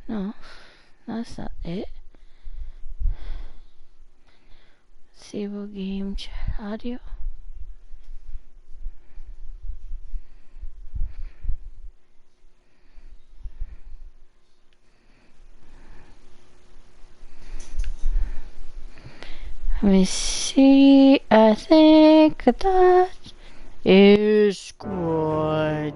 No, that's not it. Disable game chat audio. Let me see. I think that is good.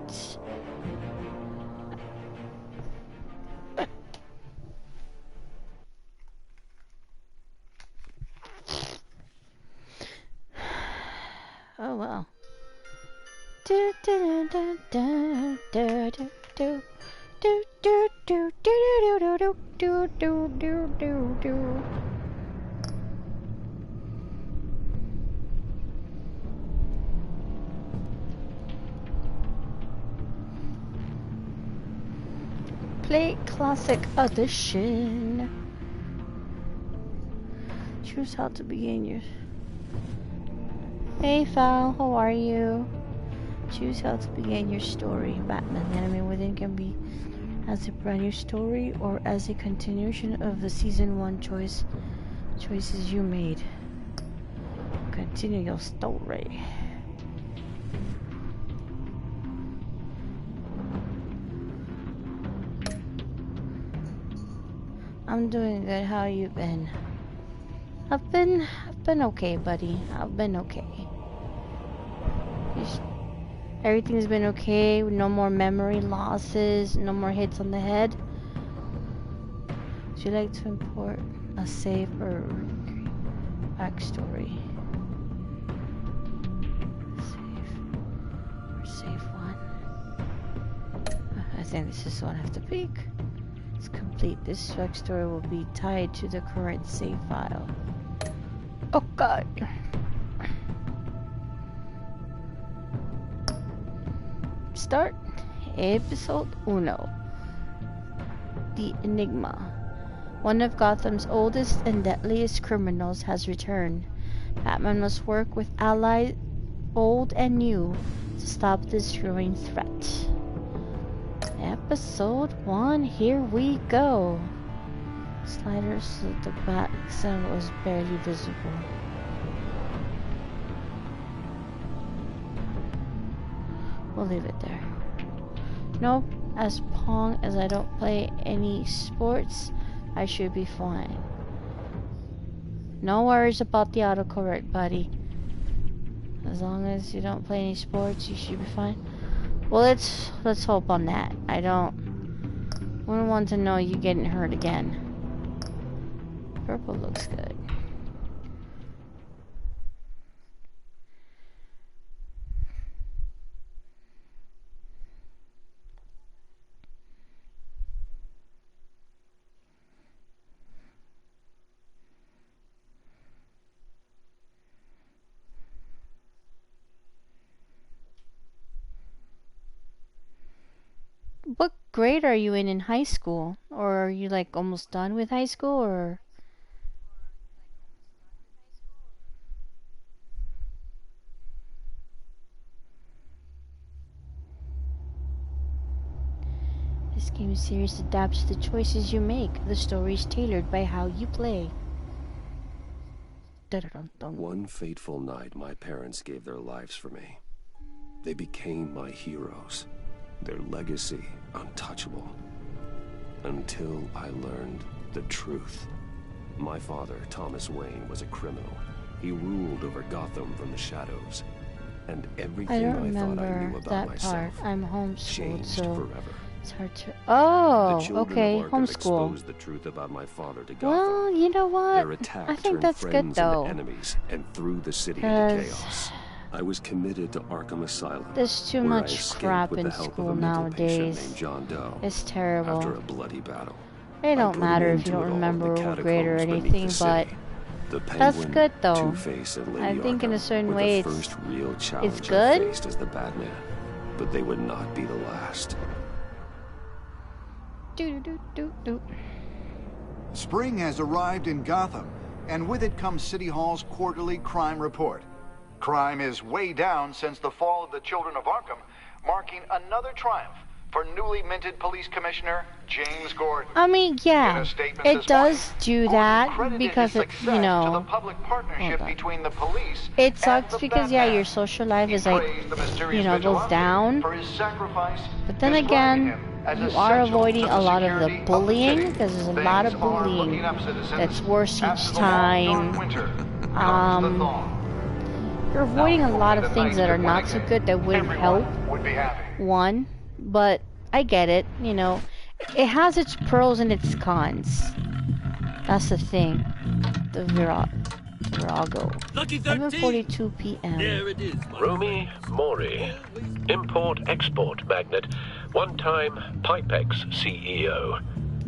Oh wow. Do do do do do do do do do do do do do do do do do do. Play Classic Edition. Choose how to begin your... Hey Val, how are you? Choose how to begin your story. Batman, the enemy within can be as a brand new story or as a continuation of the season 1 choices you made. Continue your story. I'm doing good. How you been? I've been okay, buddy. I've been okay. Everything's been okay. No more memory losses. No more hits on the head. Would you like to import a save or backstory? Save one. I think this is the one I have to pick. It's complete. This backstory will be tied to the current save file. Oh god. Start episode 1. The Enigma. One of Gotham's oldest and deadliest criminals has returned. Batman must work with allies old and new to stop this growing threat. Episode 1, here we go. Sliders so the bat sound was barely visible. We'll leave it there. Nope, as long as I don't play any sports, I should be fine. No worries about the autocorrect, buddy. As long as you don't play any sports, you should be fine. Well, let's hope on that. Wouldn't want to know you getting hurt again. Purple looks good. What grade are you in high school? Or are you like almost done with high school, or? This game series adapts to the choices you make. The story is tailored by how you play. One fateful night, my parents gave their lives for me. They became my heroes. Their legacy untouchable. Until I learned the truth. My father, Thomas Wayne, was a criminal. He ruled over Gotham from the shadows. And everything I thought I knew about myself I'm homeschooled, changed so forever. it's hard to... Oh, The children okay, of Arkham homeschool. exposed the truth about my father to Gotham. Well, you know what? Their attack I think turned that's friends good though. into enemies and threw the city into chaos. I was committed to Arkham Asylum. There's too where I much escaped crap with in the help of school a mental patient nowadays. named John Doe. It's terrible. After a bloody battle. It I don't put matter an if you end to don't it all in the remember what grade or catacombs beneath anything, the but city. The that's Penguin, good though. Two-Face, and Lady I think in a Arkham certain were way the first real challenge it's I good. faced as the Batman, but they would not be the last. Spring has arrived in Gotham, and with it comes City Hall's quarterly crime report. Crime is way down since the fall of the Children of Arkham, marking another triumph for newly minted police commissioner James Gordon. I mean, yeah, it does do that because it, you know, it sucks because, yeah, your social life is like, you know, goes down. But then again, you are avoiding a lot of the bullying because there's a lot of bullying that's worse each time. You're avoiding a lot of things that are not so good that wouldn't help. One, but I get it, you know. It has its pros and its cons. That's the thing. The Virago. 7:42 p.m. There it is. Rumi Mori, import-export magnate, one-time Pipex CEO,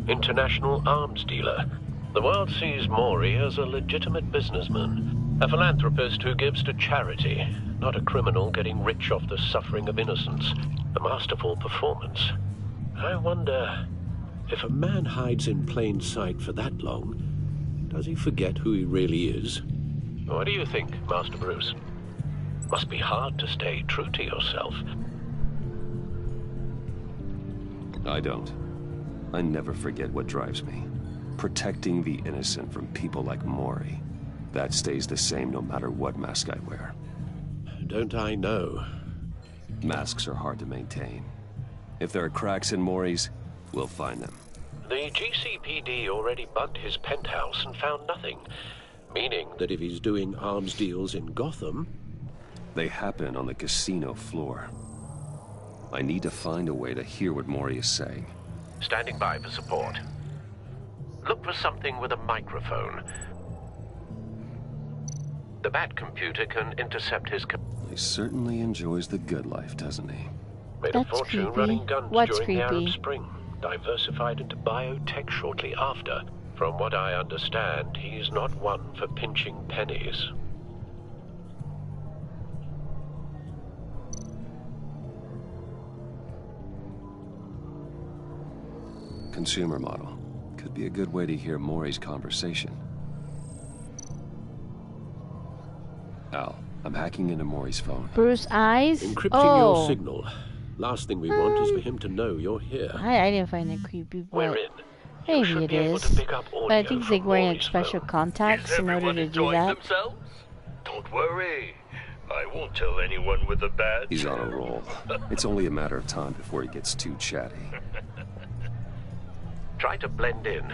international arms dealer. The world sees Mori as a legitimate businessman, a philanthropist who gives to charity, not a criminal getting rich off the suffering of innocence. A masterful performance. I wonder, if a man hides in plain sight for that long, does he forget who he really is? What do you think, Master Bruce? Must be hard to stay true to yourself. I don't. I never forget what drives me. Protecting the innocent from people like Mori. That stays the same no matter what mask I wear. Don't I know? Masks are hard to maintain. If there are cracks in Mori's, we'll find them. The GCPD already bugged his penthouse and found nothing. Meaning that if he's doing arms deals in Gotham... They happen on the casino floor. I need to find a way to hear what Mori is saying. Standing by for support. Look for something with a microphone. The Bat computer can intercept his... He certainly enjoys the good life, doesn't he? Made a fortune running guns What's during the creepy? Arab Spring. Diversified into biotech shortly after. From what I understand, he's not one for pinching pennies. Consumer model. Could be a good way to hear Mori's conversation. Al, I'm hacking into Mori's phone. Bruce eyes? Encrypting your signal. Last thing we want is for him to know you're here. I didn't find it creepy, but We're in. maybe it is. But I think it's like wearing like special contacts in order to do that. Themselves? Don't worry. I won't tell anyone with a badge. He's on a roll. It's only a matter of time before he gets too chatty. Try to blend in.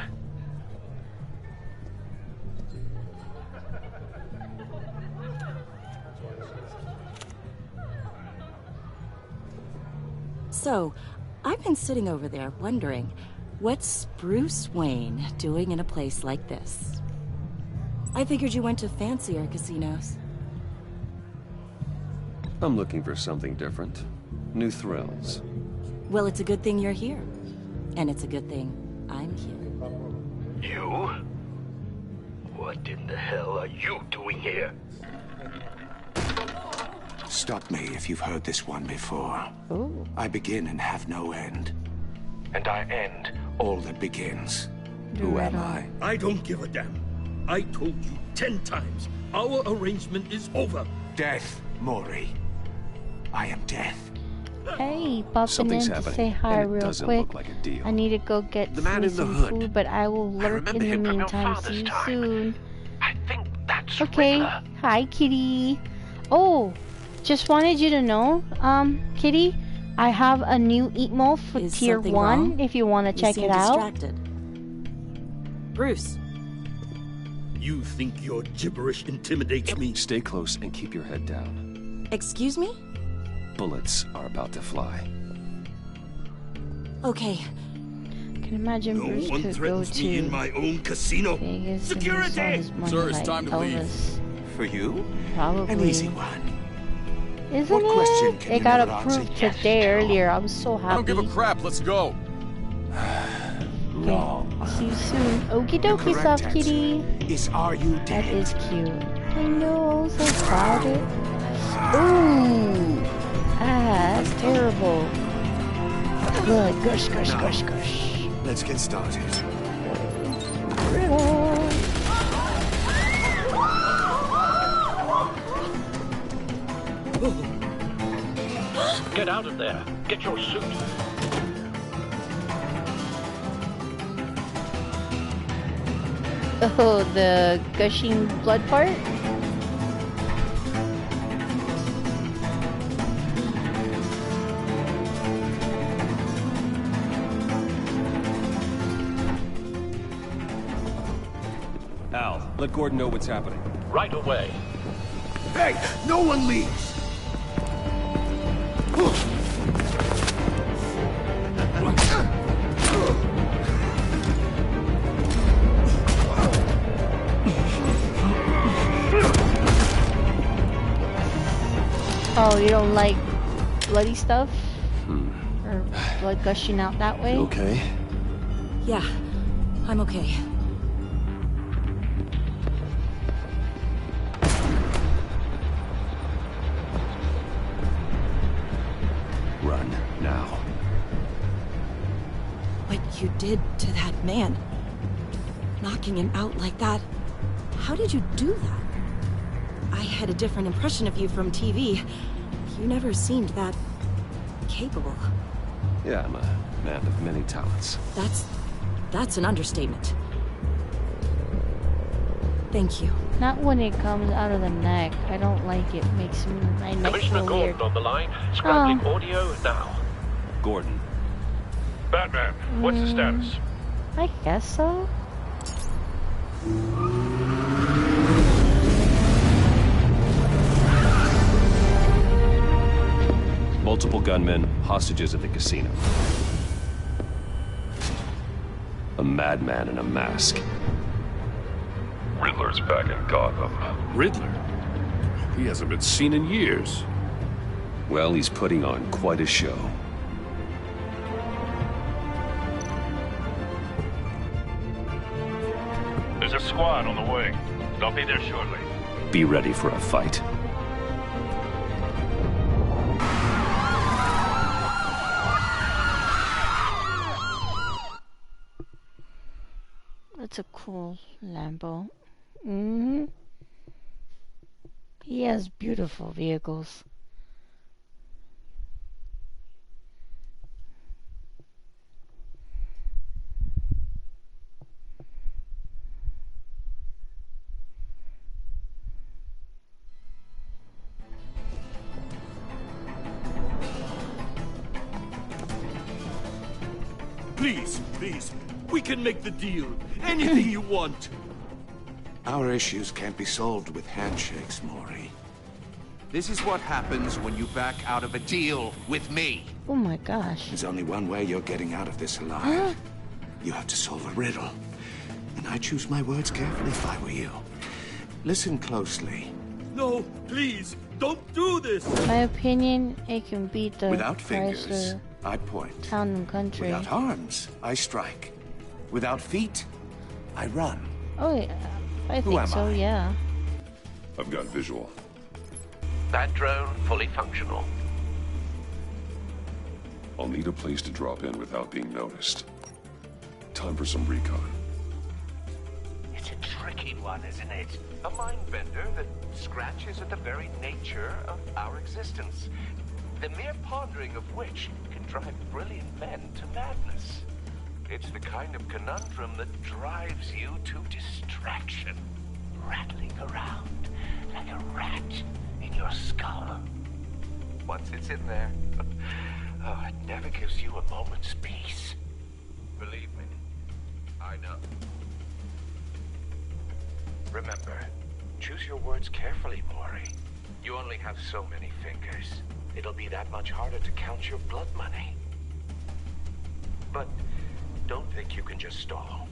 So, I've been sitting over there wondering, what's Bruce Wayne doing in a place like this? I figured you went to fancier casinos. I'm looking for something different. New thrills. Well, it's a good thing you're here. And it's a good thing I'm here. You? What in the hell are you doing here? Stop me if you've heard this one before. Ooh. I begin and have no end. And I end all that begins. Who am I? I don't give a damn. I told you 10 times. Our arrangement is over. Death, Mori. I am death. Hey, popping Something's in to happening, say hi and it real doesn't quick. look like a deal. I need to go get The man in the some hood. food, but I will lurk in remember the him from your meantime. father's See you time. soon. I think that's Okay. Riddler. Hi, Kitty. Oh, just wanted you to know, Kitty, I have a new emote for Is tier something 1 wrong? if you want to You check seem it out. distracted. Bruce, You think your gibberish intimidates me? Stay close and keep your head down. excuse me? Bullets are about to fly. Okay, I can imagine No Bruce one could go threatens me in to my own casino. Vegas and use all Security! his money Sir, it's like time to leave. Elvis. For you? Probably. An easy one. Isn't What question it? can It you got never answer approved yes today to? earlier. I was so I don't happy. give a crap. Let's go. Wrong. I'll see you soon. Okie The dokie, correct soft answer kitty. is are you That dead? is cute. I know, so excited. Ooh, that's terrible. Good, gush, gush, gush, gush. Let's get started. Riddle. Get out of there. Get your suit. Oh, the gushing blood part? Al, let Gordon know what's happening. Right away. Hey, no one leaves! Oh, you don't like bloody stuff? Or blood gushing out that way? You okay? Yeah, I'm okay. Run, now. What you did to that man, knocking him out like that, how did you do that? I had a different impression of you from TV. You never seemed that capable. Yeah, I'm a man of many talents. That's an understatement. Thank you. Not when it comes out of the neck. I don't like it. Makes my neck Commissioner feel Gordon weird. on the line. Scrambling audio now. Gordon. Batman, what's the status? I guess so. Multiple gunmen, hostages at the casino. A madman in a mask. Riddler's back in Gotham. Riddler? He hasn't been seen in years. Well, he's putting on quite a show. There's a squad on the way. They'll be there shortly. Be ready for a fight. That's a cool Lambo. Mm-hmm. He has beautiful vehicles. Please, please, we can make the deal. Anything you want. Our issues can't be solved with handshakes, Maury. This is what happens when you back out of a deal with me. Oh my gosh. There's only one way you're getting out of this alive. You have to solve a riddle. And I choose my words carefully if I were you. Listen closely. No, please, don't do this. My opinion, it can beat the Without fingers, Chrysler I point. Town and Country. Without arms, I strike. Without feet, I run. Oh yeah, I Who think am so. I? Yeah. I've got visual. That drone fully functional. I'll need a place to drop in without being noticed. Time for some recon. It's a tricky one, isn't it? A mind bender that scratches at the very nature of our existence. The mere pondering of which can drive brilliant men to madness. It's the kind of conundrum that drives you to distraction, rattling around like a rat in your skull. Once it's in there, oh, it never gives you a moment's peace. Believe me, I know. Remember, choose your words carefully, Maury. You only have so many fingers. It'll be that much harder to count your blood money. But don't think you can just stall.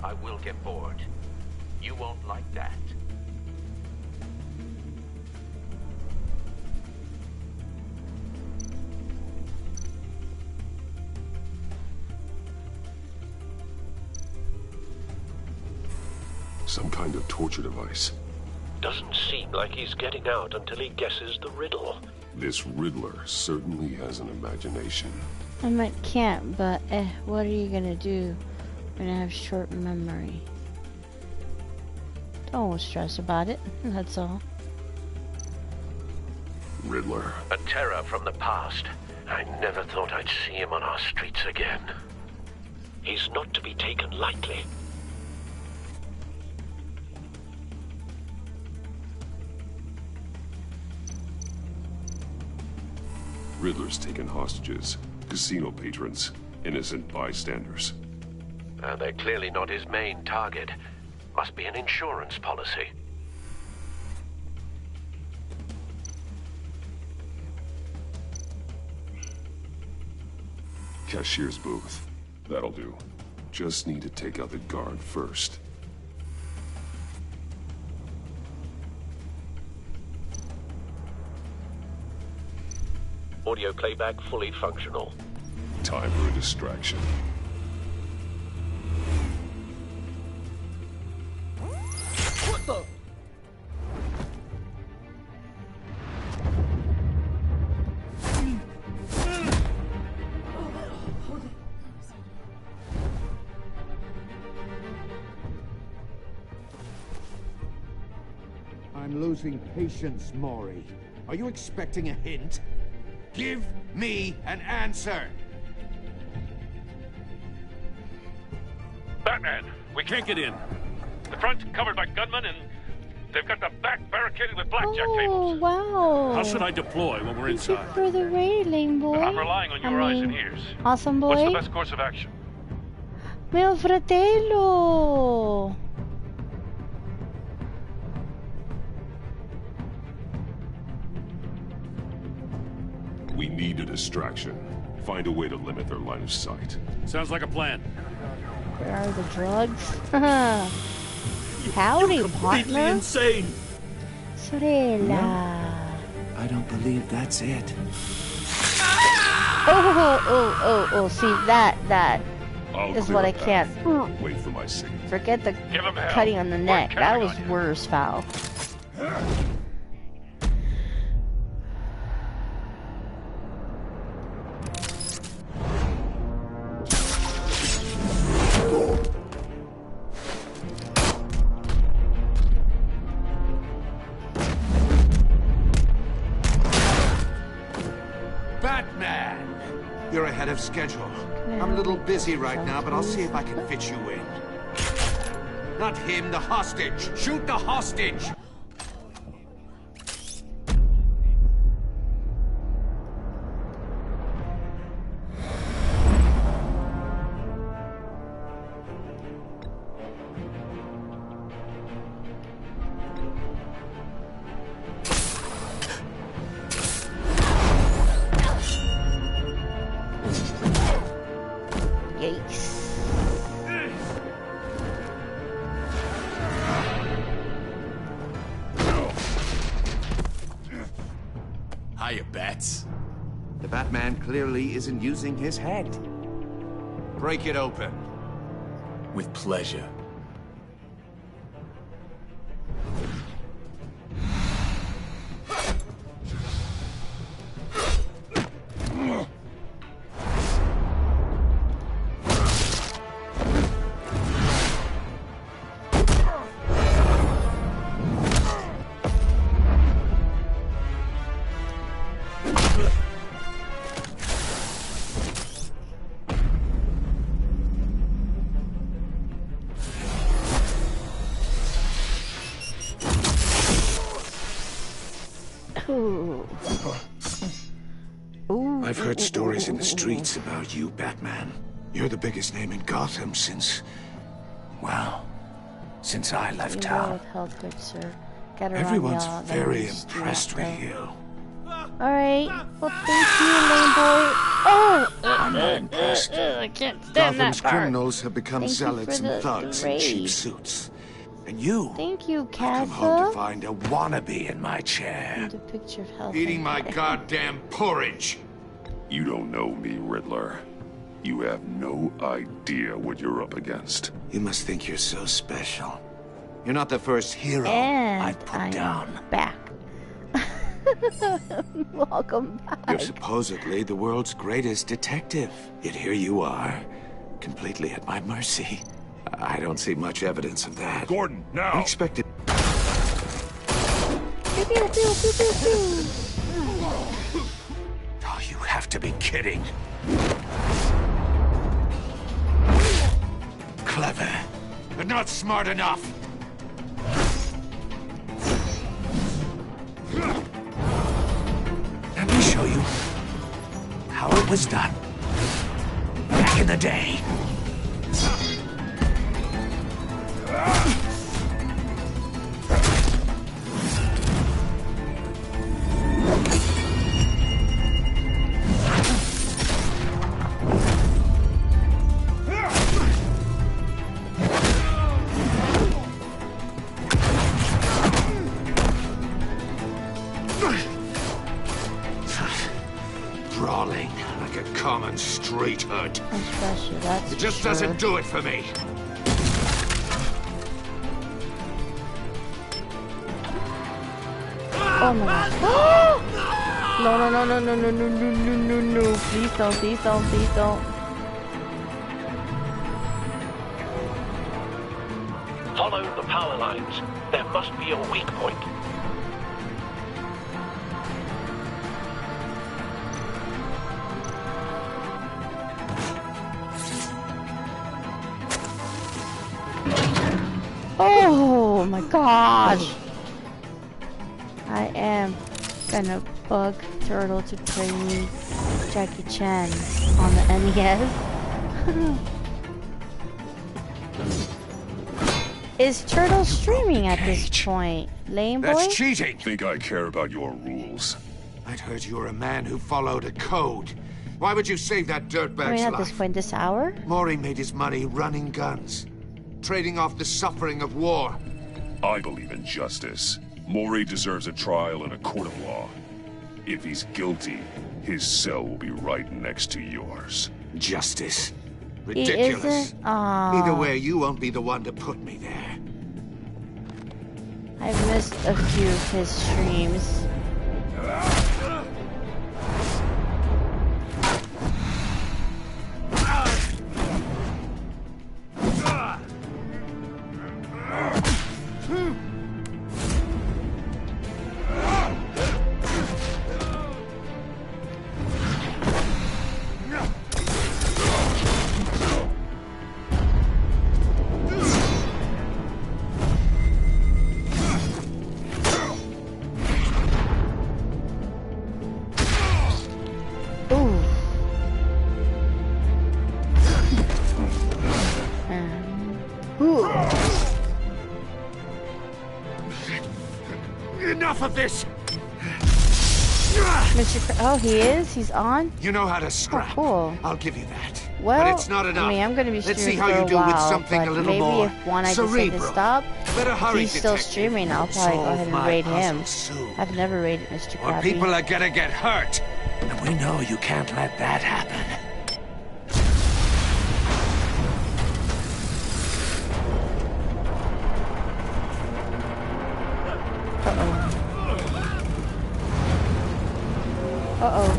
I will get bored. You won't like that. Some kind of torture device. Doesn't seem like he's getting out until he guesses the riddle. This Riddler certainly has an imagination. I might can't, but what are you gonna do when I have short memory? Don't stress about it. That's all. Riddler. A terror from the past. I never thought I'd see him on our streets again. He's not to be taken lightly. Riddler's taken hostages, casino patrons, innocent bystanders. They're clearly not his main target. Must be an insurance policy. Cashier's booth. That'll do. Just need to take out the guard first. Audio playback fully functional. Time for a distraction. What the? I'm losing patience, Maury. Are you expecting a hint? Give me an answer! Batman, we can't get in. The front covered by gunmen, and they've got the back barricaded with blackjack Oh, tables. wow. How should I deploy when we're Thank you inside? for the raid, lame boy. I'm relying on your eyes and ears. Awesome boy. What's the best course of action? Mio fratello. We need a distraction. Find a way to limit their line of sight. Sounds like a plan. Where are the drugs? Howdy, You're completely partner. insane. Sorella. I don't believe that's it. Oh, see, that I'll is clear what a I can't. path. Wait for my signal. Forget the Give him hell. cutting on the We're neck. That counting was on you. worse, foul. Batman! You're ahead of schedule. I'm a little busy right now, but I'll see if I can fit you in. Not him, the hostage! Shoot the hostage! Yikes. Hiya, Bats. The Batman clearly isn't using his head. Break it open. With pleasure. Ooh. Ooh. I've heard stories in the streets about you, Batman. You're the biggest name in Gotham since... well, since I left You go town. with health, good sir. Get around, Everyone's y'all. very That was impressed smart, with you. Alright. Well, thank you, lame boy. Oh! I'm not impressed. I can't stand Gotham's that part. criminals have become Thank you zealots for the and thugs in raid. cheap suits. And you Thank you, come home to Casa. find a wannabe in my chair. And a picture of health. Eating and my life. goddamn porridge. You don't know me, Riddler. You have no idea what you're up against. You must think you're so special. You're not the first hero And I've put I'm down. back. Welcome back. You're supposedly the world's greatest detective. Yet here you are, completely at my mercy. I don't see much evidence of that. Gordon, now! Unexpected. Pew, pew, pew, pew, pew, pew. Oh, you have to be kidding. Clever, but not smart enough. Let me show you. was done. Back in the day. Brawling like a common street hood. That's it just doesn't do it for me. Oh my god. No, no, no, no, no, no, no, no, no, no, no. Please don't, please don't, please don't. Follow the power lines. There must be a weak point. Oh my gosh. I am gonna bug Turtle to play me Jackie Chan on the NES. Is Turtle streaming at this point? Lame boy? That's cheating! Think I care about your rules? I'd heard you were a man who followed a code. Why would you save that dirtbag's I mean, at life? this point, this hour? Mori made his money running guns, trading off the suffering of war. I believe in justice. Mori deserves a trial in a court of law. If he's guilty, his cell will be right next to yours. Justice? Ridiculous. Either way, you won't be the one to put me there. I've missed a few of his streams. Enough of this! Oh, he is? He's on? You know how to scrap. Oh, cool. I'll give you that. Well, but it's not enough. I mean, I'm gonna be Let's streaming see how for you a do while, with something but a little maybe more if one I decide to stop, he's still streaming, I'll probably go ahead and raid him. I've never raided Mr. Krabby. Or people are gonna get hurt. And we know you can't let that happen. Uh-oh.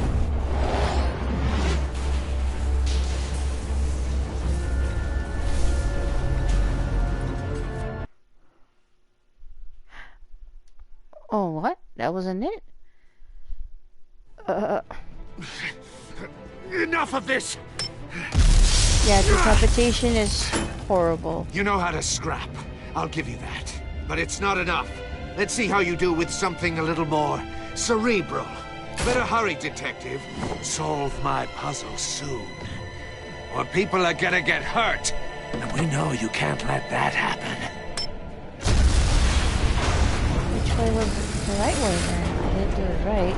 Oh, what? That wasn't it? Enough of this! Yeah, decapitation is horrible. You know how to scrap. I'll give you that. But it's not enough. Let's see how you do with something a little more cerebral. Better hurry, detective. Solve my puzzle soon. Or people are gonna get hurt. And we know you can't let that happen. Which way was the right way then? I didn't do it right.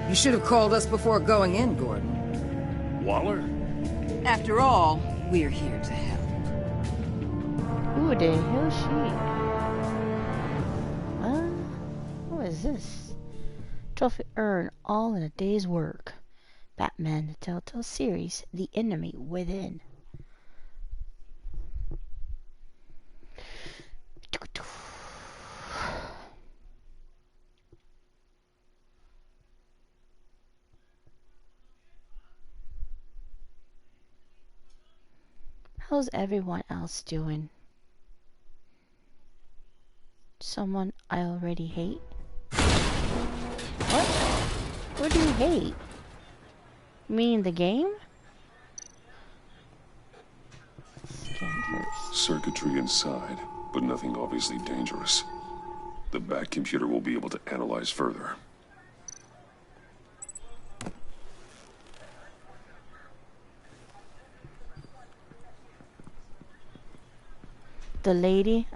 You should have called us before going in, Gordon. Waller? After all, we're here to help. Who the hell is she? What is this? Trophy earned all in a day's work. Batman, the Telltale series, The Enemy Within. How's everyone else doing? Someone I already hate? What? What do you hate? You mean the game? Scan first. Circuitry inside, but nothing obviously dangerous. The Bat computer will be able to analyze further. The lady?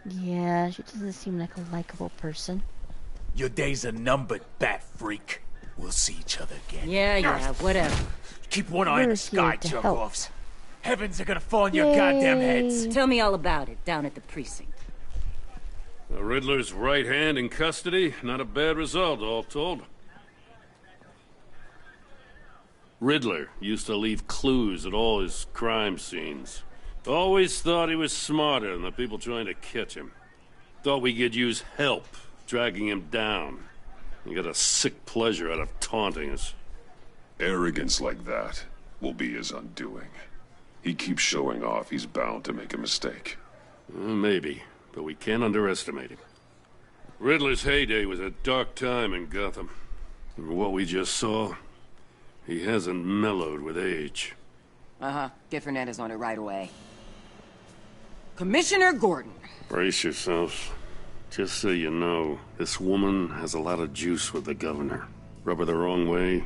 Yeah, she doesn't seem like a likable person. Your days are numbered, Bat Freak. We'll see each other again. Yeah, whatever. Keep one eye in the sky, jerk-offs. Heavens are gonna fall on your goddamn heads. Tell me all about it down at the precinct. The Riddler's right hand in custody. Not a bad result, all told. Riddler used to leave clues at all his crime scenes. Always thought he was smarter than the people trying to catch him. Thought we could use help dragging him down. He got a sick pleasure out of taunting us. Arrogance like that will be his undoing. He keeps showing off he's bound to make a mistake. Maybe, but we can't underestimate him. Riddler's heyday was a dark time in Gotham. And what we just saw, he hasn't mellowed with age. Get Fernandez on it right away. Commissioner Gordon. Brace yourselves. Just so you know, this woman has a lot of juice with the governor. Rub her the wrong way,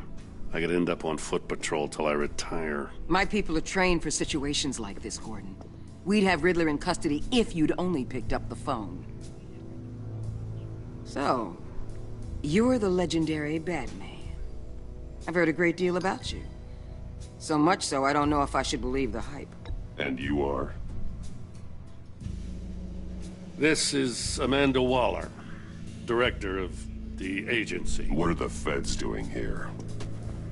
I could end up on foot patrol till I retire. My people are trained for situations like this, Gordon. We'd have Riddler in custody if you'd only picked up the phone. So, you're the legendary Batman. I've heard a great deal about you. So much so, I don't know if I should believe the hype. And you are? This is Amanda Waller, director of the agency. What are the feds doing here?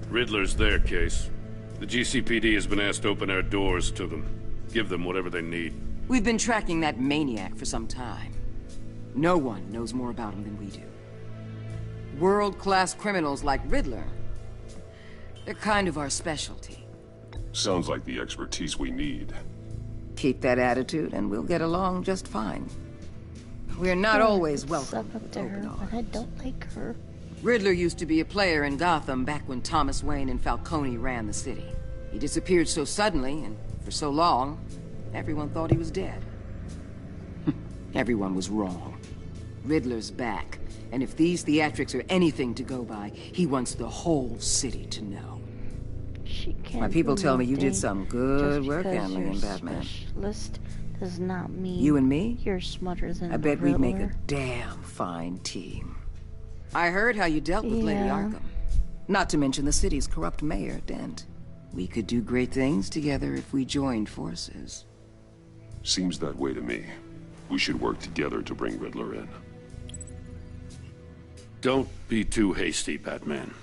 Riddler's their case. The GCPD has been asked to open our doors to them. Give them whatever they need. We've been tracking that maniac for some time. No one knows more about him than we do. World-class criminals like Riddler. They're kind of our specialty. Sounds like the expertise we need. Keep that attitude and we'll get along just fine. We're not always welcome. Up to her, but I don't like her. Riddler used to be a player in Gotham back when Thomas Wayne and Falcone ran the city. He disappeared so suddenly and for so long, everyone thought he was dead. Everyone was wrong. Riddler's back, and if these theatrics are anything to go by, he wants the whole city to know. She can't. My people do tell me you anything. did some good Just work because handling you're in Batman. Specialist does not mean You and me? you're smarter than I bet the we'd make a Riddler. damn fine team. I heard how you dealt with Lady Yeah. Arkham. Not to mention the city's corrupt mayor, Dent. We could do great things together if we joined forces. Seems that way to me. We should work together to bring Riddler in. Don't be too hasty, Batman.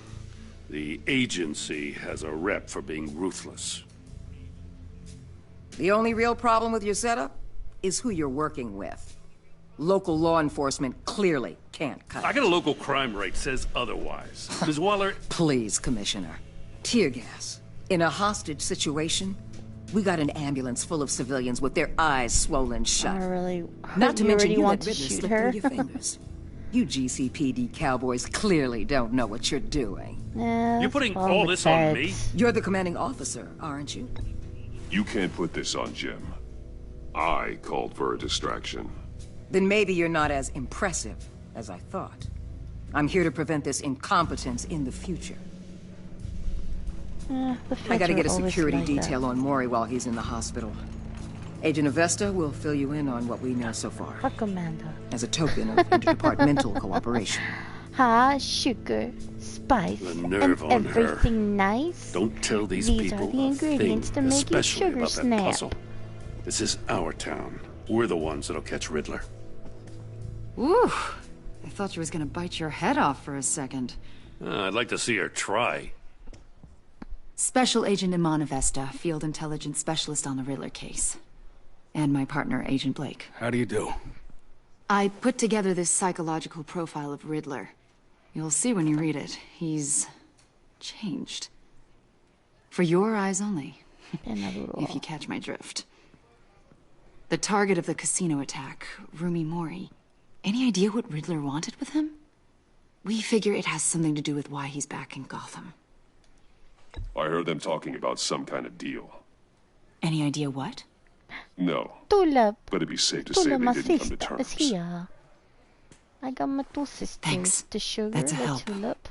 The agency has a rep for being ruthless. The only real problem with your setup is who you're working with. Local law enforcement clearly can't cut I it. got a local crime rate says otherwise. Ms. Waller, Please, Commissioner. Tear gas. In a hostage situation, we got an ambulance full of civilians with their eyes swollen shut. I really. Not to you mention already you let want to Riddler shoot slip her. through your fingers. You GCPD cowboys clearly don't know what you're doing. Nah, you're that's putting all all the this on me? feds. You're the commanding officer, aren't you? You can't put this on Jim. I called for a distraction. Then maybe you're not as impressive as I thought. I'm here to prevent this incompetence in the future. The I feds gotta are get a always security like detail that. on Maury while he's in the hospital. Agent Avesta will fill you in on what we know so far, Fuck Amanda. as a token of interdepartmental cooperation. Hot sugar, spice, The nerve and on her. everything nice. don't tell these These are people the a ingredients thing, to make your especially sugar about snap. that puzzle. This is our town. We're the ones that'll catch Riddler. Ooh, I thought you was gonna bite your head off for a second. I'd like to see her try. Special Agent Imana Vesta, Field Intelligence Specialist on the Riddler case. And my partner, Agent Blake. How do you do? I put together this psychological profile of Riddler. You'll see when you read it. He's changed. For your eyes only. If you catch my drift. The target of the casino attack, Rumi Mori. Any idea what Riddler wanted with him? We figure it has something to do with why he's back in Gotham. I heard them talking about some kind of deal. Any idea what? No. Tulip. But it'd be safe to say they My didn't come to sister is terms. here. I got my two sisters. Thanks. The sugar, That's a the help. tulip.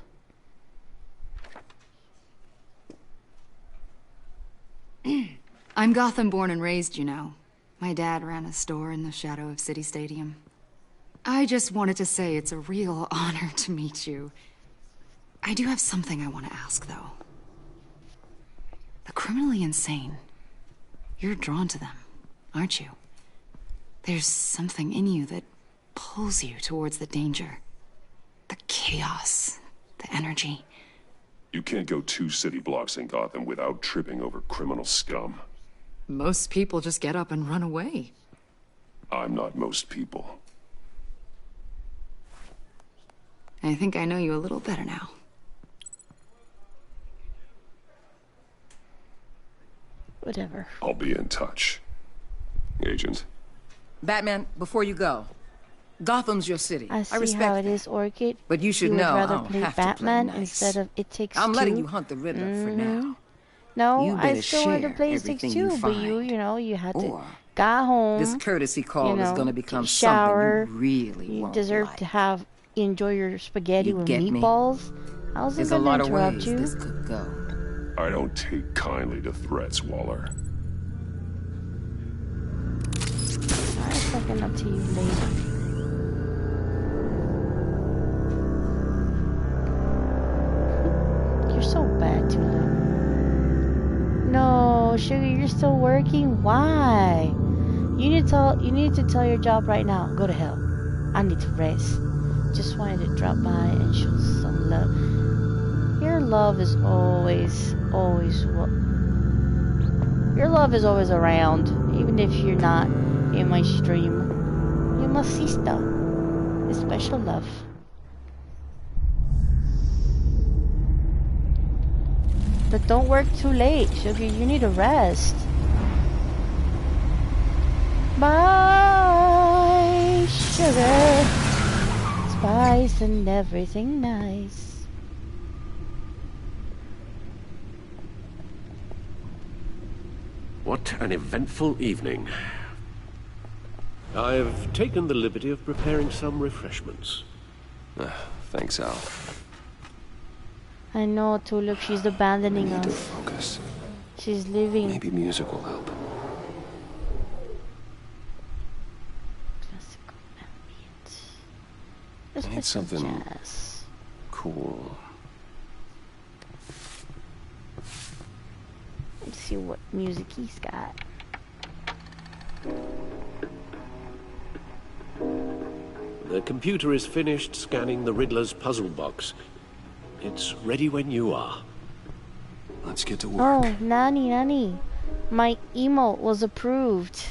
I'm Gotham born and raised, you know. My dad ran a store in the shadow of City Stadium. I just wanted to say it's a real honor to meet you. I do have something I want to ask, though. The criminally insane. You're drawn to them, aren't you? There's something in you that pulls you towards the danger. The chaos, the energy. You can't go 2 city blocks in Gotham without tripping over criminal scum. Most people just get up and run away. I'm not most people. I think I know you a little better now. Whatever. I'll be in touch. Agent. Batman, before you go, Gotham's your city. I see respect how it that. is, Orchid. But you should would know rather I don't play have to play Batman nice. instead of It Takes I'm Two. letting you hunt the Riddler for now. No, You I better still wanted to share play It Takes everything you Two, but you find. know, you had to Or got home. This courtesy call you know, is going to become take a shower. something you really You won't deserve like. to have enjoy your spaghetti You with get me? meatballs. I wasn't There's a gonna lot of interrupt ways you. this could go. I don't take kindly to threats, Waller. I'm fucking up to you later. You're so bad, Tula. No, Sugar, you're still working. Why? You need to tell your job right now. Go to hell. I need to rest. Just wanted to drop by and show some love. Your love is always your love is always around, even if you're not in my stream. You're my sister. It's special love. But don't work too late, Sugar. You need a rest. Bye, Sugar. Spice and everything nice. What an eventful evening. I've taken the liberty of preparing some refreshments. Thanks, Al. I know, Tulip. She's abandoning I need to us. focus. She's leaving. Maybe music will help. Classical ambient. I Let's need put some something jazz. cool. Let's see what music he's got. The computer is finished scanning the Riddler's puzzle box. It's ready when you are. Let's get to work. Oh, Nani. My emote was approved.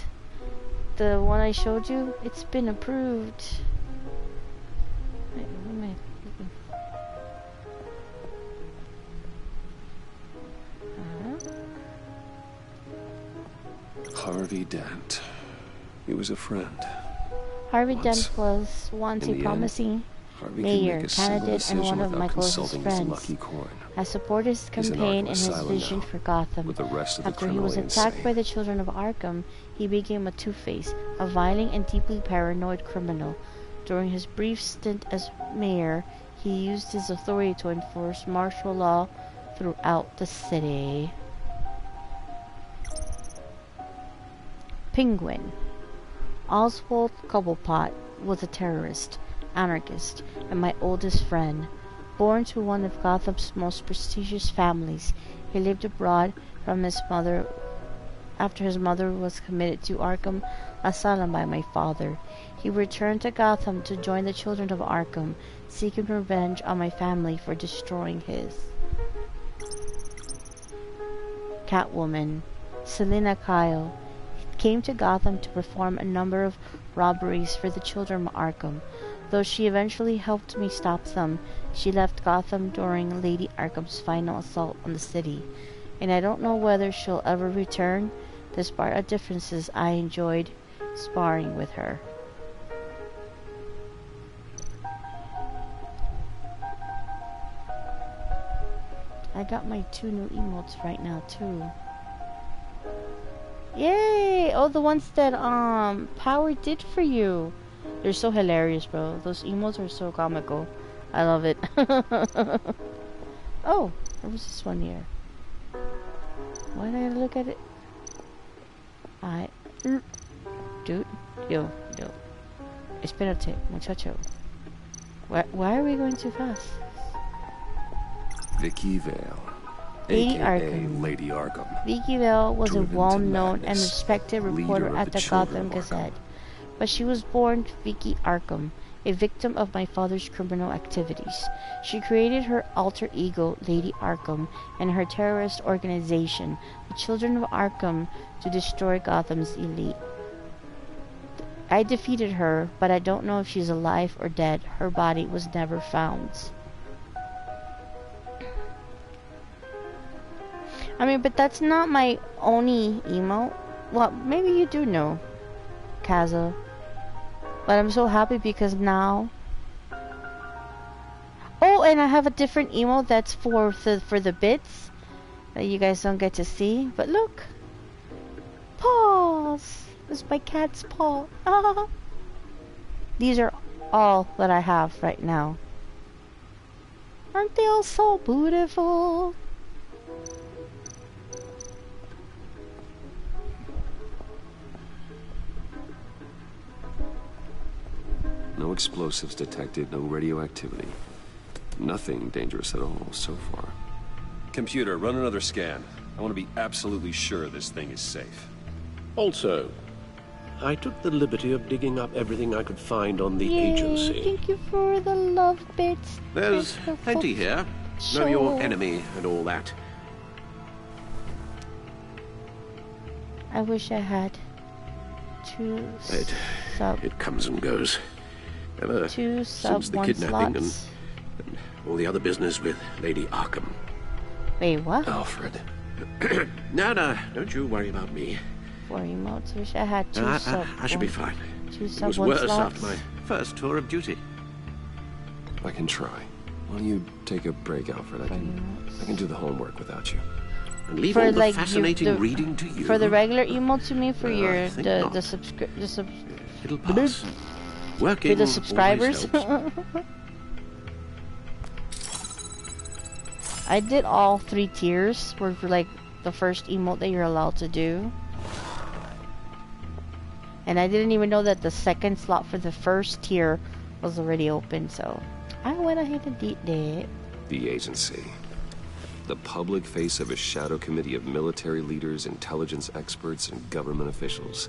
The one I showed you, it's been approved. Wait, what am I looking for? Harvey Dent. He was a friend. Harvey Once. Dent was once In a the promising end, Harvey can mayor, make a single candidate, and decision one of without my closest consulting his friends. lucky coin. I supported his He's in campaign Arkham and his Asylum vision now, for Gotham. with the rest of the After he was criminally attacked insane. by the children of Arkham, he became a Two-Face, a violent and deeply paranoid criminal. During his brief stint as mayor, he used his authority to enforce martial law throughout the city. Penguin. Oswald Cobblepot was a terrorist, anarchist, and my oldest friend. Born to one of Gotham's most prestigious families, he lived abroad from his mother after his mother was committed to Arkham Asylum by my father. He returned to Gotham to join the children of Arkham, seeking revenge on my family for destroying his. Catwoman. Selina Kyle came to Gotham to perform a number of robberies for the children of Arkham. Though she eventually helped me stop them, she left Gotham during Lady Arkham's final assault on the city, and I don't know whether she'll ever return. Despite our differences, I enjoyed sparring with her. I got my 2 new emotes right now too. Yay! Oh, the ones that Power did for you. They're so hilarious, bro. Those emotes are so comical. I love it. Oh, there was this one here. Why did I look at it? Dude, yo. Espérate, muchacho. Why are we going too fast? Vicky Vale, Lady aka Arkham. Lady Arkham. Vicky Vale was a Driven to well-known and madness, respected reporter leader of at the the children Gotham of Arkham. Gazette, but she was born Vicky Arkham, a victim of my father's criminal activities. She created her alter ego, Lady Arkham, and her terrorist organization, the Children of Arkham, to destroy Gotham's elite. I defeated her, but I don't know if she's alive or dead. Her body was never found. I mean, but that's not my only emote. Well, maybe you do know, Kaza. But I'm so happy because now... Oh, and I have a different emote that's for the bits that you guys don't get to see. But look! Paws! This is my cat's paw. Ah. These are all that I have right now. Aren't they all so beautiful? No explosives detected, no radioactivity. Nothing dangerous at all so far. Computer, run another scan. I want to be absolutely sure this thing is safe. Also, I took the liberty of digging up everything I could find on the Yay, agency. Thank you for the love bits. There's Thank you for plenty here. Know your enemy and all that. I wish I had 2 sub. It comes and goes. Ever 2 sub since the 1 kidnapping slots. and all the other business with Lady Arkham. Wait, what? Alfred. No, don't you worry about me. 4 emotes. Wish I had 2 sub. I should be fine. 2 It sub was 1 worse slots. after my first tour of duty. I can try. Why don't you take a break, Alfred? I can do the homework without you. And leave For all the like fascinating reading to you. For the regular emotes, you mean? For your I think not. It'll pass. Working for the always subscribers. helps. I did all 3 tiers for like the first emote that you're allowed to do. And I didn't even know that the second slot for the first tier was already open, so I went ahead and did that. The agency. The public face of a shadow committee of military leaders, intelligence experts, and government officials.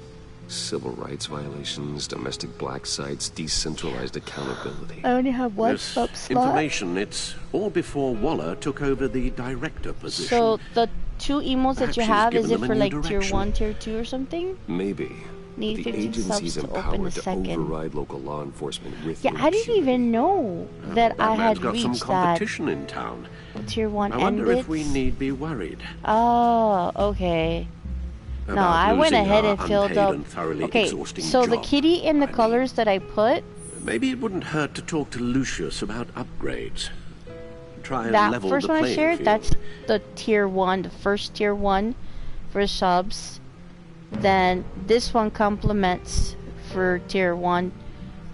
Civil rights violations, domestic black sites, decentralized accountability. I only have 1 This sub slot. information, it's all before Waller took over the director position. So the 2 emotes that Perhaps you she's have, is given it them a for new like tier direction. 1, tier 2 or something? Maybe. Need The 15 subs agency's to open the empowered to second. override local law enforcement with Yeah, I didn't even know that I Batman's had got some reached that competition in town. tier 1 I and wonder if bits. we need be worried. Oh, okay. No, About I went losing ahead our and filled unpaid up. and thoroughly Okay, exhausting so the job, kitty and the colors that I put, Maybe it wouldn't hurt to talk to Lucius about upgrades. Try and that level first the one I playing shared, field. that's the tier 1, the first tier 1 for subs. Then this one complements for tier 1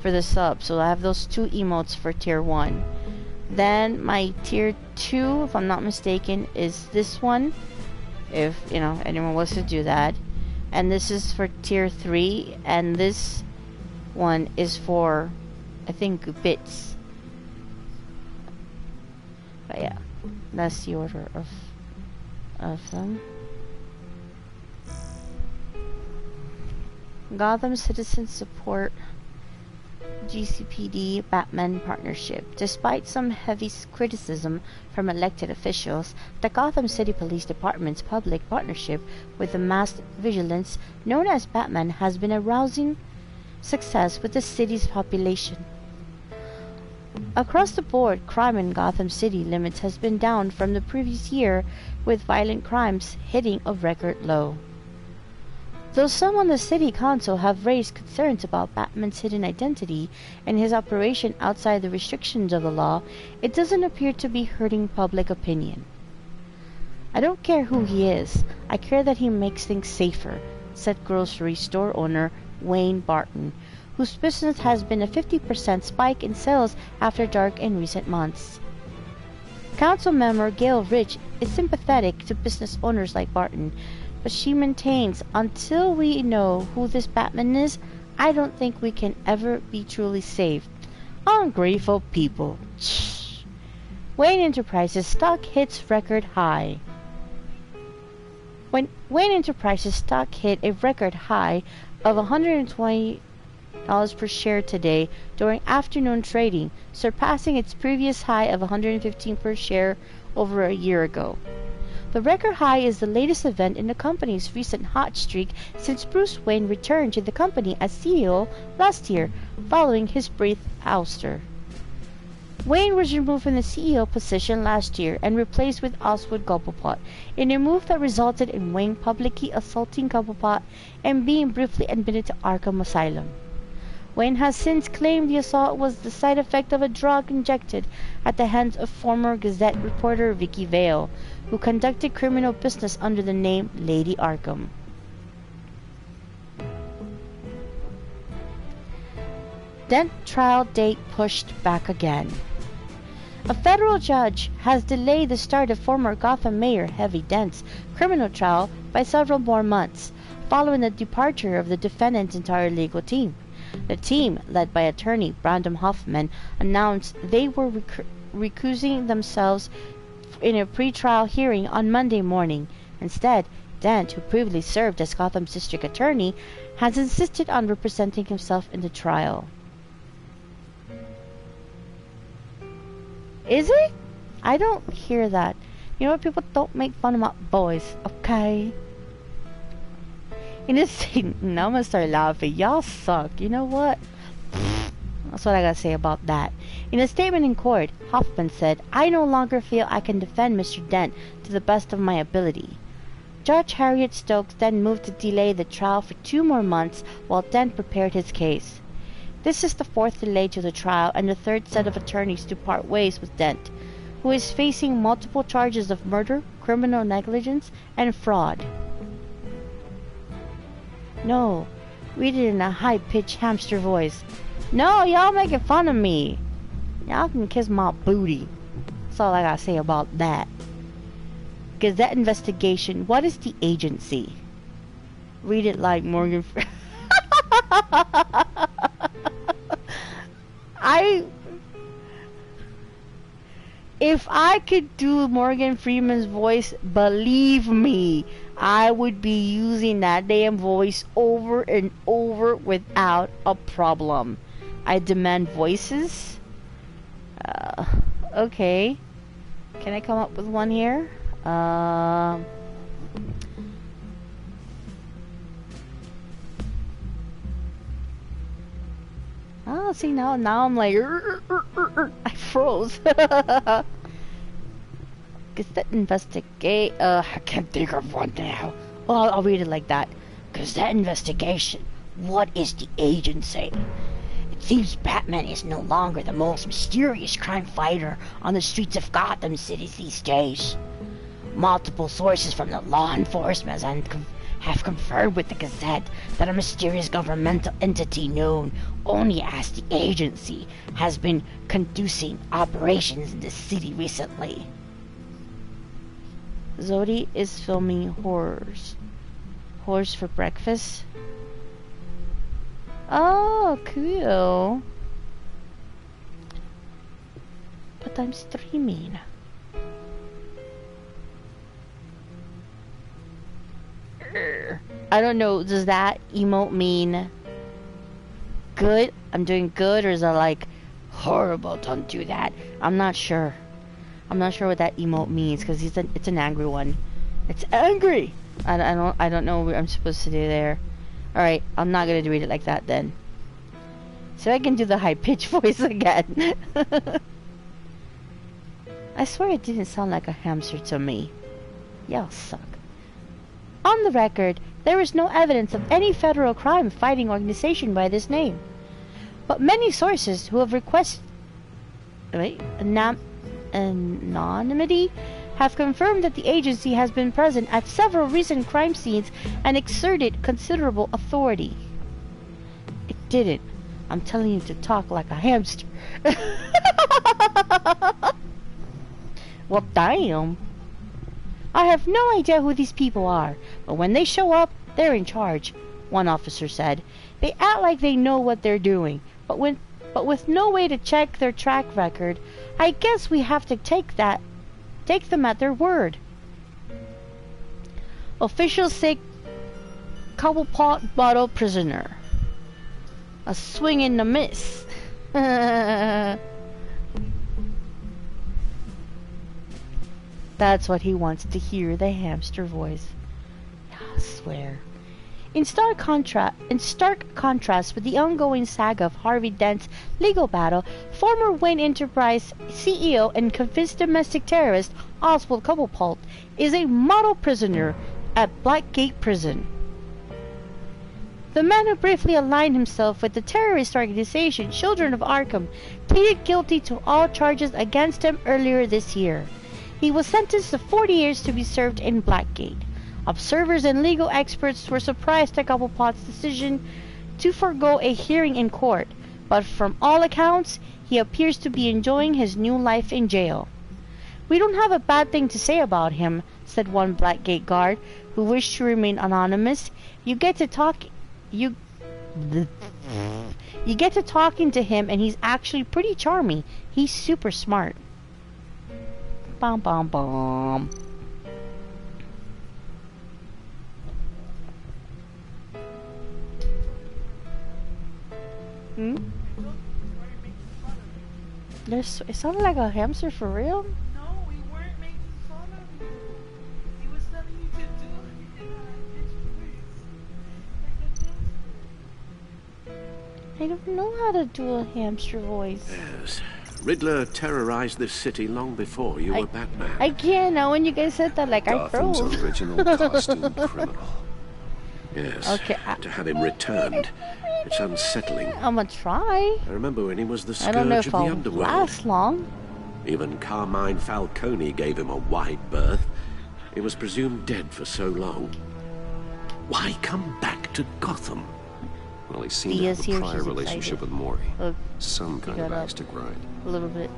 for the sub. So I have those 2 emotes for tier 1. Then my tier 2, if I'm not mistaken, is this one. If, you know, anyone wants to do that. And this is for tier 3. And this one is for, I think, bits. But yeah, that's the order of them. Gotham citizens support GCPD-Batman partnership. Despite some heavy criticism from elected officials, the Gotham City Police Department's public partnership with the masked vigilance known as Batman has been a rousing success with the city's population. Across the board, crime in Gotham City limits has been down from the previous year, with violent crimes hitting a record low. Though some on the city council have raised concerns about Batman's hidden identity and his operation outside the restrictions of the law, it doesn't appear to be hurting public opinion. "I don't care who he is. I care that he makes things safer," said grocery store owner Wayne Barton, whose business has been a 50% spike in sales after dark in recent months. Council member Gail Rich is sympathetic to business owners like Barton, but she maintains, until we know who this Batman is, I don't think we can ever be truly saved. Ungrateful people. Wayne Enterprises stock hits record high. When Wayne Enterprises stock hit a record high of $120 per share today during afternoon trading, surpassing its previous high of $115 per share over a year ago. The record high is the latest event in the company's recent hot streak since Bruce Wayne returned to the company as CEO last year, following his brief ouster. Wayne was removed from the CEO position last year and replaced with Oswald Cobblepot, in a move that resulted in Wayne publicly assaulting Cobblepot and being briefly admitted to Arkham Asylum. Wayne has since claimed the assault was the side effect of a drug injected at the hands of former Gazette reporter Vicky Vale, who conducted criminal business under the name Lady Arkham. Dent trial date pushed back again. A federal judge has delayed the start of former Gotham Mayor Harvey Dent's criminal trial by several more months, following the departure of the defendant's entire legal team. The team, led by attorney Brandon Hoffman, announced they were recusing themselves in a pre-trial hearing on Monday morning. Instead, Dent, who previously served as Gotham's district attorney, has insisted on representing himself in the trial. Is it? I don't hear that. You know what? People don't make fun of my voice, okay? Now I'm gonna start laughing. Y'all suck. You know what? That's what I gotta say about that. In a statement in court, Hoffman said, "I no longer feel I can defend Mr. Dent to the best of my ability." Judge Harriet Stokes then moved to delay the trial for 2 more months while Dent prepared his case. This is the 4th delay to the trial and the 3rd set of attorneys to part ways with Dent, who is facing multiple charges of murder, criminal negligence, and fraud. No, read it in a high-pitched hamster voice. No, y'all making fun of me. Y'all can kiss my booty. That's all I gotta say about that. Gazette investigation. What is the agency? Read it like Morgan Freeman. If I could do Morgan Freeman's voice, believe me, I would be using that damn voice over and over without a problem. I demand voices. Okay. Can I come up with one here? Oh, see, now I'm like, I froze. Gazette investigate. I can't think of one now. Well, I'll read it like that. Gazette investigation. What is the agency? It seems Batman is no longer the most mysterious crime fighter on the streets of Gotham City these days. Multiple sources from the law enforcement have confirmed with the Gazette that a mysterious governmental entity known only as the Agency has been conducting operations in the city recently. Zodi is filming horrors. Horrors for breakfast? Oh, cool. But I'm streaming. I don't know, does that emote mean good? I'm doing good, or is it like horrible? Don't do that. I'm not sure. I'm not sure what that emote means because it's an angry one. It's angry. I don't know what I'm supposed to do there. All right, I'm not gonna read it like that then. So I can do the high pitched voice again. I swear it didn't sound like a hamster to me. Y'all suck. On the record, there is no evidence of any federal crime-fighting organization by this name. But many sources who have requested anonymity have confirmed that the agency has been present at several recent crime scenes and exerted considerable authority. It didn't. I'm telling you to talk like a hamster. Well, damn. I have no idea who these people are, but when they show up, they're in charge, one officer said. They act like they know what they're doing, but with no way to check their track record, I guess we have to take them at their word. Officials say Cobblepot bottle prisoner. A swing and a miss. That's what he wants to hear, the hamster voice. I swear. In stark contrast with the ongoing saga of Harvey Dent's legal battle, former Wayne Enterprise CEO and convinced domestic terrorist Oswald Cobblepot is a model prisoner at Blackgate Prison. The man who briefly aligned himself with the terrorist organization Children of Arkham pleaded guilty to all charges against him earlier this year. He was sentenced to 40 years to be served in Blackgate. Observers and legal experts were surprised at Cobblepot's decision to forego a hearing in court, but from all accounts, he appears to be enjoying his new life in jail. We don't have a bad thing to say about him, said one Blackgate guard, who wished to remain anonymous. You get to talking to him, and he's actually pretty charming. He's super smart. Bom bom bom. It sounded like a hamster for real? No, we weren't making fun of you. He was telling you to do it. I don't know how to do a hamster voice. Yes. Riddler terrorized this city long before you were Batman. I can't now when you guys said that, like Gotham's I froze. original costume criminal. Yes. Okay. To have him returned, it's unsettling. I'm gonna try. I remember when he was the I don't know scourge if of the I'll underworld. last long. Even Carmine Falcone gave him a wide berth. He was presumed dead for so long. Why come back to Gotham? Well, he seemed to have a prior relationship with Mori. Some kind of axe to grind. A little bit.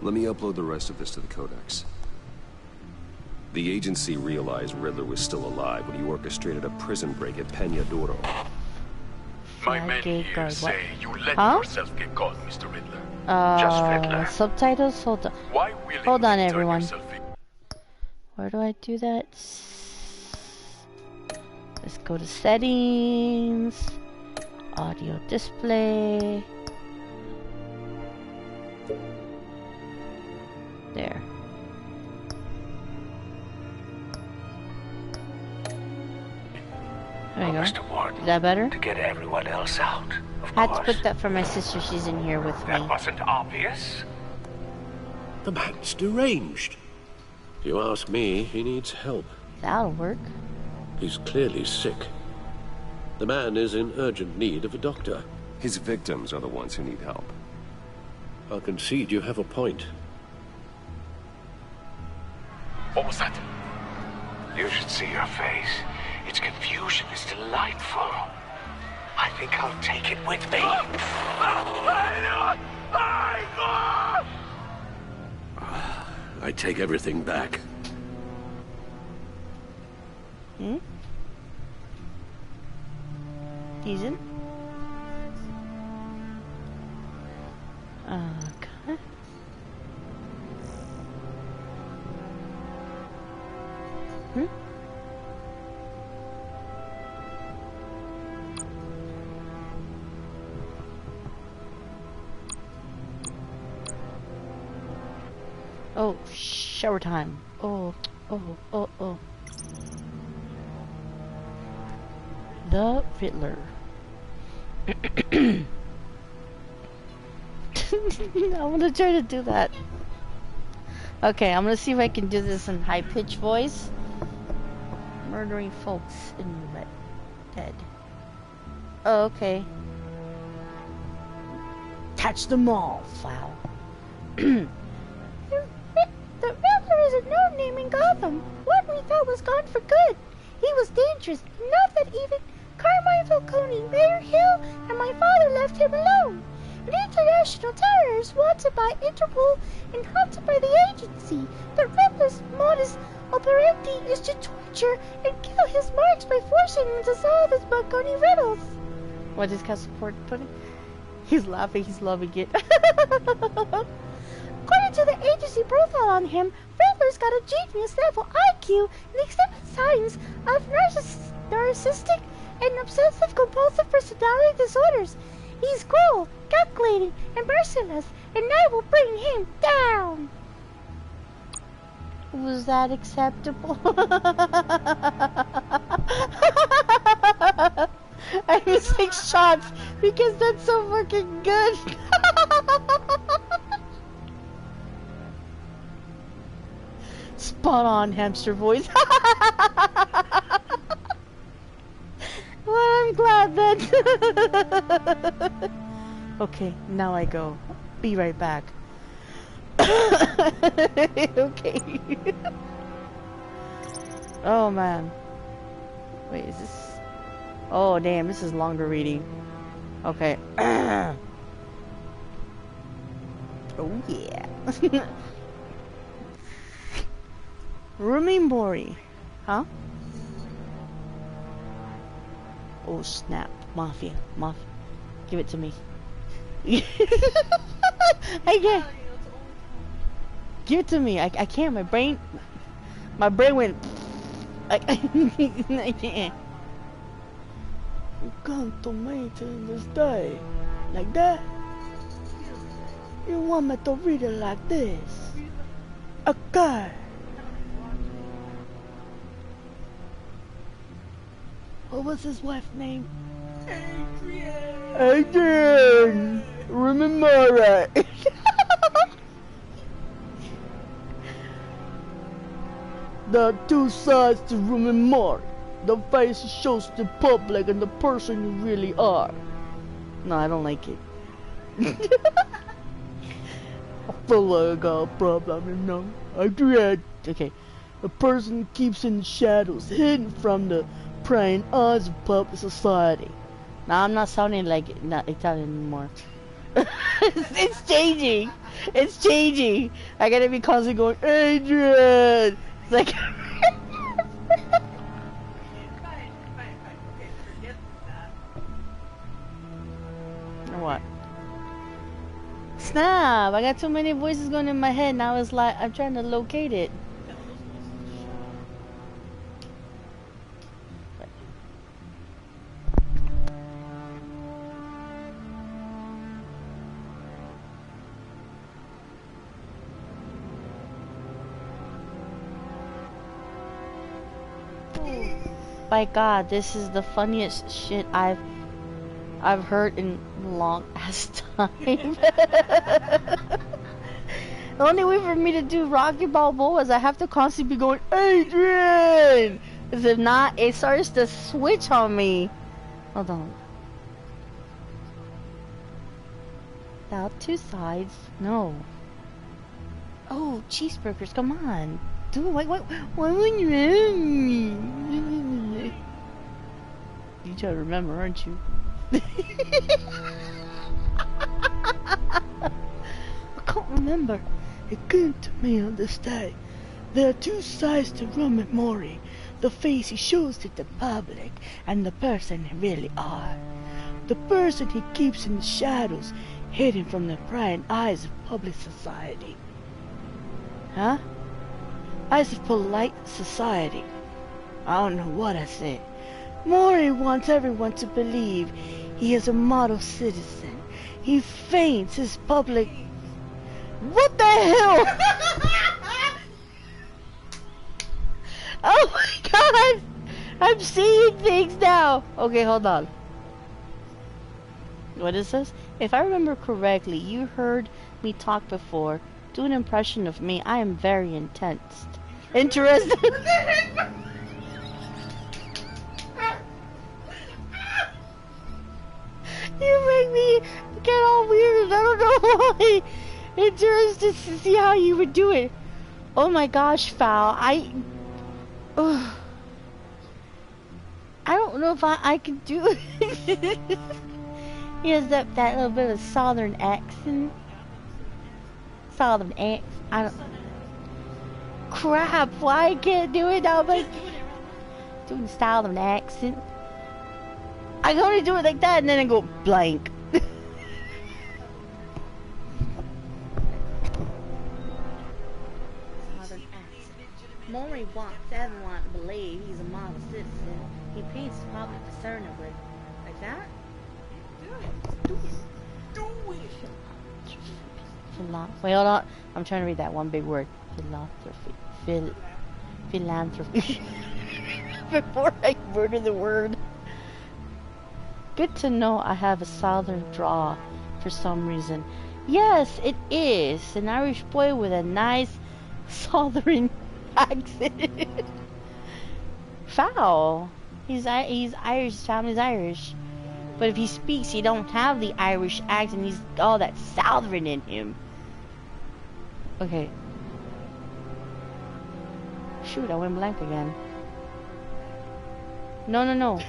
Let me upload the rest of this to the Codex. The agency realized Riddler was still alive when he orchestrated a prison break at Peña Duro. My men here say you let yourself get caught, Mr. Riddler. Just Riddler. Subtitles? Hold on. Why Hold on, everyone. Where do I do that? Let's go to settings. Audio display. There. There we go. Is that better? To get everyone else out. I had to put that for my sister. She's in here with me. That wasn't obvious. The man's deranged. If you ask me, he needs help. That'll work. He's clearly sick. The man is in urgent need of a doctor. His victims are the ones who need help. I'll concede you have a point. What was that? You should see your face. Its confusion is delightful. I think I'll take it with me. I take everything back. Decent. Okay. Oh, shower time. Oh. The Riddler. I'm gonna try to do that. Okay, I'm gonna see if I can do this in high-pitched voice. Murdering folks in Red Dead. Oh, okay. Catch them all, foul. The Riddler is a known name in Gotham. One we thought was gone for good. He was dangerous, enough that even Carmine Falcone, Mayor Hill, and my father left him alone. An international terrorist wanted by Interpol and hunted by the agency. The Riddler's modus operandi is to torture and kill his marks by forcing him to solve his Falcone riddles. What is cast support putting? He's laughing, he's loving it. According to the agency profile on him, Riddler's got a genius level IQ and exhibits signs of narcissistic and obsessive compulsive personality disorders. He's cruel, calculating, and merciless, and I will bring him down. Was that acceptable? I missed 6 shots because that's so fucking good. Spot on, hamster voice. Well, I'm glad then. Okay, now I go. Be right back. Okay. Oh man. Wait, is this? Oh damn, this is longer reading. Okay. Oh yeah. Rumi Mori. Huh? Oh snap. Mafia. Give it to me. I can't. Give it to me. I can't. My brain went. I can't. You come to me to this day. Like that? You want me to read it like this? Okay. What was his wife's name? Adrian! Remember that. There are 2 sides to remember. The face shows the public and the person you really are. No, I don't like it. I feel like I got a problem, you know. Adrian! Okay. A person keeps in the shadows, hidden from the prying eyes of public society. Now I'm not sounding like Italian anymore. It's changing. It's changing. I gotta be constantly going, Adrian. It's like. Or what? Snap! I got too many voices going in my head. Now it's like I'm trying to locate it. By God, this is the funniest shit I've heard in a long ass time. The only way for me to do Rocky Balboa is I have to constantly be going, Adrian! Because if not, it starts to switch on me. Hold on. About 2 sides? No. Oh, cheeseburgers, come on. Dude, why wouldn't you have me? You try to remember, aren't you? I can't remember. It came to me on this day. There are 2 sides to Rumi Mori. The face he shows to the public and the person he really are. The person he keeps in the shadows, hidden from the prying eyes of public society. Huh? Eyes of polite society. I don't know what I said. Mori wants everyone to believe he is a model citizen. He feigns his public... What the hell? Oh my god! I'm seeing things now! Okay, hold on. What is this? If I remember correctly, you heard me talk before. Do an impression of me. I am very intense. Interested? You make me get all weird. I don't know why. Interested to see how you would do it. Oh my gosh, Foul. I don't know if I can do it. He has that little bit of southern accent. Southern accent. I don't. Crap! Why I can't do it now? Like doing southern accent. I can only do it like that, and then I go blank. Southern accent. Maury wants everyone to believe he's a model citizen. He paints his public persona with like that. Do it. Wait, hold on. I'm trying to read that one big word. Philanthropy. Philanthropy. Before I murder the word. Good to know I have a southern draw for some reason. Yes, it is. An Irish boy with a nice southern accent. Foul. He's Irish. His family's Irish. But if he speaks, he don't have the Irish accent. He's all that southern in him. Okay. Shoot, I went blank again. No.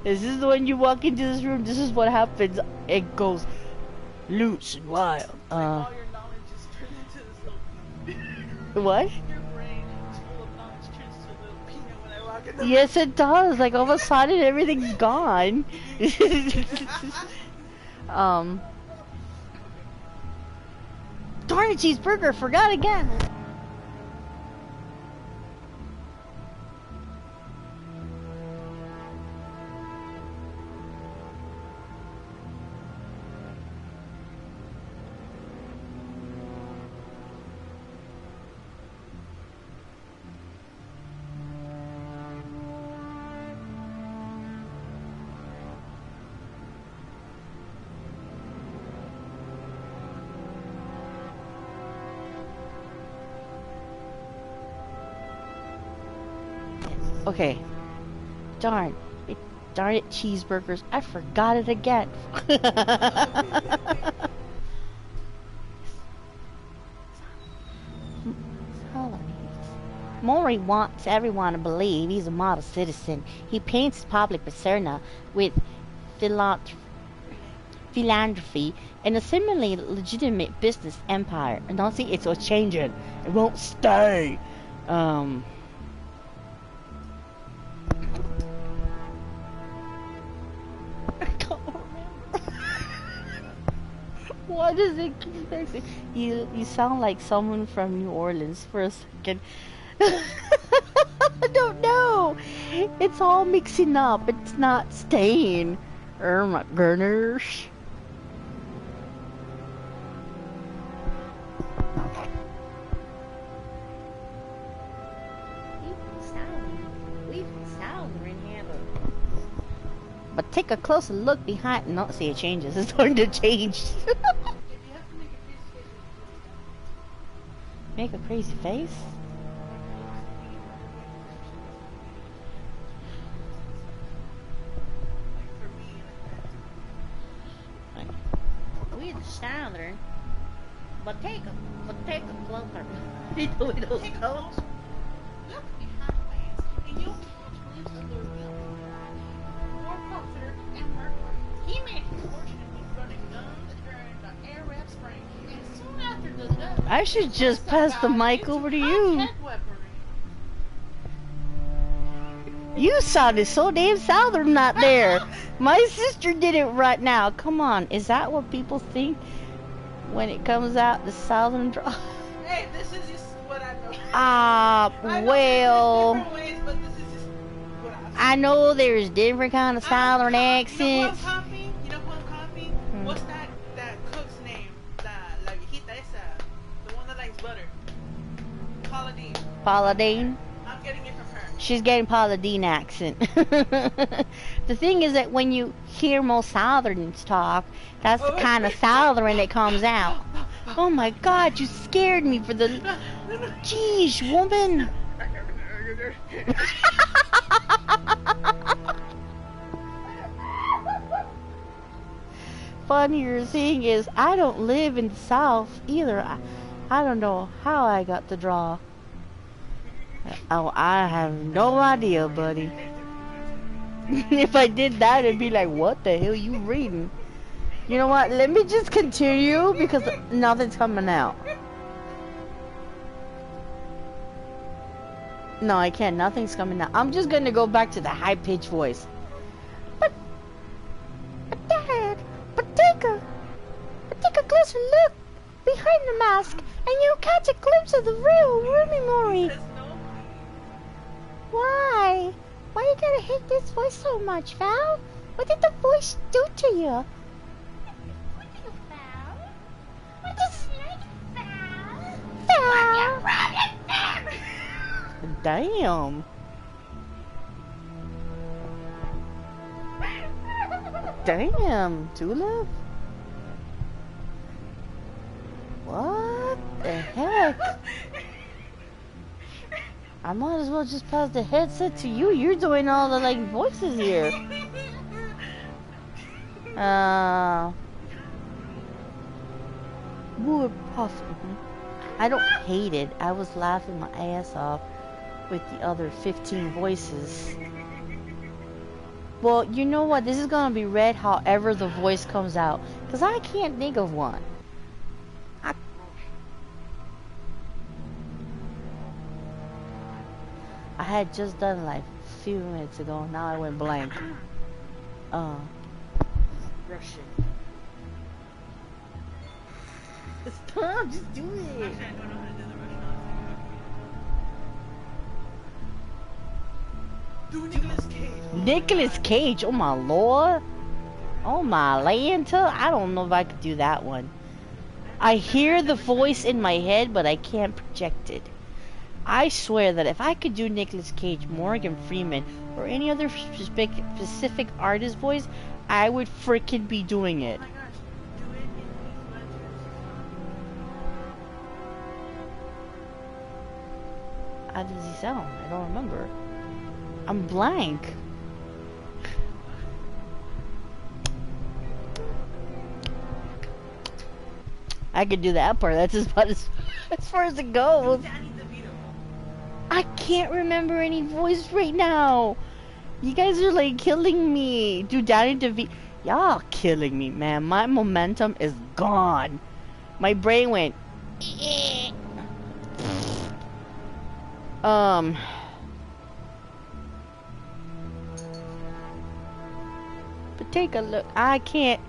This is when you walk into this room. This is what happens. It goes loose and wild. What? Yes, it does. Like all of a sudden, everything's gone. Darn it, cheeseburger! Forgot again. Okay. Darn it, cheeseburgers. I forgot it again. Maury wants everyone to believe he's a model citizen. He paints his public persona with philanthropy and a similarly legitimate business empire. And don't see, it's all changing. It won't stay. Why does it keep fixing? You sound like someone from New Orleans for a second. I don't know. It's all mixing up. It's not staying. My goodness. But take a closer look behind. No, see, it changes. It's starting to change. Make a crazy face? We're the southern, but take a closer. You know it those colors. Look behind glance, and you'll catch glimpses of their real more closer and murderer. He made his fortune running guns during the Arab Spring, and soon after the Dutch. I should just pass the mic over to you. You sounded so damn southern not there. My sister did it right now. Come on, is that what people think when it comes out, the southern draw? Hey, this is just what I know. Well, ways, but this is just what I know there's different kind of southern accents. You know who I'm copying? What's that cook's name? La viejita esa. The Paula Deen. Paula Deen? I'm getting it from her. She's getting Paula Deen accent. The thing is that when you hear most Southerns talk, that's the kind of Southern that comes out. Oh my God, you scared me for the... Jeez, woman. Funnier thing is, I don't live in the South either. I don't know how I got the draw. Oh, I have no idea, buddy. If I did that, it'd be like, what the hell you reading? You know what? Let me just continue because nothing's coming out. No, I can't. Nothing's coming out. I'm just gonna go back to the high-pitched voice. But Dad, take a closer look behind the mask, and you'll catch a glimpse of the real Rumi Mori. Why? Why you gotta hate this voice so much, Val? What did the voice do to you? What does Val? Damn. Damn, Tulip. What the heck? I might as well just pass the headset to you. You're doing all the like voices here. Wood puff. I don't hate it. I was laughing my ass off with the other 15 voices. Well, you know what? This is gonna be read however the voice comes out, cause I can't think of one. I had just done it like a few minutes ago. Now I went blank. Russian. Stop! Just do it. Do Nicolas Cage. Nicolas Cage. Oh my lord. Oh my Lanta. I don't know if I could do that one. I hear the voice in my head, but I can't project it. I swear that if I could do Nicolas Cage, Morgan Freeman, or any other specific artist voice, I would freaking be doing it. How does he sound? I don't remember. I'm blank. I could do that part. That's about as far as it goes. I can't remember any voice right now. You guys are like killing me. Dude, Danny DeVito. Y'all killing me, man. My momentum is gone. My brain went. But take a look. I can't.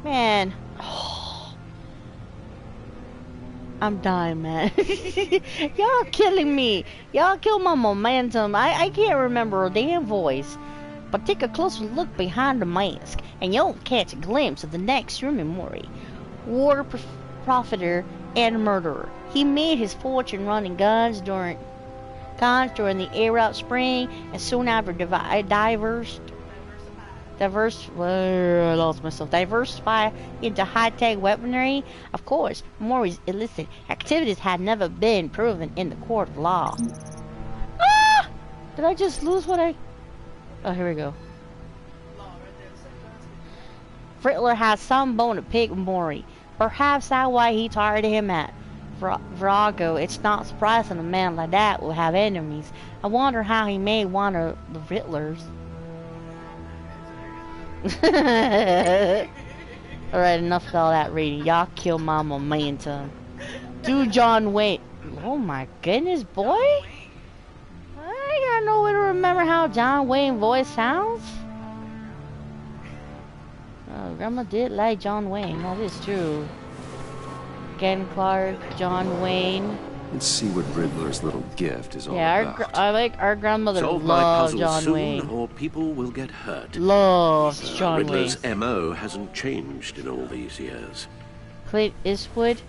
Man. I'm dying, man. Y'all killing me. Y'all kill my momentum. I can't remember a damn voice. But take a closer look behind the mask, and you'll catch a glimpse of the next Rumi Mori, war profiteer and murderer. He made his fortune running guns during the Arab Spring, and soon after diversify into high-tech weaponry. Of course, Mori's illicit activities had never been proven in the court of law. Ah! Did I just lose what I... Oh, here we go. Riddler has some bone to pick with Mori. Perhaps that's why he targeted him at Virago. It's not surprising a man like that will have enemies. I wonder how he made one of the Riddlers. Alright, enough of all that reading. Y'all kill my momentum. Do John Wayne. Oh my goodness, boy. I got no way to remember how John Wayne voice sounds. Oh, Grandma did like John Wayne. That is true. Ken Clark, John Wayne. Let's see what Riddler's little gift is all about. I like our grandmother Solve my loved puzzle John soon, Wayne. or people will get hurt. Loved John Riddler's Wayne. MO hasn't changed in all these years. Clint Eastwood.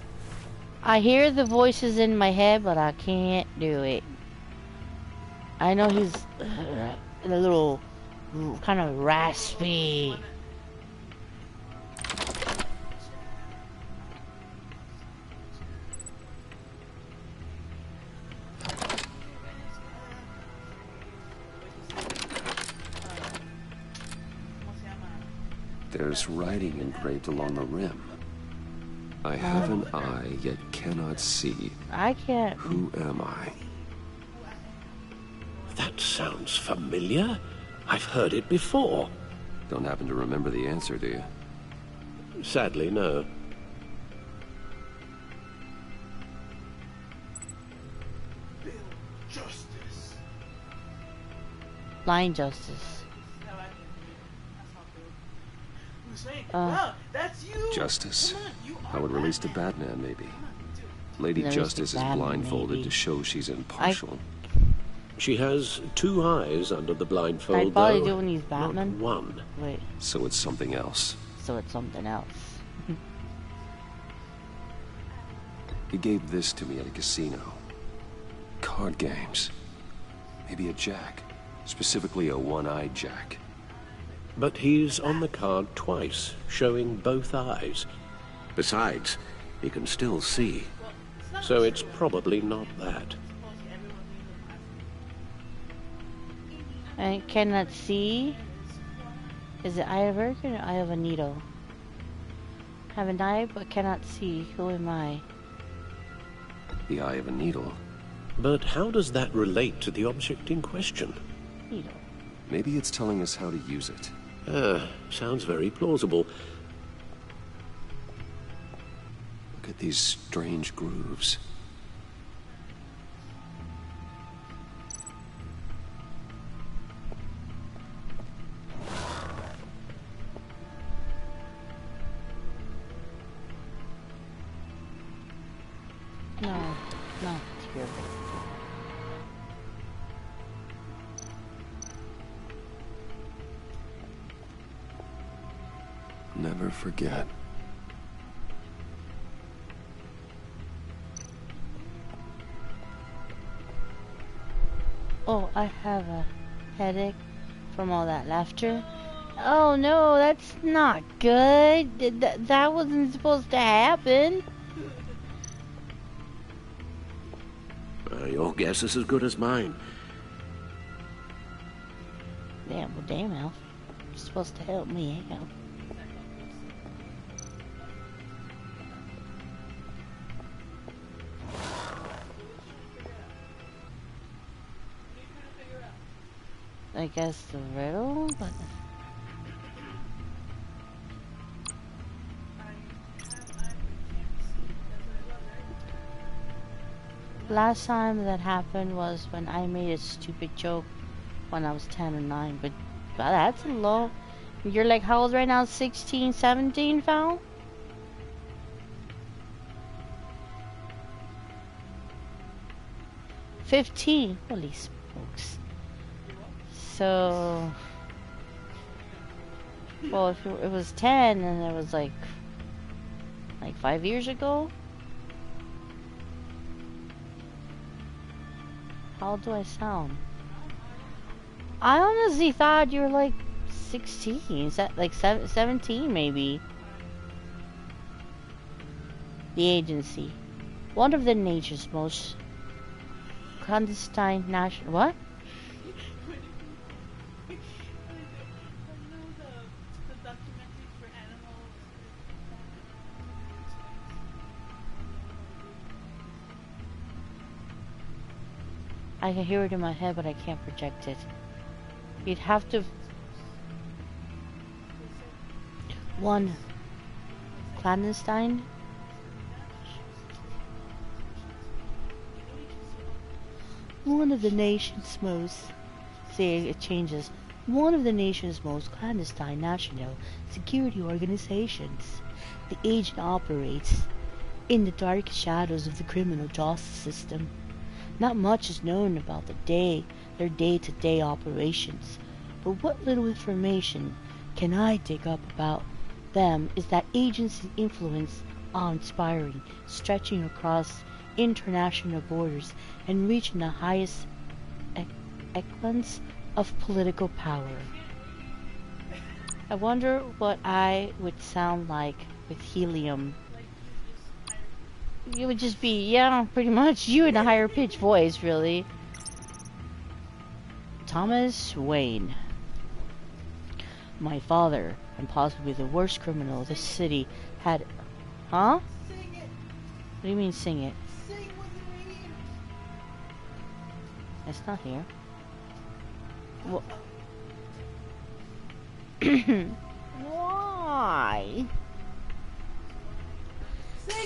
I hear the voices in my head, but I can't do it. I know he's a little kind of raspy. There's writing engraved along the rim. I have an eye, yet cannot see. I can't. Who am I? That sounds familiar. I've heard it before. Don't happen to remember the answer, do you? Sadly, no. Blind Justice. Justice. I would release to Batman, maybe. Lady Release Justice to is Batman, blindfolded maybe. to show she's impartial. She has 2 eyes under the blindfold, I'd probably though. do when he's Batman. Not 1. Wait, So it's something else. so it's something else. He gave this to me at a casino. Card games. Maybe a jack. Specifically a one-eyed jack. But he's on the card twice, showing both eyes. Besides, he can still see. So it's probably not that. I cannot see. Is it eye of Hurricane or eye of a needle? Have an eye but cannot see. Who am I? The eye of a needle. But how does that relate to the object in question? Needle. Maybe it's telling us how to use it. Sounds very plausible. Look at these strange grooves. No, not here. Never forget. Oh, I have a headache from all that laughter. Oh no, that's not good. That wasn't supposed to happen. Your guess is as good as mine. Yeah, well, damn, Elf. You're supposed to help me out. I guess the riddle, but... Last time that happened was when I made a stupid joke when I was 10 or 9, but that's a low. You're like, how old right now? 16, 17, Val? $15. Holy smokes. So, well, if it was 10 and it was like 5 years ago. How old do I sound? I honestly thought you were like 16. Is that like 17 maybe? The Agency. One of the nature's most clandestine national... What? I can hear it in my head, but I can't project it. You'd have to... One. Clandestine? One of the nation's most... See, it changes. One of the nation's most clandestine national security organizations. The agent operates in the dark shadows of the criminal justice system. Not much is known about their day-to-day operations, but what little information can I dig up about them is that agency influence awe-inspiring, stretching across international borders and reaching the highest echelons of political power. I wonder what I would sound like with helium. It would just be, yeah, pretty much you in a higher pitched voice, really. Thomas Wayne. My father, and possibly the worst criminal this city had... Huh? What do you mean, sing it? It's not here. What? Why?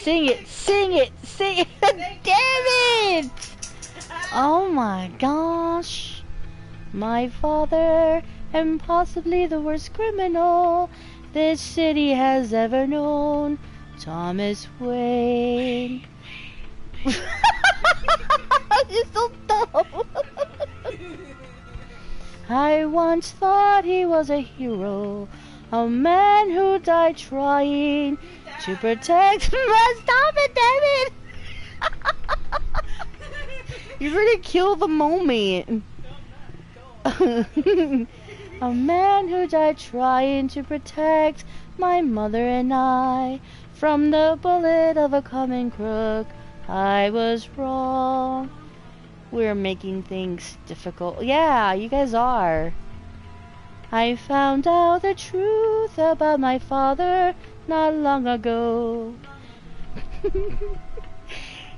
Sing it! Sing it! Sing it! Damn it! Oh my gosh. My father, and possibly the worst criminal this city has ever known, Thomas Wayne. You're so dumb. I once thought he was a hero, a man who died trying to protect. Stop it, damn it! You're gonna kill the moment. A man who died trying to protect my mother and I from the bullet of a coming crook. I was wrong. We're making things difficult. Yeah, you guys are. I found out the truth about my father not long ago.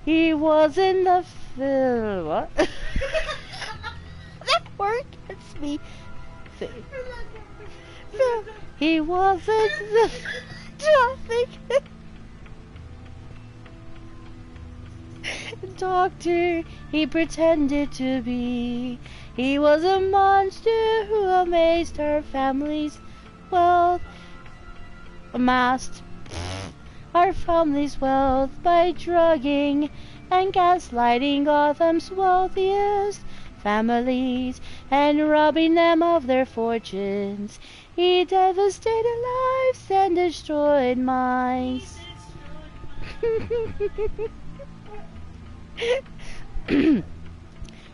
He was in the film. What? That word gets me. No, he wasn't the traffic doctor he pretended to be. He was a monster who amazed our family's wealth, amassed our family's wealth by drugging and gaslighting Gotham's wealthiest families and robbing them of their fortunes. He devastated lives and destroyed minds.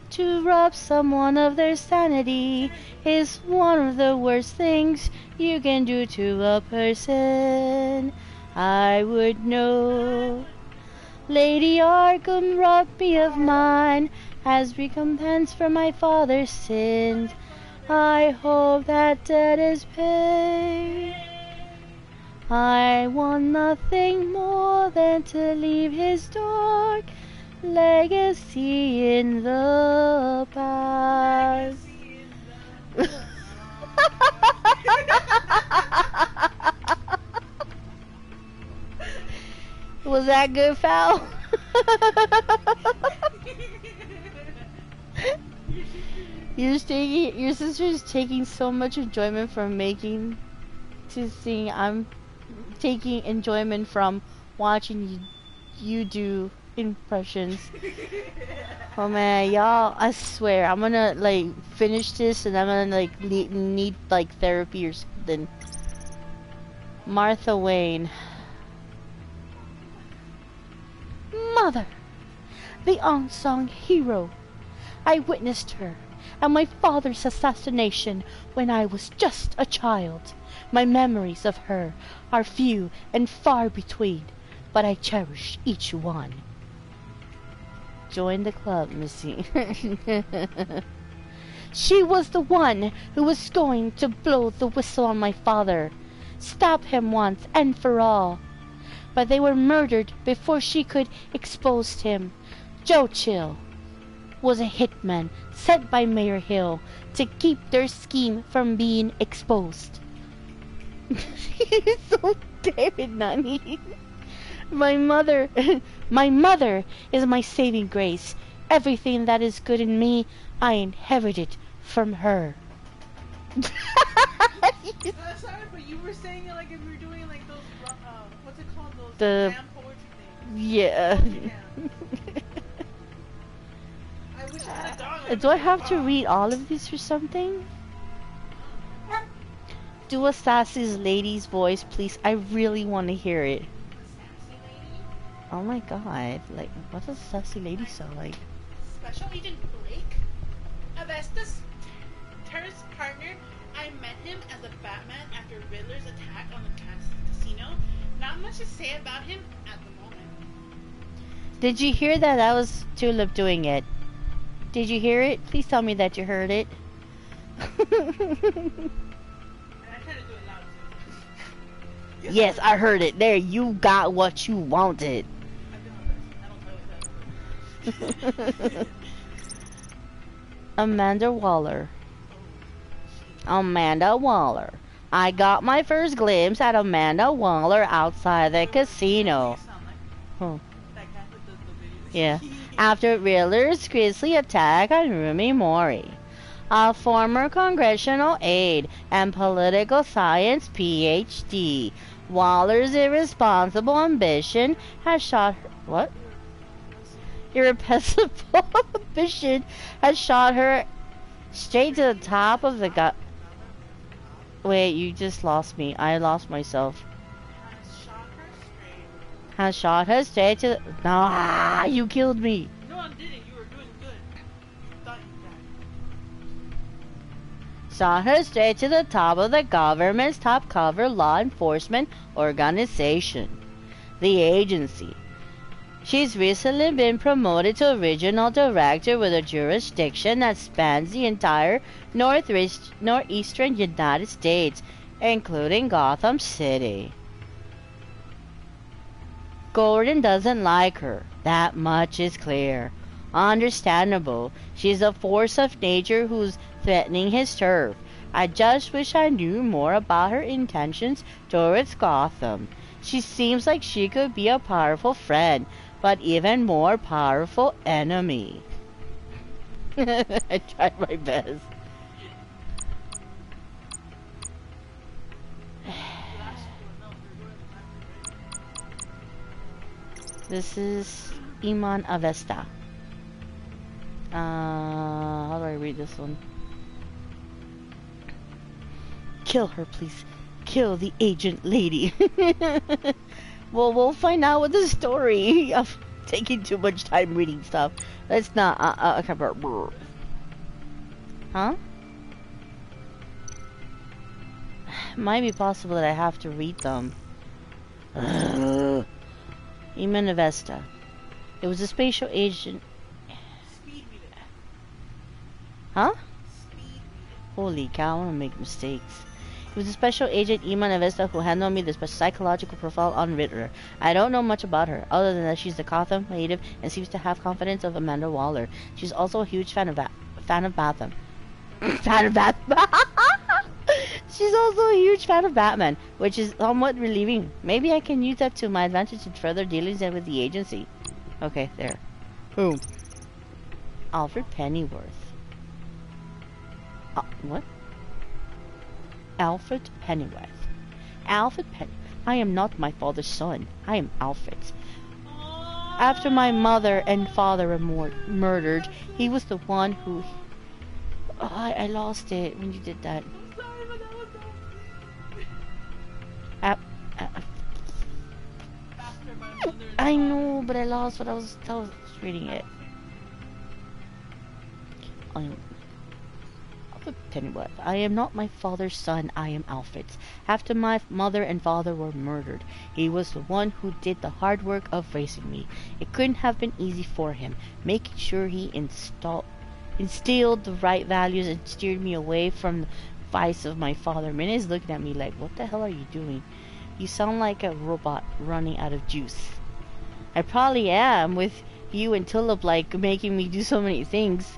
To rob someone of their sanity is one of the worst things you can do to a person. I would know. Lady Arkham robbed me of mine as recompense for my father's sins. I hope that debt is paid. I want nothing more than to leave his dark legacy in the past. Was that good, Foul? Your sister's taking so much enjoyment from making to sing. I'm taking enjoyment from watching you do impressions. Oh man, y'all, I swear I'm gonna like finish this and I'm gonna like need like therapy or something. Martha Wayne. Mother, the unsung hero. I witnessed her and my father's assassination when I was just a child. My memories of her are few and far between, but I cherish each one. Join the club, Missy. She was the one who was going to blow the whistle on my father. Stop him once and for all. But they were murdered before she could expose him. Joe Chill was a hitman sent by Mayor Hill to keep their scheme from being exposed. So damn it, Nani. My mother is my saving grace. Everything that is good in me, I inherited from her. Sorry, but you were saying it like if we were doing like those, what's it called? Those The slam poetry things. yeah. I wish I had a dog. Do I have to read all of these or something? Do a sassy lady's voice, please. I really want to hear it. Oh my god, like, what does Sassy Lady sound like? Special Agent Blake? Avesta's terrorist partner. I met him as a Batman after Riddler's attack on the casino. Not much to say about him at the moment. Did you hear that? That was Tulip doing it. Did you hear it? Please tell me that you heard it. Yes, I heard it. There, you got what you wanted. Amanda Waller. Amanda Waller. I got my first glimpse at Amanda Waller outside the casino. Huh. Yeah. After Riddler's grisly attack on Rumi Mori, a former congressional aide and political science PhD, Waller's irresponsible ambition has shot her. What? Irrepressible ambition has shot her straight to the top of the gut. Wait, you just lost me. I lost myself. Has shot her straight to the... Ah, you killed me. No, I didn't. You were doing good. You thought you died. Shot her straight to the top of the government's top cover law enforcement organization, the agency. She's recently been promoted to regional director with a jurisdiction that spans the entire northeastern United States, including Gotham City. Gordon doesn't like her. That much is clear. Understandable. She's a force of nature who's threatening his turf. I just wish I knew more about her intentions towards Gotham. She seems like she could be a powerful friend, but even more powerful enemy. I tried my best. This is Iman Avesta. How do I read this one? Kill her, please. Kill the agent lady. Well, we'll find out with the story. I'm taking too much time reading stuff. Let's not. Huh? Might be possible that I have to read them. Iman Avesta. It was a spatial agent. Huh? Holy cow, I want to make mistakes. It was a special agent, Iman Avesta, who handed me the psychological profile on Riddler. I don't know much about her, other than that she's a Gotham native and seems to have confidence of Amanda Waller. She's also a huge fan of Batman. She's also a huge fan of Batman, which is somewhat relieving. Maybe I can use that to my advantage in further dealings with the agency. Okay, there. Boom. Alfred Pennyworth. What? Alfred Pennyworth. Alfred Pennyworth. I am not my father's son. I am Alfred's. After my mother and father were murdered, he was the one who... Oh, I lost it when you did that. I know, but I lost what I was reading it. Pennyworth. I am not my father's son, I am Alfred's. After my mother and father were murdered, he was the one who did the hard work of raising me. It couldn't have been easy for him, making sure he instilled the right values and steered me away from the vice of my father. Minnie's looking at me like, what the hell are you doing? You sound like a robot running out of juice. I probably am, with you and Tulip like making me do so many things.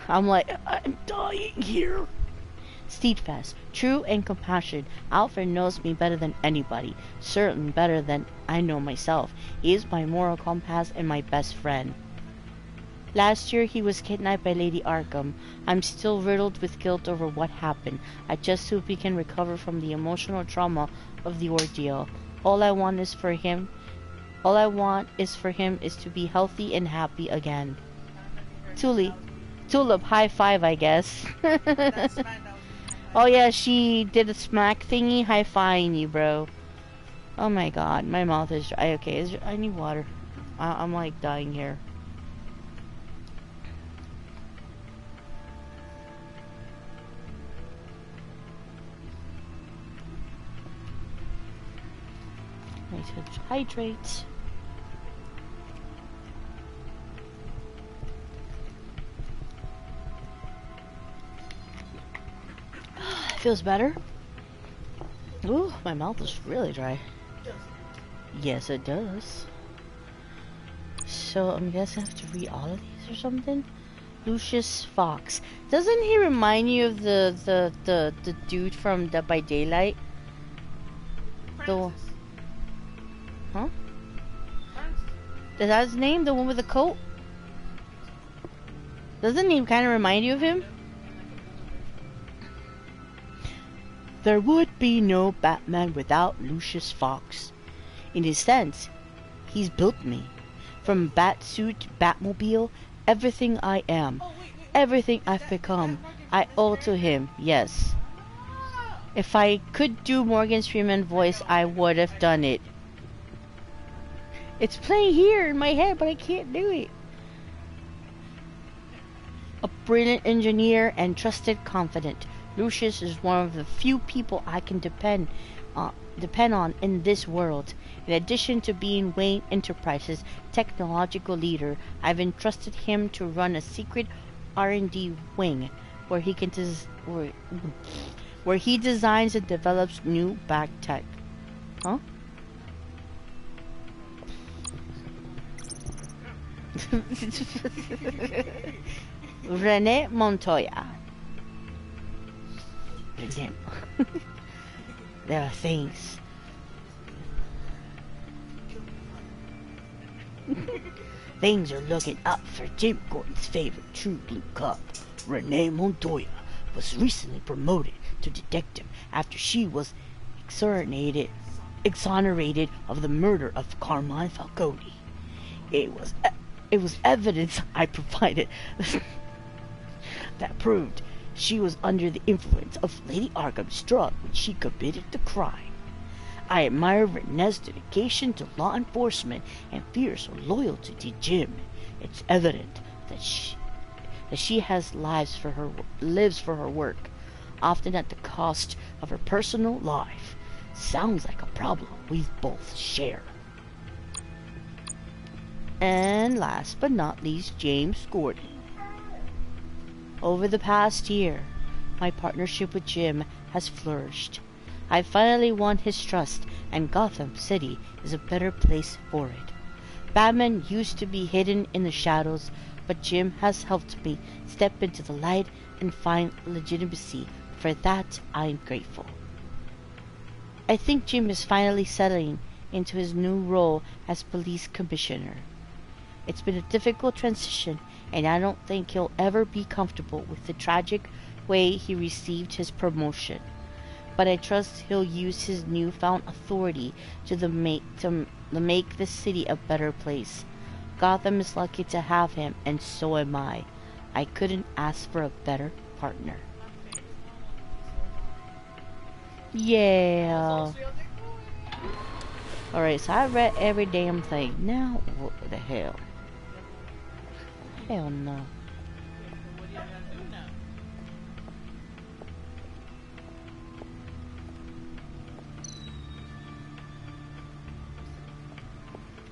I'm like, I'm dying here. Steadfast, true and compassionate, Alfred knows me better than anybody. Certainly better than I know myself. He is my moral compass and my best friend. Last year he was kidnapped by Lady Arkham. I'm still riddled with guilt over what happened. I just hope he can recover from the emotional trauma of the ordeal. All I want is for him is to be healthy and happy again. Tulip, high five, I guess. Oh yeah, she did a smack thingy, high fiving you, bro. Oh my god, my mouth is dry. Okay, I need water. I'm like dying here. I need to hydrate. Feels better. Ooh, my mouth is really dry. Yes, it does. So I'm guessing I have to read all of these or something. Lucius Fox. Doesn't he remind you of the dude from Dead by Daylight? The huh? Is that his name? The one with the coat? Doesn't he kind of remind you of him? There would be no Batman without Lucius Fox. In his sense, he's built me. From Batsuit, Batmobile, everything I am, everything I've become, I owe to him, yes. If I could do Morgan Freeman's voice, I would have done it. It's playing here in my head, but I can't do it. A brilliant engineer and trusted confidant, Lucius is one of the few people I can depend on in this world. In addition to being Wayne Enterprises' technological leader, I've entrusted him to run a secret R&D wing where he can where he designs and develops new back tech. Huh? Rene Montoya. There are things. Things are looking up for Jim Gordon's favorite True Blue cop, Rene Montoya, was recently promoted to detective after she was exonerated of the murder of Carmine Falcone. It was evidence I provided that proved she was under the influence of Lady Arkham's drug when she committed the crime. I admire Renee's dedication to law enforcement and fierce loyalty to Jim. It's evident that she has lives for her work, often at the cost of her personal life. Sounds like a problem we both share. And last but not least, James Gordon. Over the past year, my partnership with Jim has flourished. I finally won his trust, and Gotham City is a better place for it. Batman used to be hidden in the shadows, but Jim has helped me step into the light and find legitimacy. For that, I am grateful. I think Jim is finally settling into his new role as police commissioner. It's been a difficult transition, and I don't think he'll ever be comfortable with the tragic way he received his promotion. But I trust he'll use his newfound authority to make the city a better place. Gotham is lucky to have him, and so am I. I couldn't ask for a better partner. Yeah. Alright, so I read every damn thing. Now, what the hell? Hell no.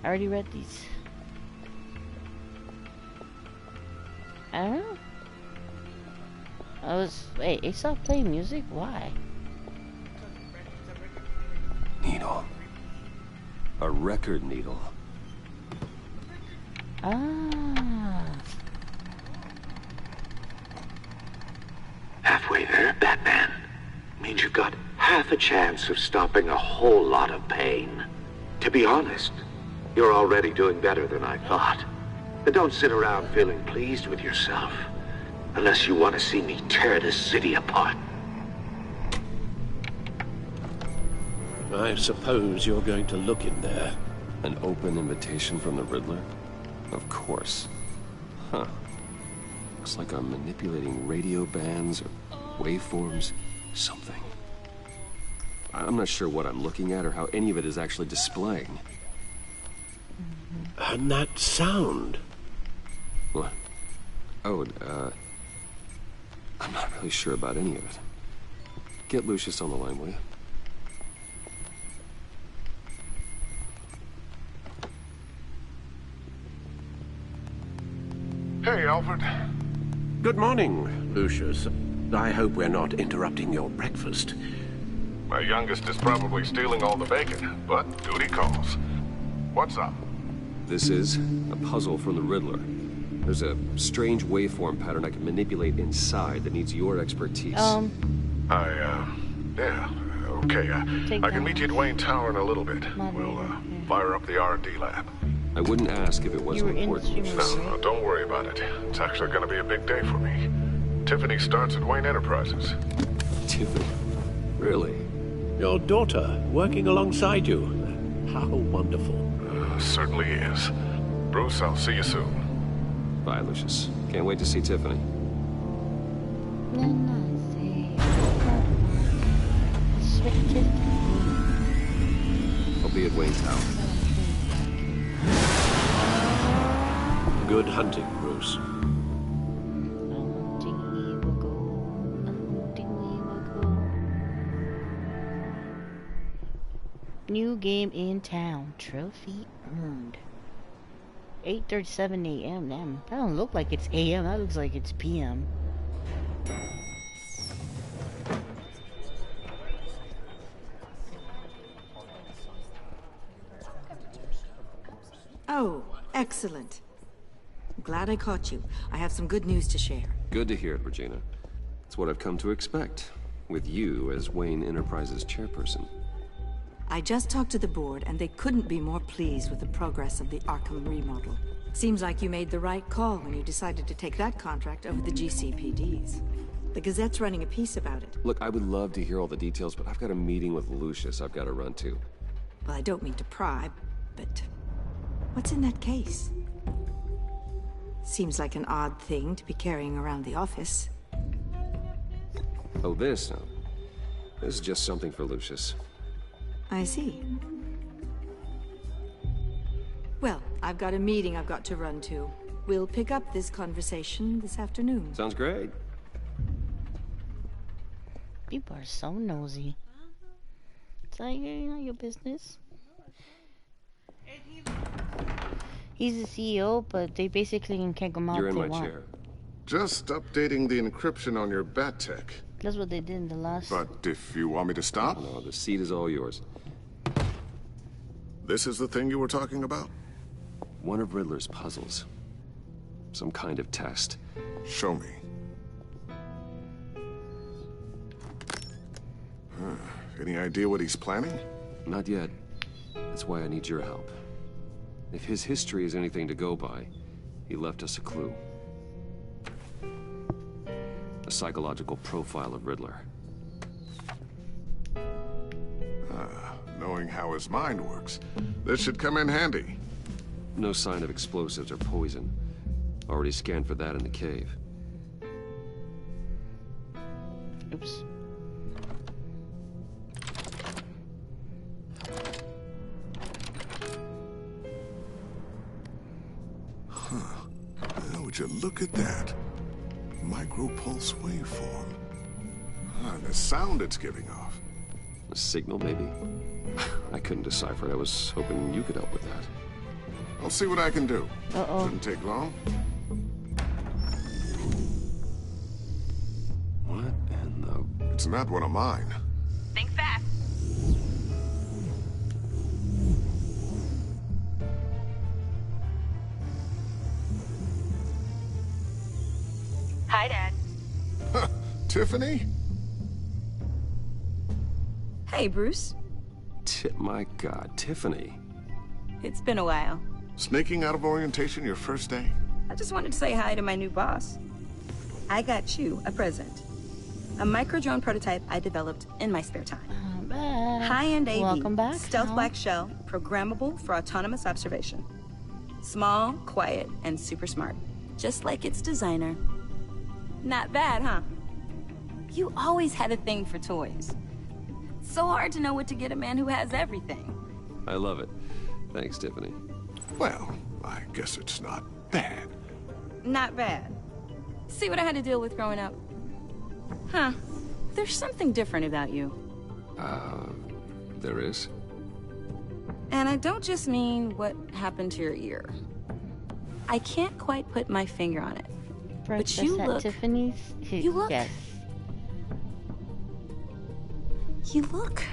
I already read these. I don't know. Wait, it stopped playing music? Why? Needle. A record needle. Ah. Halfway there, Batman. Means you've got half a chance of stopping a whole lot of pain. To be honest, you're already doing better than I thought. But don't sit around feeling pleased with yourself. Unless you want to see me tear this city apart. I suppose you're going to look in there. An open invitation from the Riddler? Of course. Huh. Looks like I'm manipulating radio bands or waveforms. Something. I'm not sure what I'm looking at or how any of it is actually displaying. And that sound? What? Oh, I'm not really sure about any of it. Get Lucius on the line, will you? Hey, Alfred. Good morning, Lucius. I hope we're not interrupting your breakfast. My youngest is probably stealing all the bacon, but duty calls. What's up? This is a puzzle from the Riddler. There's a strange waveform pattern I can manipulate inside that needs your expertise. Yeah, okay. I can meet you at Wayne Tower in a little bit. We'll, fire up the R&D lab. I wouldn't ask if it wasn't important. No, don't worry about it. It's actually gonna be a big day for me. Tiffany starts at Wayne Enterprises. Tiffany? Really? Your daughter, working alongside you. How wonderful. Certainly is. Bruce, I'll see you soon. Bye, Lucius. Can't wait to see Tiffany. I'll be at Wayne Tower. Good hunting, Bruce. New game in town. Trophy earned. 8:37 a.m. Damn, that don't look like it's a.m. That looks like it's p.m. Oh, excellent. I'm glad I caught you. I have some good news to share. Good to hear it, Regina. It's what I've come to expect, with you as Wayne Enterprises chairperson. I just talked to the board, and they couldn't be more pleased with the progress of the Arkham remodel. Seems like you made the right call when you decided to take that contract over the GCPD's. The Gazette's running a piece about it. Look, I would love to hear all the details, but I've got a meeting with Lucius I've got to run to. Well, I don't mean to pry, but what's in that case? Seems like an odd thing to be carrying around the office. Oh, this? No. This is just something for Lucius. I see. Well, I've got a meeting I've got to run to. We'll pick up this conversation this afternoon. Sounds great. People are so nosy. It's like, not your business. He's the CEO, but they basically can kick him out if they want. You're in my chair. Just updating the encryption on your Bat-Tech. That's what they did in the last... But if you want me to stop? No, the seat is all yours. This is the thing you were talking about? One of Riddler's puzzles. Some kind of test. Show me. Any idea what he's planning? Not yet. That's why I need your help. If his history is anything to go by, he left us a clue. A psychological profile of Riddler. Knowing how his mind works, this should come in handy. No sign of explosives or poison. Already scanned for that in the cave. Oops. Now, would you look at that? Micropulse waveform. And the sound it's giving off. A signal, maybe? I couldn't decipher it. I was hoping you could help with that. I'll see what I can do. Uh-oh. Shouldn't take long. What in the... It's not one of mine. Think fast. Hi, Dad. Tiffany? Hey, Bruce. My God, Tiffany. It's been a while. Sneaking out of orientation your first day? I just wanted to say hi to my new boss. I got you a present. A micro-drone prototype I developed in my spare time. High-end AV. Welcome back. Stealth black shell, programmable for autonomous observation. Small, quiet, and super smart. Just like its designer. Not bad, huh? You always had a thing for toys. So hard to know what to get a man who has everything. I love it. Thanks, Tiffany. Well, I guess it's not bad. Not bad. See what I had to deal with growing up? Huh. There's something different about you. There is? And I don't just mean what happened to your ear. I can't quite put my finger on it. Breakfast but you at look... Tiffany's? You look... Yes. You look...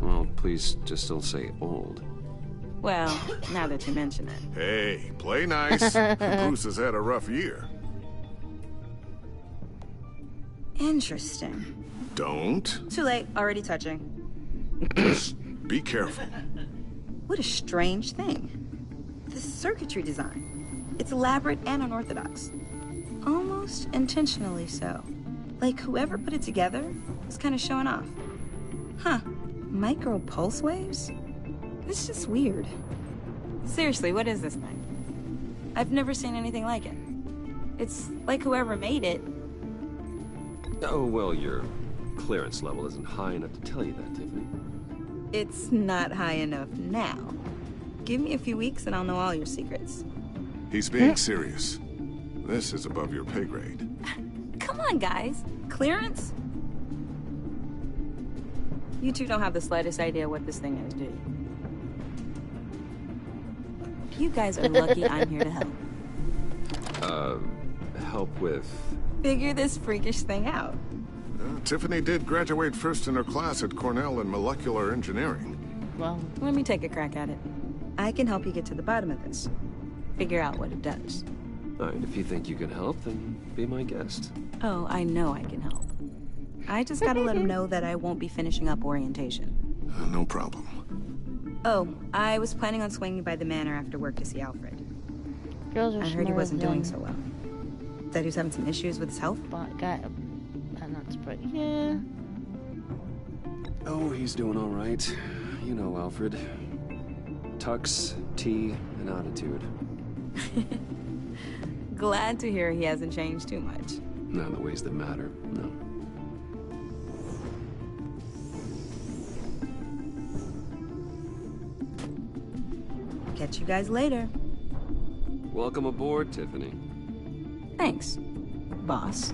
Well, please just don't say old. Well, now that you mention it. Hey, play nice. Bruce has had a rough year. Interesting. Don't. Too late. Already touching. Just be careful. What a strange thing. The circuitry design. It's elaborate and unorthodox. Almost intentionally so. Like whoever put it together was kind of showing off. Huh. Micro pulse waves? It's just weird. Seriously, what is this thing? I've never seen anything like it. It's like whoever made it. Oh, well, your clearance level isn't high enough to tell you that, Tiffany. It's not high enough now. Give me a few weeks and I'll know all your secrets. He's being serious. This is above your pay grade. Come on, guys. Clearance? You two don't have the slightest idea what this thing is, do you? You guys are lucky I'm here to help. Help with... Figure this freakish thing out. Tiffany did graduate first in her class at Cornell in molecular engineering. Well, let me take a crack at it. I can help you get to the bottom of this. Figure out what it does. All right, if you think you can help, then be my guest. Oh, I know I can help. I just gotta let him know that I won't be finishing up orientation. No problem. Oh, I was planning on swinging by the manor after work to see Alfred. Girls are I heard he wasn't smarter doing than- so well. That he was having some issues with his health? I'm not surprised. Yeah. Oh, he's doing all right. You know, Alfred. Tux, tea, and attitude. Glad to hear he hasn't changed too much. Not in the ways that matter, no. Catch you guys later. Welcome aboard, Tiffany. Thanks, boss.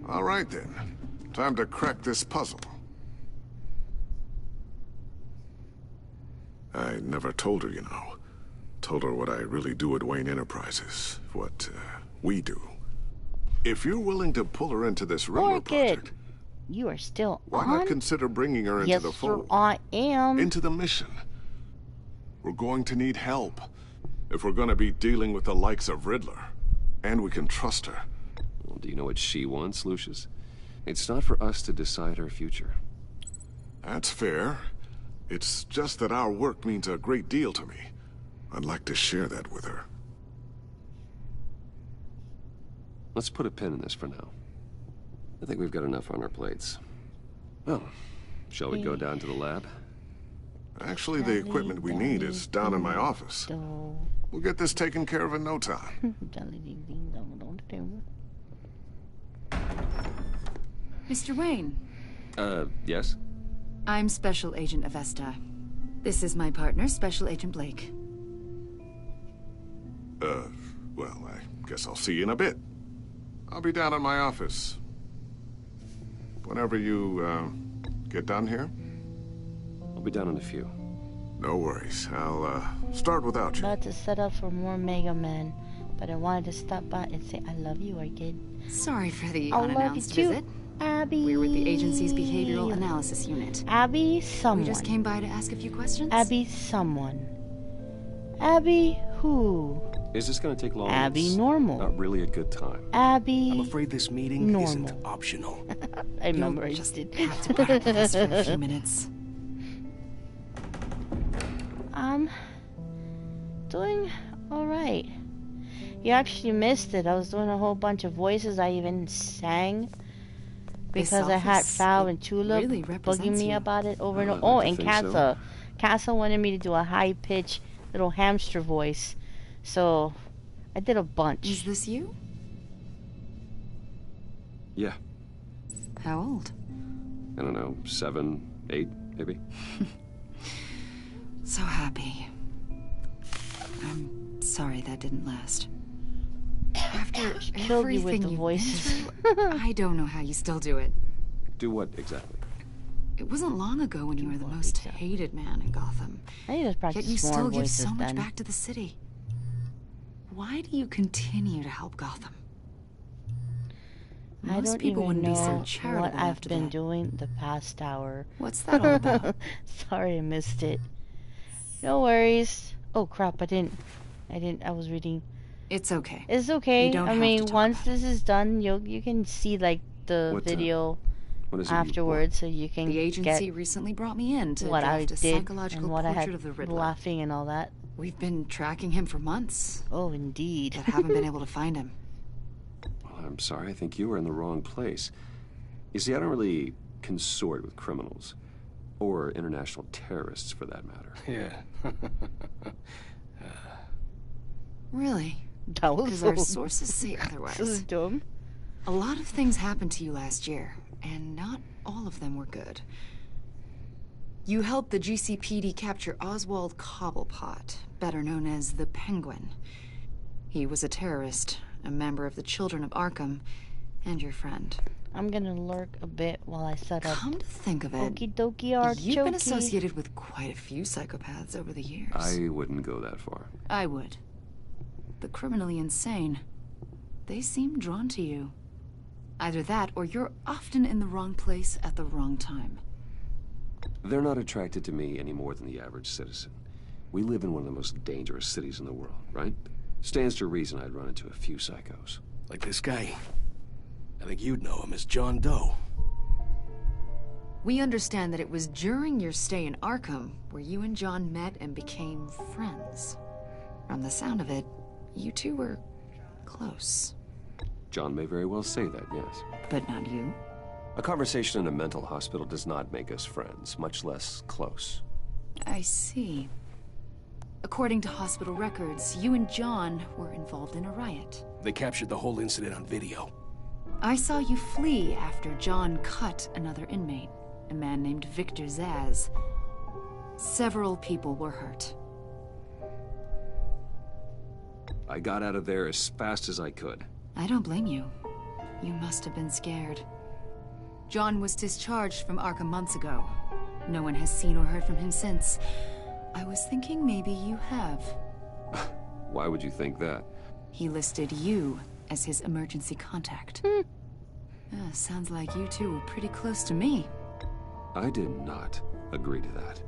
All right, then. Time to crack this puzzle. I never told her, you know. Told her what I really do at Wayne Enterprises. What, we do. If you're willing to pull her into this Riddler project, you are still why on? not consider bringing her into Yes, the sir, fold? I am. Into the mission. We're going to need help. If we're going to be dealing with the likes of Riddler. And we can trust her. Well, do you know what she wants, Lucius? It's not for us to decide her future. That's fair. It's just that our work means a great deal to me. I'd like to share that with her. Let's put a pin in this for now. I think we've got enough on our plates. Well, shall we go down to the lab? Actually, the equipment we need is down in my office. We'll get this taken care of in no time. Mr. Wayne, Yes? I'm Special Agent Avesta. This is my partner, Special Agent Blake. Well, I guess I'll see you in a bit. I'll be down in my office. Whenever you, get done here? I'll be down in a few. No worries. I'll, start without you. About to set up for more Mega Man, but I wanted to stop by and say I love you, Arcade. Sorry for the I love you unannounced too, visit. Abby. We're with the agency's Behavioral Analysis Unit. Abby, someone. We just came by to ask a few questions. Abby, someone. Abby, who? Is this gonna take long? Abby, It's normal. Not really a good time. Abby. I'm afraid this meeting normal. isn't optional. I remember I just did. Have to put up with us for a few minutes. Doing alright. You actually missed it. I was doing a whole bunch of voices. I even sang. Because I had office, Fal it and Tulip really bugging represents me you. about it over and Oh, over. I'd Oh, like to and think so. Casa. Casa wanted me to do a high-pitched little hamster voice. So, I did a bunch. Is this you? Yeah. How old? I don't know, 7, 8, maybe? So happy. I'm sorry that didn't last. After Killed you with everything the you've voices. been through, I don't know how you still do it. Do what exactly? It wasn't long ago when you were the most hated man in Gotham. I need to practice Yet you more still give voices so much then. back to the city. Why do you continue to help Gotham? I Most don't people even wouldn't be so know charitable what I've after been that. doing the past hour. What's that all about? Sorry I missed it. No worries. Oh crap, I was reading. It's okay. It's okay. You don't I have mean, to talk once this is done, you can see like the What, video what is it you afterwards, so you can The agency get recently brought me in to what I draft a did psychological and what I portrait had of the Riddler. laughing and all that. We've been tracking him for months. Oh, indeed. But haven't been able to find him. Well, I'm sorry, I think you were in the wrong place. You see, I don't really consort with criminals. Or international terrorists, for that matter. Yeah. Really? That was Because so our sources say otherwise. so dumb. A lot of things happened to you last year, and not all of them were good. You helped the GCPD capture Oswald Cobblepot, better known as the Penguin. He was a terrorist, a member of the Children of Arkham, and your friend. I'm gonna lurk a bit while I set up. Come to think of it, Okie dokie artichoke. you've been associated with quite a few psychopaths over the years. I wouldn't go that far. I would. The criminally insane. They seem drawn to you. Either that, or you're often in the wrong place at the wrong time. They're not attracted to me any more than the average citizen. We live in one of the most dangerous cities in the world, right? Stands to reason I'd run into a few psychos. Like this guy. I think you'd know him as John Doe. We understand that it was during your stay in Arkham where you and John met and became friends. From the sound of it, you two were close. John may very well say that, yes. But not you. A conversation in a mental hospital does not make us friends, much less close. I see. According to hospital records, you and John were involved in a riot. They captured the whole incident on video. I saw you flee after John cut another inmate, a man named Victor Zsasz. Several people were hurt. I got out of there as fast as I could. I don't blame you. You must have been scared. John was discharged from Arkham months ago. No one has seen or heard from him since. I was thinking maybe you have. Why would you think that? He listed you as his emergency contact. Sounds like you two were pretty close to me. I did not agree to that.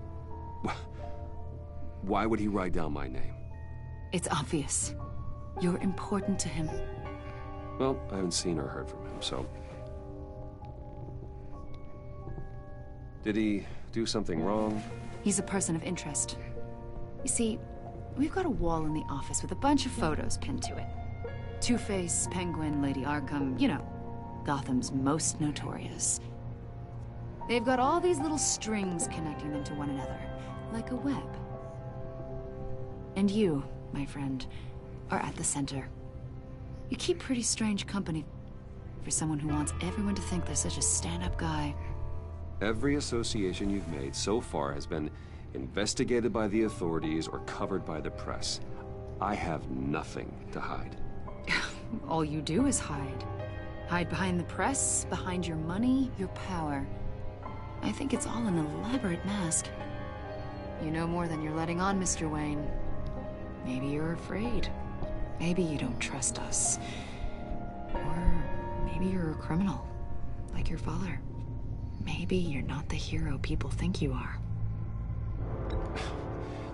Why would he write down my name? It's obvious. You're important to him. Well, I haven't seen or heard from him, so... Did he do something wrong? He's a person of interest. You see, we've got a wall in the office with a bunch of photos pinned to it. Two-Face, Penguin, Lady Arkham, you know, Gotham's most notorious. They've got all these little strings connecting them to one another, like a web. And you, my friend, are at the center. You keep pretty strange company for someone who wants everyone to think they're such a stand-up guy. Every association you've made so far has been investigated by the authorities or covered by the press. I have nothing to hide. All you do is hide. Hide behind the press, behind your money, your power. I think it's all an elaborate mask. You know more than you're letting on, Mr. Wayne. Maybe you're afraid. Maybe you don't trust us. Or maybe you're a criminal, like your father. Maybe you're not the hero people think you are.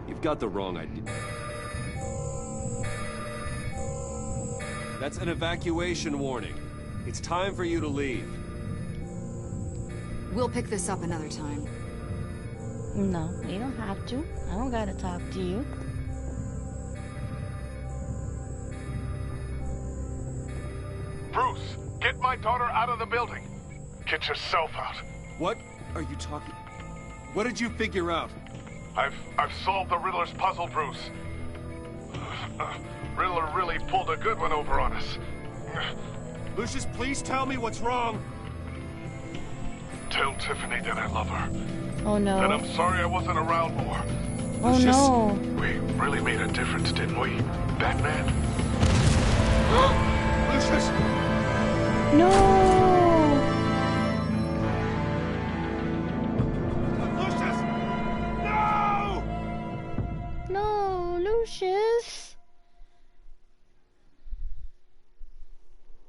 You've got the wrong idea. That's an evacuation warning. It's time for you to leave. We'll pick this up another time. No, you don't have to. I don't gotta talk to you. Bruce, get my daughter out of the building. Get yourself out. What are you talking? What did you figure out? I've solved the Riddler's puzzle, Bruce. Riddler really pulled a good one over on us. Lucius, please tell me what's wrong. Tell Tiffany that I love her. Oh no. And I'm sorry I wasn't around more. Oh Lucius, no. We really made a difference, didn't we, Batman? Lucius! No! Lucius! No! No, Lucius!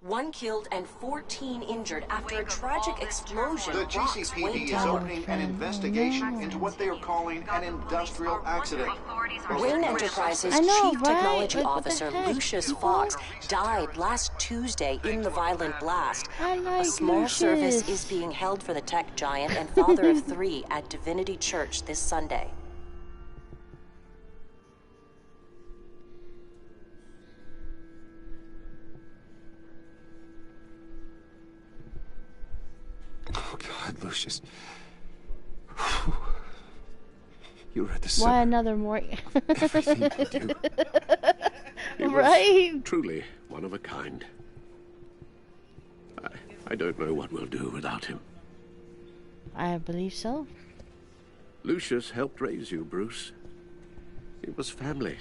1 killed and 14 injured after a tragic explosion. The rocks GCPD way is down. opening an investigation into what they are calling an industrial accident. Rain Enterprises I know, Chief right? Technology Like, what the Officer heck, Lucius people? Fox died last Tuesday in the violent blast. I like A small Lucius. service is being held for the tech giant and father of 3 at Divinity Church this Sunday. Oh, God, Lucius. You were at the center. Why another more? Everything you do. He was Right? truly one of a kind. I don't know what we'll do without him. I believe so. Lucius helped raise you, Bruce. It was family.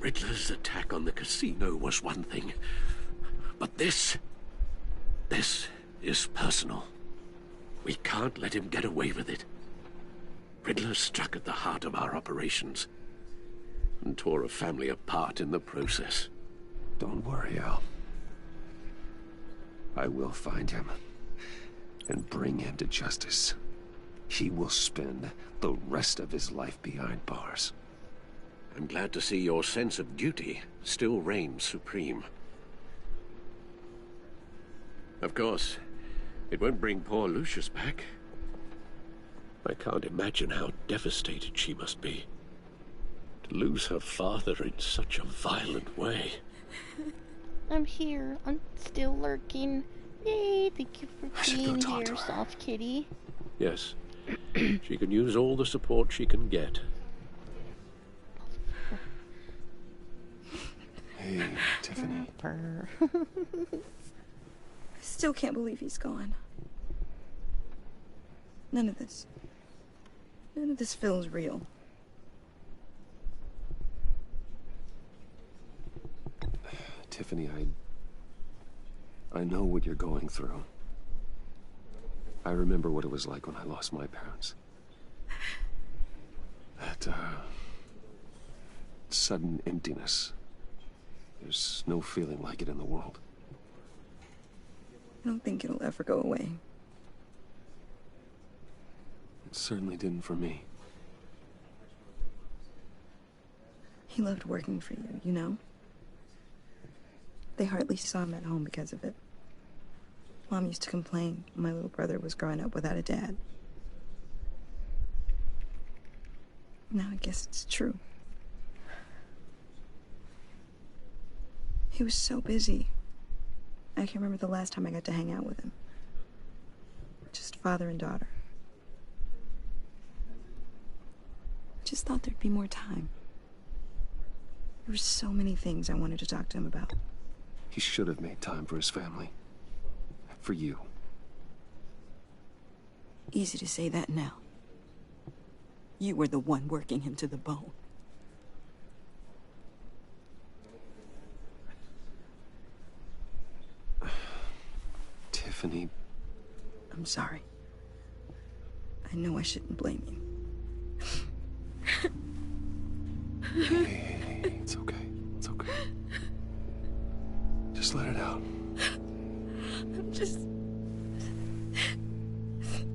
Riddler's attack on the casino was one thing. But this is personal. We can't let him get away with it. Riddler struck at the heart of our operations and tore a family apart in the process. Don't worry, Al. I will find him and bring him to justice. He will spend the rest of his life behind bars. I'm glad to see your sense of duty still reigns supreme. Of course, it won't bring poor Lucius back. I can't imagine how devastated she must be to lose her father in such a violent way. I'm here. I'm still lurking. Yay, thank you for being here, soft kitty. Yes, she can use all the support she can get. Hey, Tiffany. I still can't believe he's gone. None of this feels real. Tiffany, I know what you're going through. I remember what it was like when I lost my parents. That, sudden emptiness. There's no feeling like it in the world. I don't think it'll ever go away. It certainly didn't for me. He loved working for you, you know? They hardly saw him at home because of it. Mom used to complain my little brother was growing up without a dad. Now I guess it's true. He was so busy. I can't remember the last time I got to hang out with him. Just father and daughter. I just thought there'd be more time. There were so many things I wanted to talk to him about. He should have made time for his family. For you. Easy to say that now. You were the one working him to the bone. Tiffany. I'm sorry. I know I shouldn't blame you. Hey, it's okay. It's okay. Just let it out. I'm just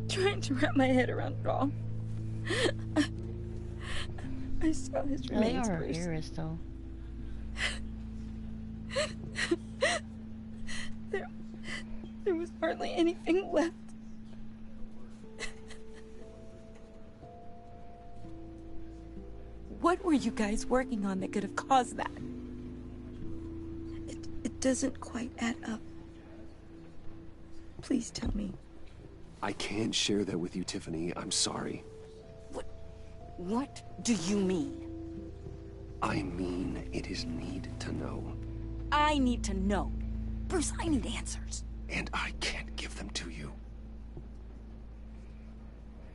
trying to wrap my head around it all. I saw his remains They are first. heroes, though. There was hardly anything left. What were you guys working on that could have caused that? It doesn't quite add up. Please tell me. I can't share that with you, Tiffany. I'm sorry. What do you mean? I mean, it is need to know. I need to know. Bruce, I need answers. And I can't give them to you.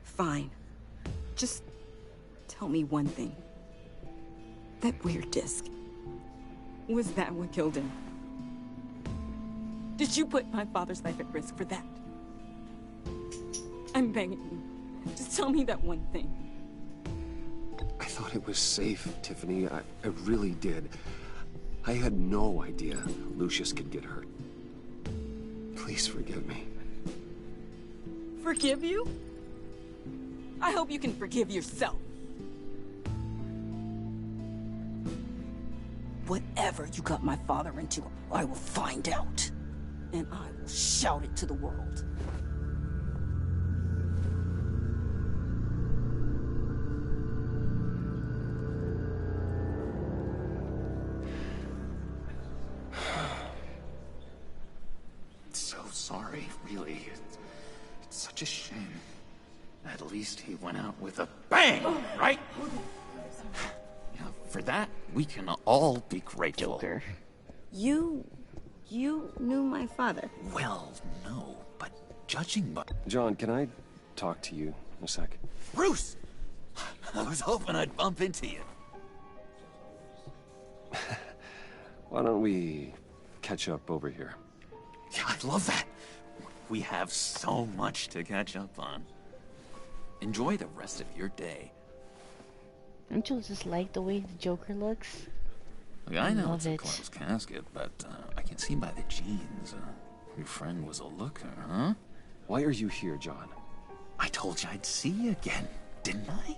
Fine. Just tell me one thing. That weird disc. Was that what killed him? Did you put my father's life at risk for that? I'm begging you. Just tell me that one thing. I thought it was safe, Tiffany. I really did. I had no idea Lucius could get hurt. Please forgive me. Forgive you? I hope you can forgive yourself. Whatever you got my father into, I will find out. And I will shout it to the world. So sorry, really. It's such a shame. At least he went out with a bang, right? Yeah, for that, we can all be grateful. Joker. You knew my father. Well, no, but judging by... John, can I talk to you a sec? Bruce! I was hoping I'd bump into you. Why don't we catch up over here? Yeah, I'd love that. We have so much to catch up on. Enjoy the rest of your day. Don't you just like the way the Joker looks? Look, I know it's a closed casket, but I can see by the jeans. Your friend was a looker, huh? Why are you here, John? I told you I'd see you again, didn't I?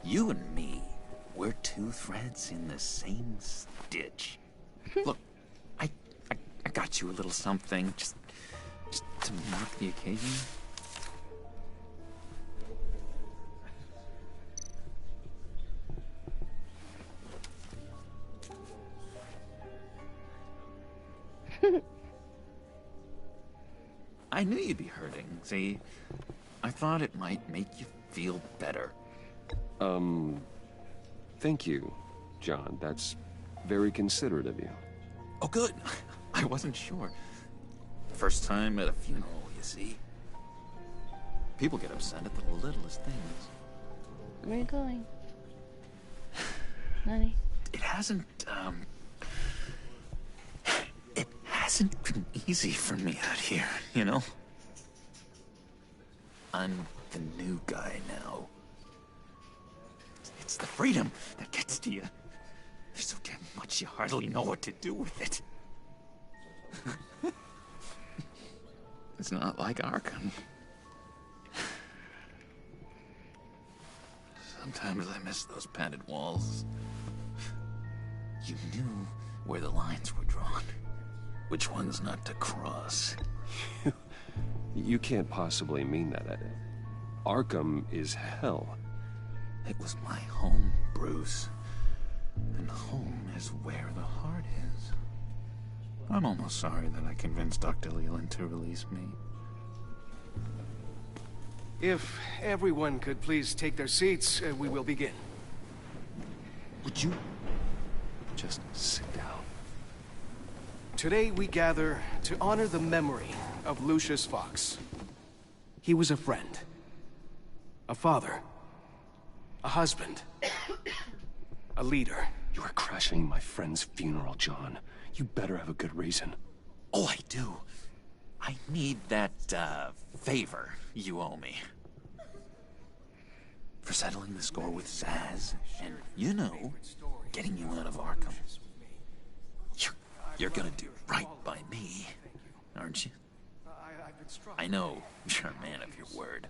You and me, we're two threads in the same stitch. Look, I got you a little something, just to mark the occasion. I knew you'd be hurting, see? I thought it might make you feel better. Thank you, John. That's very considerate of you. Oh, good. I wasn't sure. First time at a funeral, you see. People get upset at the littlest things. Where are you going? Honey? It hasn't been easy for me out here, you know? I'm the new guy now. It's the freedom that gets to you. There's so damn much you hardly know what to do with it. It's not like Arkham. Sometimes I miss those padded walls. You knew where the lines were drawn. Which ones not to cross. You can't possibly mean that. Arkham is hell. It was my home, Bruce. And home is where the heart is. I'm almost sorry that I convinced Dr. Leland to release me. If everyone could please take their seats, we will begin. Would you just sit down? Today we gather to honor the memory of Lucius Fox. He was a friend, a father, a husband, a leader. You are crashing my friend's funeral, John. You better have a good reason. Oh, I do. I need that, favor you owe me. For settling the score with Zsasz, and, you know, getting you out of Arkham. You're gonna do right by me, aren't you? I know you're a man of your word.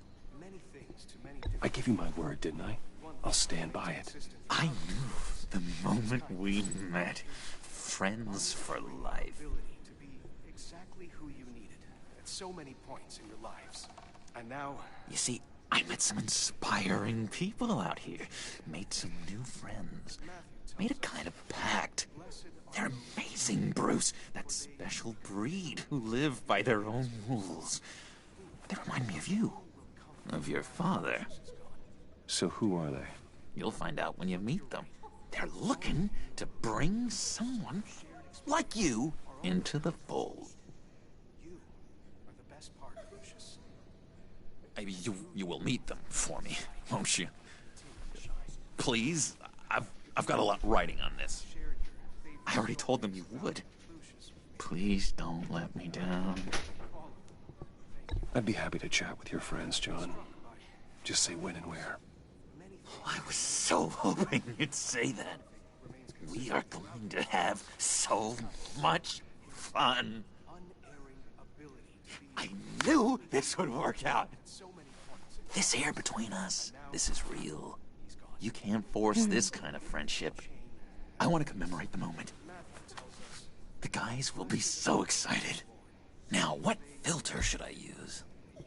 I gave you my word, didn't I? I'll stand by it. I knew the moment we met. Friends for life. To be exactly who you needed at so many points in your lives. And now... You see, I met some inspiring people out here. Made some new friends. Made a kind of pact. They're amazing, Bruce. That special breed who live by their own rules. They remind me of you. Of your father. So who are they? You'll find out when you meet them. They're looking to bring someone like you into the fold. You will meet them for me, won't you? Please? I've got a lot riding on this. I already told them you would. Please don't let me down. I'd be happy to chat with your friends, John. Just say when and where. I was so hoping you'd say that. We are going to have so much fun. I knew this would work out. This air between us, this is real. You can't force this kind of friendship. I want to commemorate the moment. The guys will be so excited. Now, what filter should I use?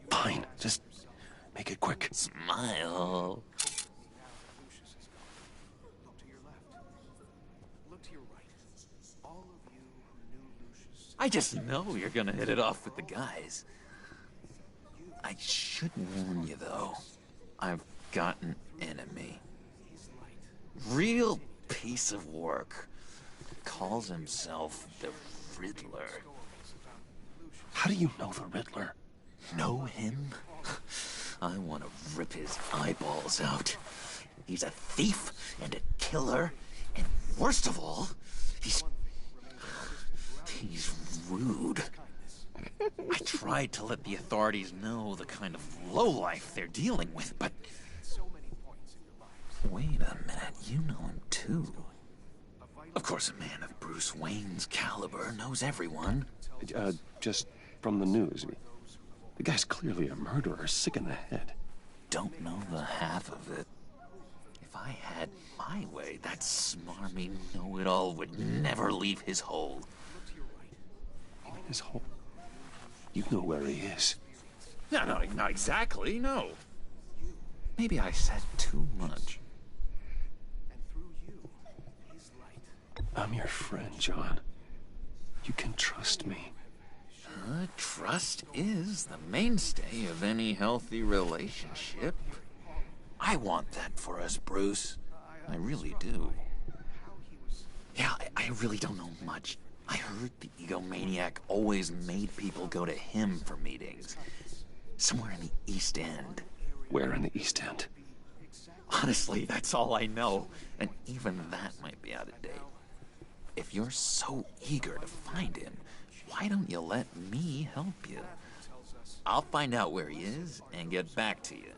Fine, just make it quick. Smile. I just know you're gonna hit it off with the guys. I should warn you, though. I've got an enemy. Real piece of work. Calls himself the Riddler. How do you know the Riddler? Know him? I want to rip his eyeballs out. He's a thief and a killer, and worst of all, he's rude. I tried to let the authorities know the kind of lowlife they're dealing with, but... Wait a minute, you know him too. Of course, a man of Bruce Wayne's caliber knows everyone. Just from the news. The guy's clearly a murderer, sick in the head. Don't know the half of it. If I had my way, that smarmy know-it-all would never leave his hole. You mean his hole? You know where he is. No, not exactly, no. Maybe I said too much. I'm your friend, John. You can trust me. Trust is the mainstay of any healthy relationship. I want that for us, Bruce. I really do. Yeah, I really don't know much. I heard the egomaniac always made people go to him for meetings. Somewhere in the East End. Where in the East End? Honestly, that's all I know. And even that might be out of date. If you're so eager to find him, why don't you let me help you? I'll find out where he is and get back to you.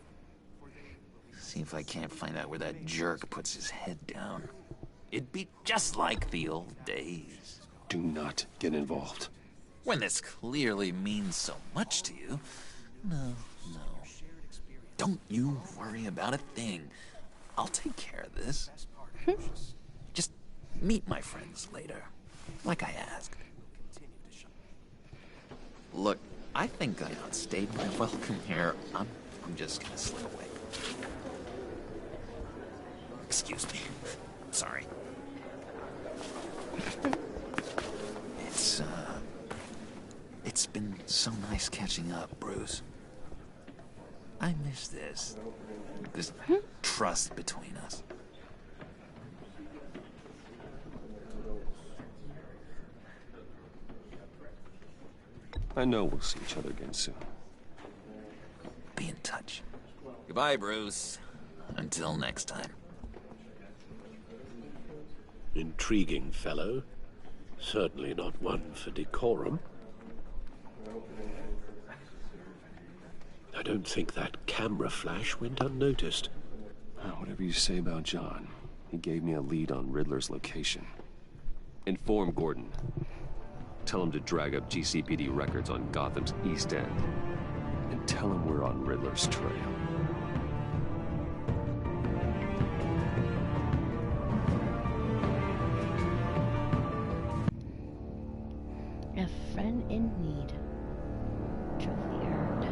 See if I can't find out where that jerk puts his head down. It'd be just like the old days. Do not get involved. When this clearly means so much to you. No. Don't you worry about a thing. I'll take care of this. Just meet my friends later, like I asked. Look, I think I outstayed my welcome here. I'm just gonna slip away. Excuse me. Sorry. It's been so nice catching up, Bruce. I miss this trust between us. I know we'll see each other again soon. Be in touch. Goodbye, Bruce. Until next time. Intriguing fellow. Certainly not one for decorum. I don't think that camera flash went unnoticed. Whatever you say about John, he gave me a lead on Riddler's location. Inform Gordon. Tell him to drag up GCPD records on Gotham's East End. And tell him we're on Riddler's trail. A friend in need. Trophy earned.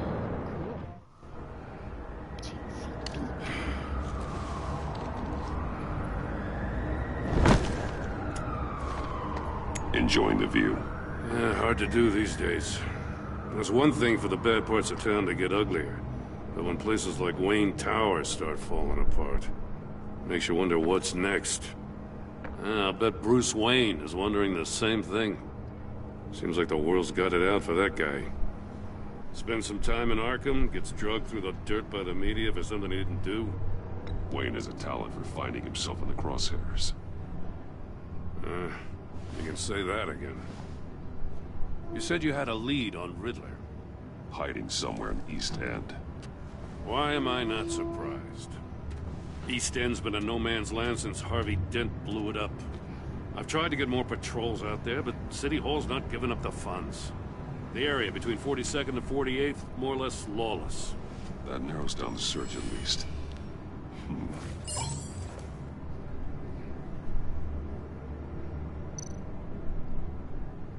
Enjoying the view. Yeah, hard to do these days. It's one thing for the bad parts of town to get uglier, but when places like Wayne Tower start falling apart, makes you wonder what's next. I'll bet Bruce Wayne is wondering the same thing. Seems like the world's got it out for that guy. Spends some time in Arkham, gets drugged through the dirt by the media for something he didn't do. Wayne has a talent for finding himself in the crosshairs. You can say that again. You said you had a lead on Riddler. Hiding somewhere in East End. Why am I not surprised? East End's been a no-man's land since Harvey Dent blew it up. I've tried to get more patrols out there, but City Hall's not giving up the funds. The area between 42nd and 48th, more or less lawless. That narrows down the search at least.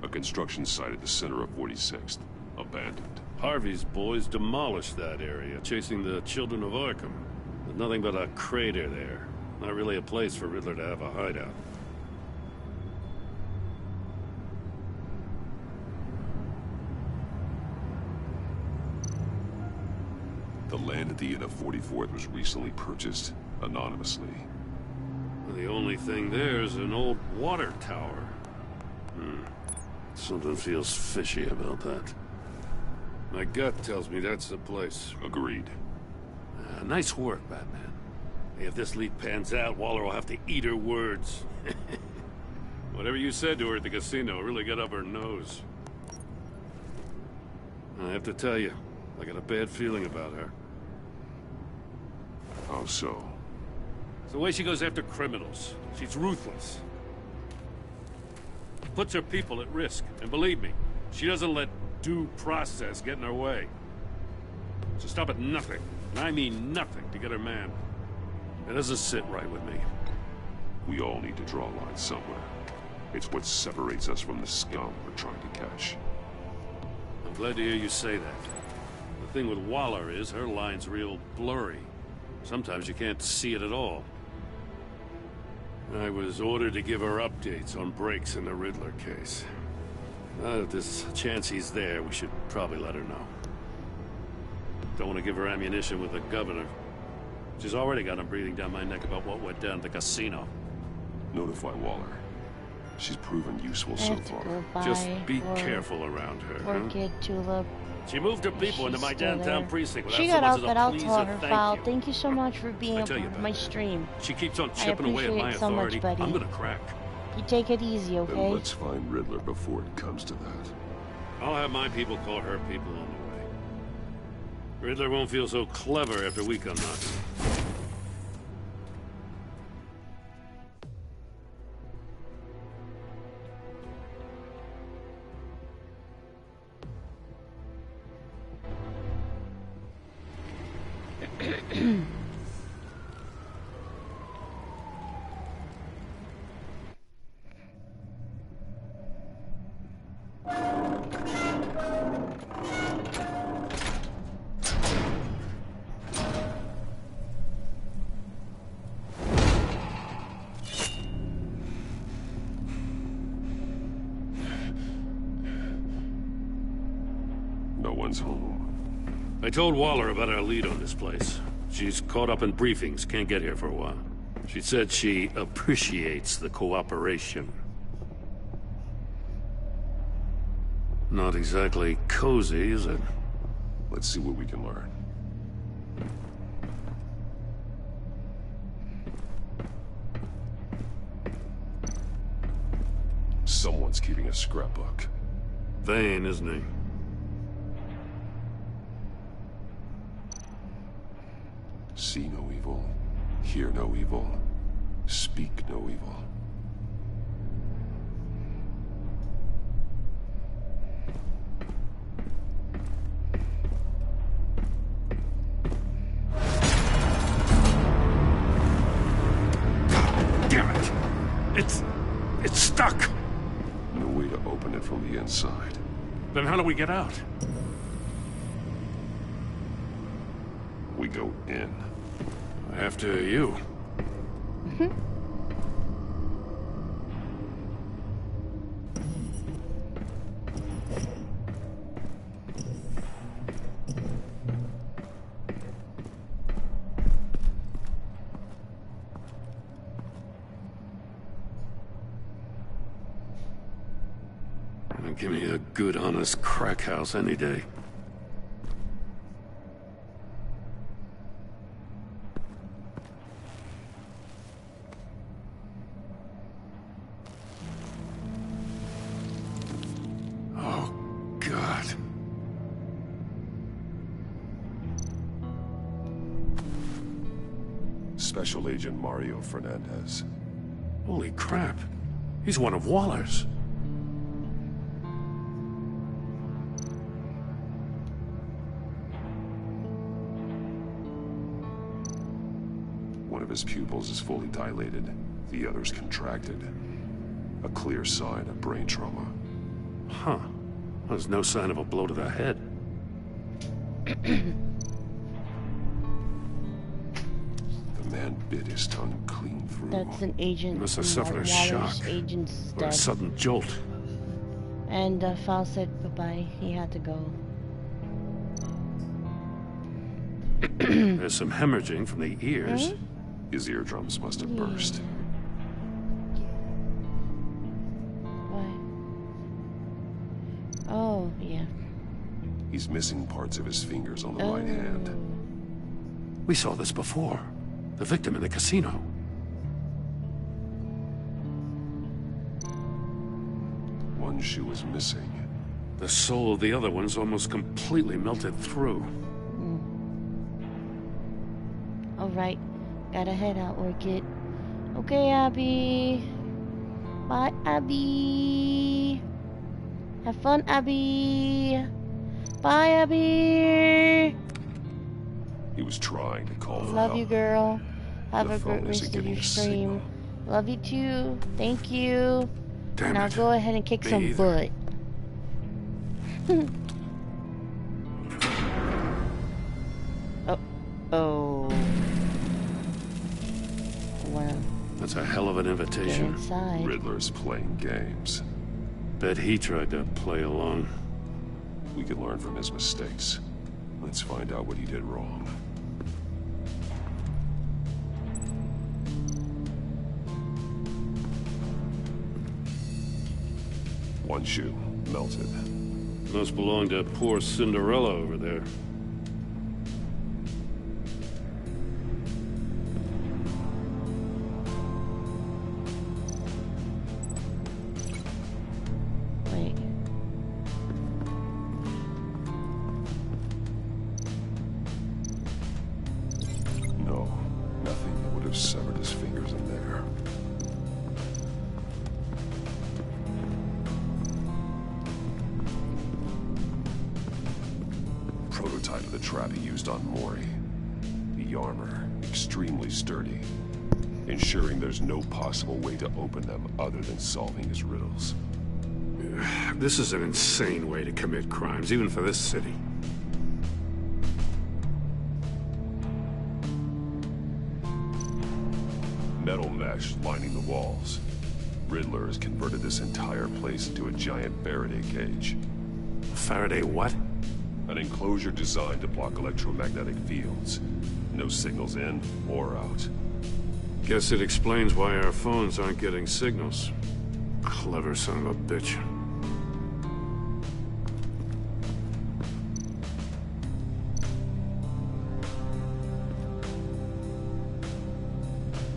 A construction site at the center of 46th. Abandoned. Harvey's boys demolished that area, chasing the children of Arkham. There's nothing but a crater there. Not really a place for Riddler to have a hideout. The land at the end of 44th was recently purchased anonymously. The only thing there is an old water tower. Something feels fishy about that. My gut tells me that's the place. Agreed. Nice work, Batman. If this lead pans out, Waller will have to eat her words. Whatever you said to her at the casino really got up her nose. I have to tell you, I got a bad feeling about her. How so? It's the way she goes after criminals. She's ruthless. Puts her people at risk. And believe me, she doesn't let due process get in her way. So stop at nothing, and I mean nothing, to get her man. It doesn't sit right with me. We all need to draw a line somewhere. It's what separates us from the scum we're trying to catch. I'm glad to hear you say that. The thing with Waller is her line's real blurry. Sometimes you can't see it at all. I was ordered to give her updates on breaks in the Riddler case. If there's a chance he's there, we should probably let her know. Don't want to give her ammunition with the governor. She's already got him breathing down my neck about what went down at the casino. Notify Waller. She's proven useful so far. Just be careful around her. Orchid, Tulip. She moved her people into my downtown precinct without She so got much out as a that I'll please tell or her thank file. you. Thank you so much for being I a tell you, part of my stream. She keeps on chipping away at my appreciate it so authority. much, buddy. I'm gonna crack. You take it easy, Then okay? let's find Riddler before it comes to that. I'll have my people call her people on the way. Riddler won't feel so clever after we come knocking. No one's home. I told Waller about our lead on this place. She's caught up in briefings, can't get here for a while. She said she appreciates the cooperation. Not exactly cozy, is it? Let's see what we can learn. Someone's keeping a scrapbook. Vane, isn't he? See no evil, hear no evil, speak no evil. Damn it! It's stuck! No way to open it from the inside. Then how do we get out? We go in. After you. Give me a good, honest crack house any day. Oh, God. Special Agent Mario Fernandez. Holy crap. He's one of Waller's. One of his pupils is fully dilated, the other's contracted. A clear sign of brain trauma. Huh. There's no sign of a blow to the head. The man bit his tongue clean through. That's an agent. He must have suffered a shock. Agent's Or a dead. sudden jolt. And Fal said bye-bye. He had to go. There's some hemorrhaging from the ears. His eardrums must have burst. Why? Oh, yeah. He's missing parts of his fingers on the right hand. We saw this before. The victim in the casino. One shoe is missing. The sole of the other one's almost completely melted through. Alright. Gotta head out, Orchid. Okay, Abby. Bye, Abby. Have fun, Abby. Bye, Abby. He was trying to call for Love help. you, girl. Have The a great phone rest isn't of getting your a stream. Love you too. Thank you. Damn now it. go ahead and kick Me some either. butt. Oh. Wow. That's a hell of an invitation. Get inside. Riddler's playing games. Bet he tried to play along. We can learn from his mistakes. Let's find out what he did wrong. One shoe melted. Must belong to poor Cinderella over there. Wait. No, nothing that would have severed his fingers in there. Prototype of the trap he used on Mori. The armor, extremely sturdy, ensuring there's no possible way to open them other than solving his riddles. This is an insane way to commit crimes, even for this city. Metal mesh lining the walls. Riddler has converted this entire place into a giant Faraday cage. Faraday what? An enclosure designed to block electromagnetic fields. No signals in or out. Guess it explains why our phones aren't getting signals. Clever son of a bitch.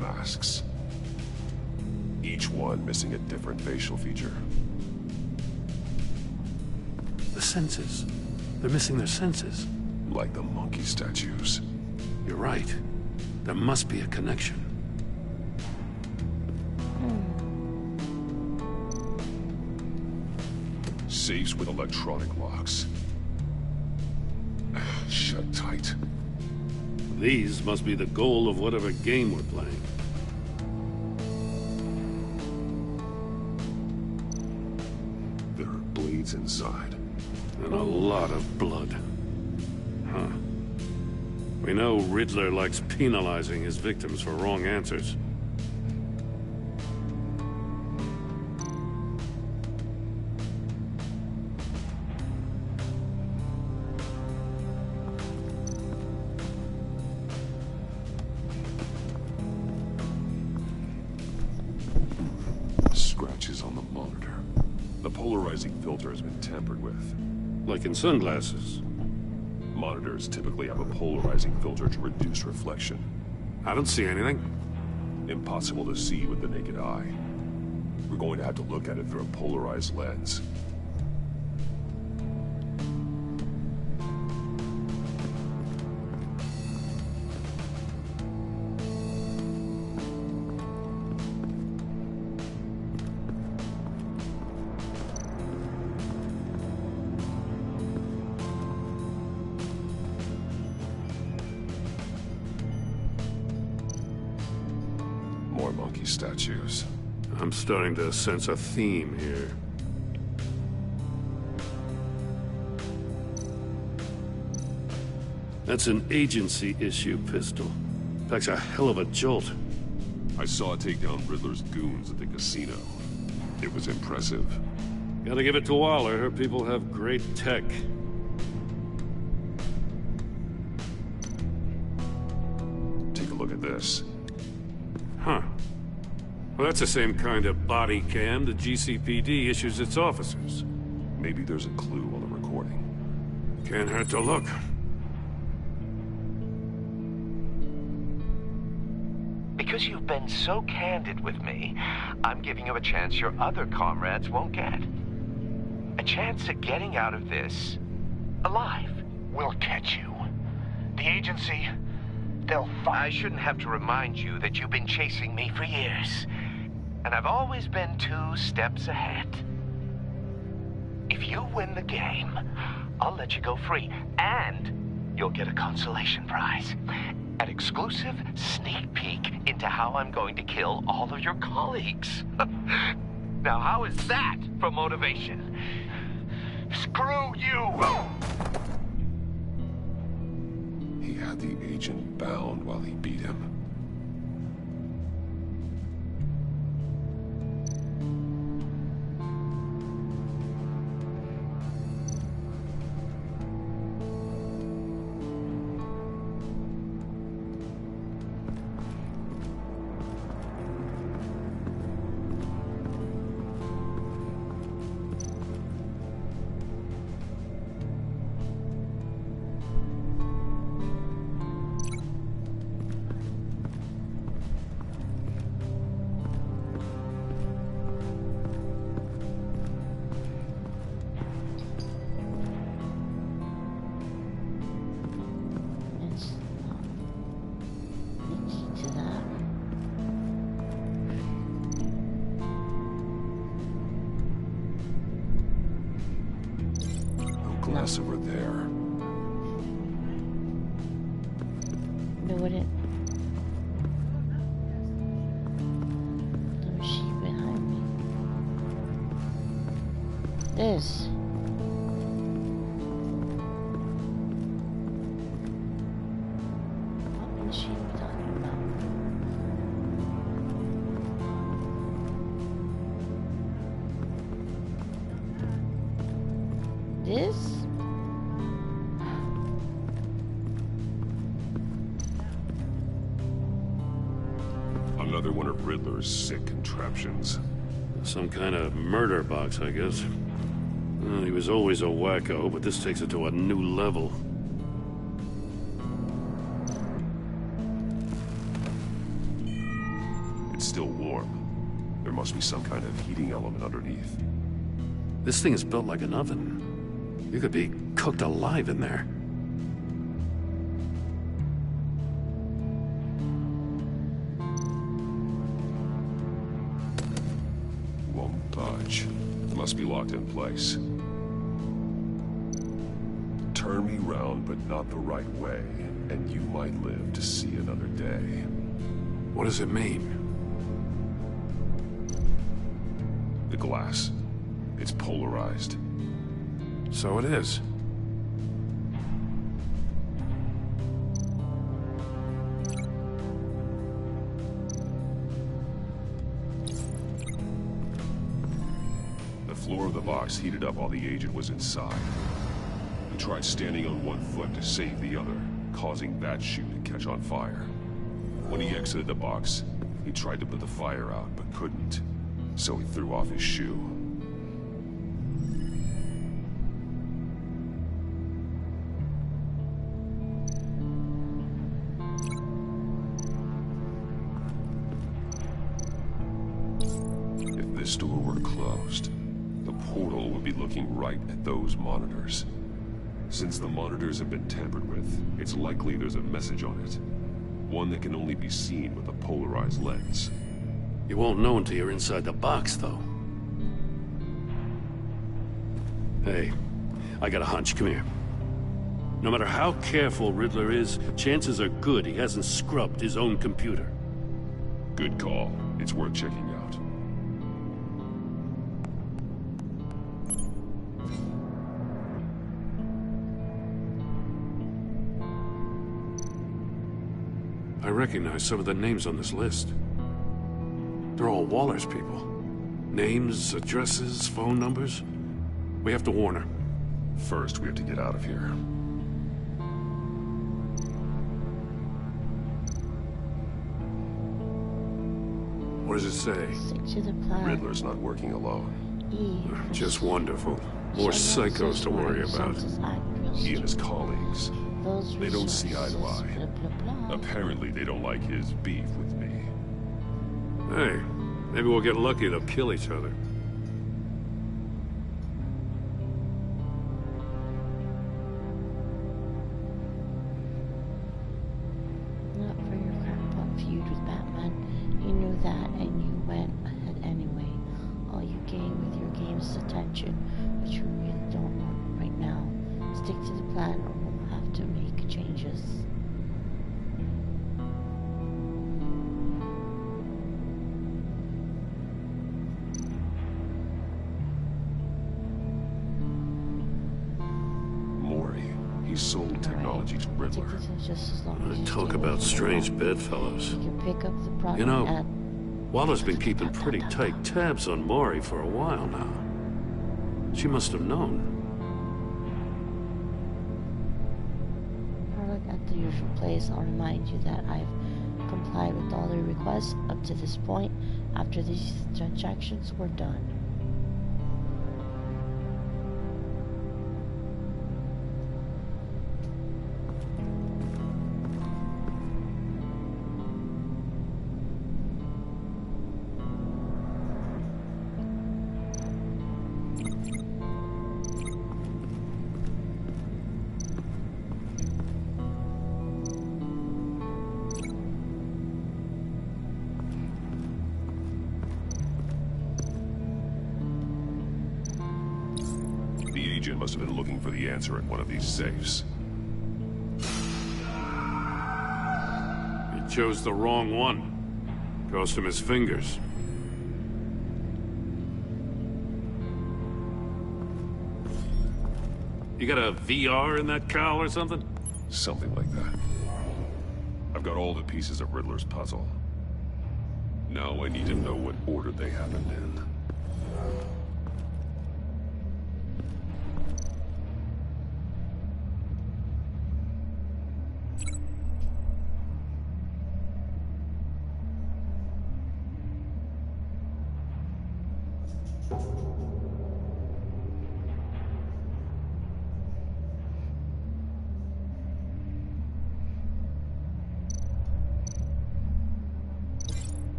Masks. Each one missing a different facial feature. The senses. They're missing their senses. Like the monkey statues. You're right. There must be a connection. Safes with electronic locks. Shut tight. These must be the goal of whatever game we're playing. There are blades inside. And a lot of blood. Huh. We know Riddler likes penalizing his victims for wrong answers. Scratches on the monitor. The polarizing filter has been tampered with. Like in sunglasses. Monitors typically have a polarizing filter to reduce reflection. I don't see anything. Impossible to see with the naked eye. We're going to have to look at it through a polarized lens. More monkey statues. I'm starting to sense a theme here. That's an agency issue pistol. Packs a hell of a jolt. I saw it take down Riddler's goons at the casino. It was impressive. Gotta give it to Waller. Her people have great tech. Take a look at this. Huh. Well, that's the same kind of body cam the GCPD issues its officers. Maybe there's a clue on the recording. Can't hurt to look. Because you've been so candid with me, I'm giving you a chance your other comrades won't get. A chance at getting out of this alive. We'll catch you. The agency, they'll find... I shouldn't have to remind you that you've been chasing me for years. And I've always been 2 steps ahead. If you win the game, I'll let you go free. And you'll get a consolation prize. An exclusive sneak peek into how I'm going to kill all of your colleagues. Now, how is that for motivation? Screw you! He had the agent bound while he beat him. Glass over there. No, it didn't. No sheep behind me. This. What is she talking about? This? Another one of Riddler's sick contraptions. Some kind of murder box, I guess. Well, he was always a wacko, but this takes it to a new level. It's still warm. There must be some kind of heating element underneath. This thing is built like an oven. You could be cooked alive in there. Won't budge. Must be locked in place. Turn me round, but not the right way, and you might live to see another day. What does it mean? The glass. It's polarized. So it is. The floor of the box heated up while the agent was inside. He tried standing on one foot to save the other, causing that shoe to catch on fire. When he exited the box, he tried to put the fire out, but couldn't. So he threw off his shoe. door were closed, the portal would be looking right at those monitors. Since the monitors have been tampered with, it's likely there's a message on it. One that can only be seen with a polarized lens. You won't know until you're inside the box, though. Hey, I got a hunch. Come here. No matter how careful Riddler is, chances are good he hasn't scrubbed his own computer. Good call. It's worth checking out. I recognize some of the names on this list. They're all Waller's people. Names, addresses, phone numbers. We have to warn her. First, we have to get out of here. What does it say? Stick to the plan. Riddler's not working alone. Just wonderful. More psychos to worry about. He and his colleagues. They don't see eye to eye. Apparently, they don't like his beef with me. Hey, maybe we'll get lucky to kill each other. Not for your crackpot feud with Batman. You knew that, and you went ahead anyway. All you gain with your game is attention, which you really don't want right now. Stick to the plan, or we'll have to make changes. He sold technology to Riddler. Talk about strange bedfellows. You know, Waller's been keeping pretty tight tabs on Maury for a while now. She must have known. Parlock at the usual place. I'll remind you that I've complied with all the requests up to this point after these transactions were done. Must have been looking for the answer in one of these safes. He chose the wrong one. Cost him his fingers. You got a VR in that cowl or something? Something like that. I've got all the pieces of Riddler's puzzle. Now I need to know what order they happened in.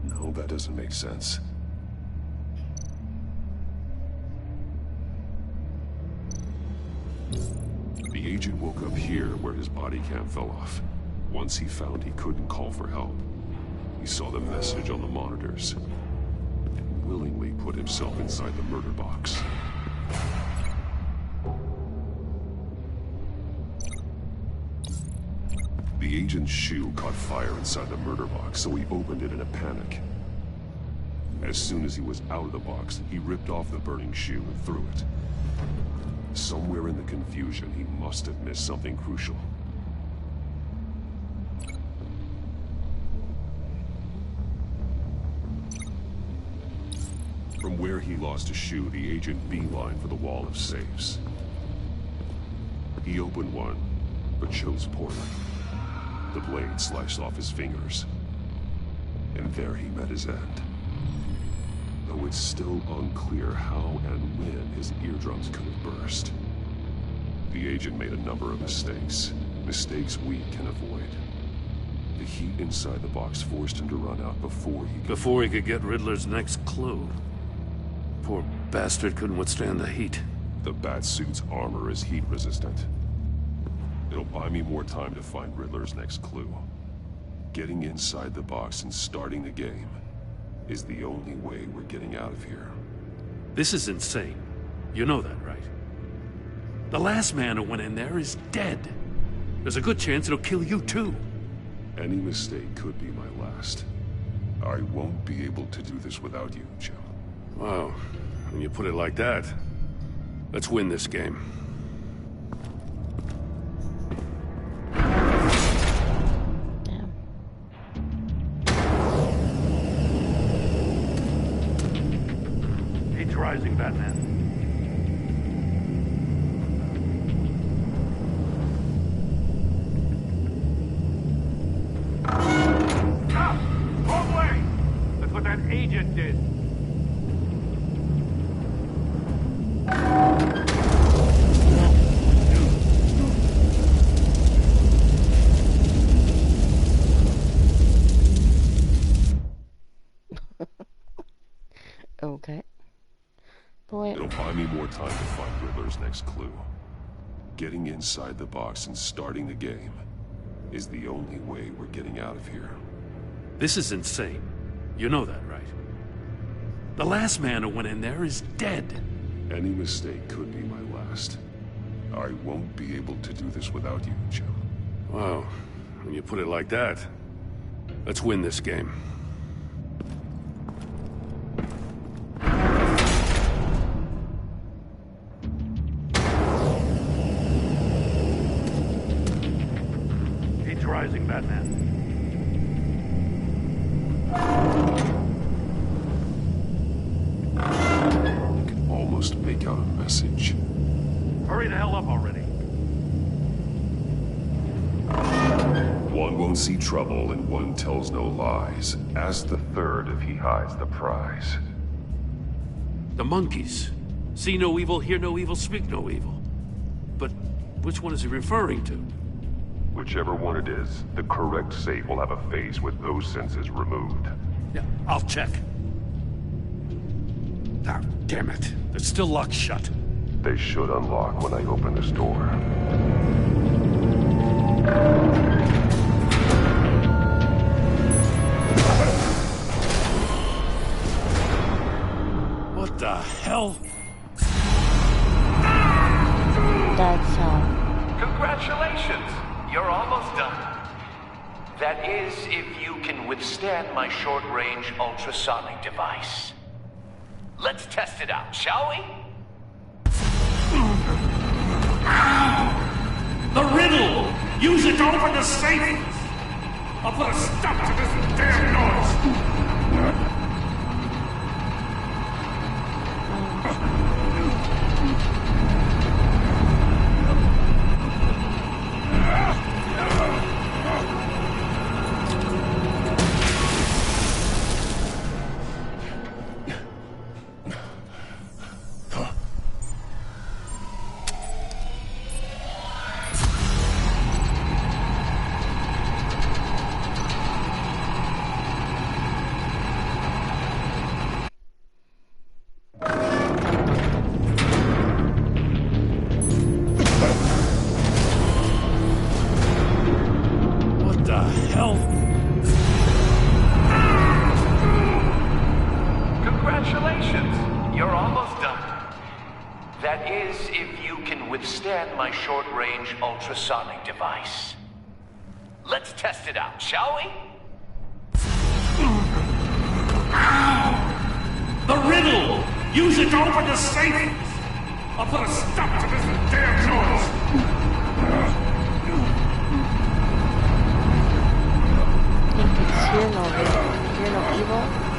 No, that doesn't make sense. The agent woke up here where his body cam fell off. Once he found he couldn't call for help, he saw the message on the monitors and willingly put himself inside the murder box. The agent's shoe caught fire inside the murder box, so he opened it in a panic. As soon as he was out of the box, he ripped off the burning shoe and threw it. Somewhere in the confusion, he must have missed something crucial. From where he lost a shoe, the agent beelined for the wall of safes. He opened one, but chose poorly. The blade sliced off his fingers. And there he met his end. Though it's still unclear how and when his eardrums could have burst. The agent made a number of mistakes. Mistakes we can avoid. The heat inside the box forced him to run out before he could... Before he could get Riddler's next clue. Poor bastard couldn't withstand the heat. The Batsuit's armor is heat resistant. It'll buy me more time to find Riddler's next clue. Getting inside the box and starting the game is the only way we're getting out of here. This is insane. You know that, right? The last man who went in there is dead. There's a good chance it'll kill you too. Any mistake could be my last. I won't be able to do this without you, Jim. Wow. When you put it like that, let's win this game. Heat's rising, Batman. Wrong way! That's what that agent did. Okay. Boy. It'll buy me more time to find Riddler's next clue. Getting inside the box and starting the game is the only way we're getting out of here. This is insane. You know that, right? The last man who went in there is dead. Any mistake could be my last. I won't be able to do this without you, Jim. Wow. When you put it like that, let's win this game. Heat's rising, Batman. I can almost make out a message. Hurry the hell up already. One won't see trouble and one tells no lies. Ask the third if he hides the prize. The monkeys. See no evil, hear no evil, speak no evil. But which one is he referring to? Whichever one it is, the correct safe will have a face with those senses removed. Yeah, I'll check. Ah, damn it. It's still locked shut. They should unlock when I open this door. What the hell? That's Congratulations! You're almost done. That is, if you can withstand my short-range ultrasonic device. Let's test it out, shall we? The riddle! Use it to open the safe! I'll put a stop to this damn noise! Congratulations! You're almost done. That is, if you can withstand my short-range ultrasonic device. Let's test it out, shall we? The riddle! Use it to open the safe! I'll put a stop to this damn noise! hear no evil.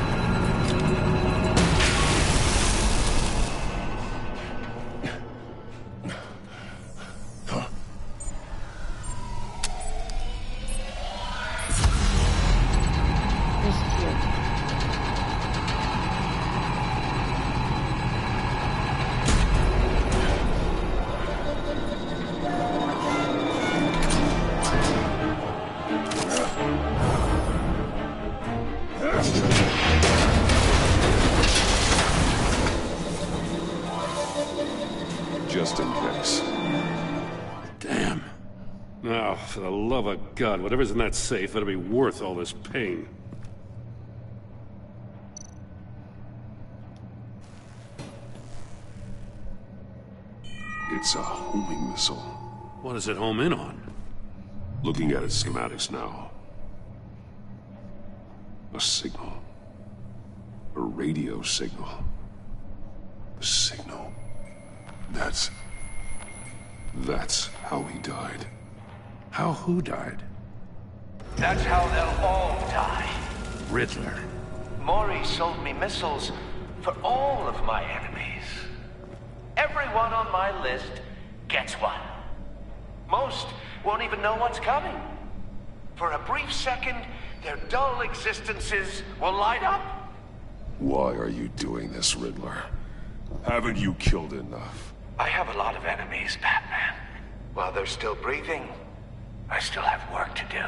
just in case. Damn. Now, for the love of God, whatever's in that safe, it'll be worth all this pain. It's a homing missile. What does it home in on? Looking at its schematics now. A signal. A radio signal. A signal. That's how he died. How who died? That's how they'll all die. Riddler. Maury sold me missiles for all of my enemies. Everyone on my list gets one. Most won't even know what's coming. For a brief second, their dull existences will light up. Why are you doing this, Riddler? Haven't you killed enough? I have a lot of enemies, Batman. While they're still breathing, I still have work to do.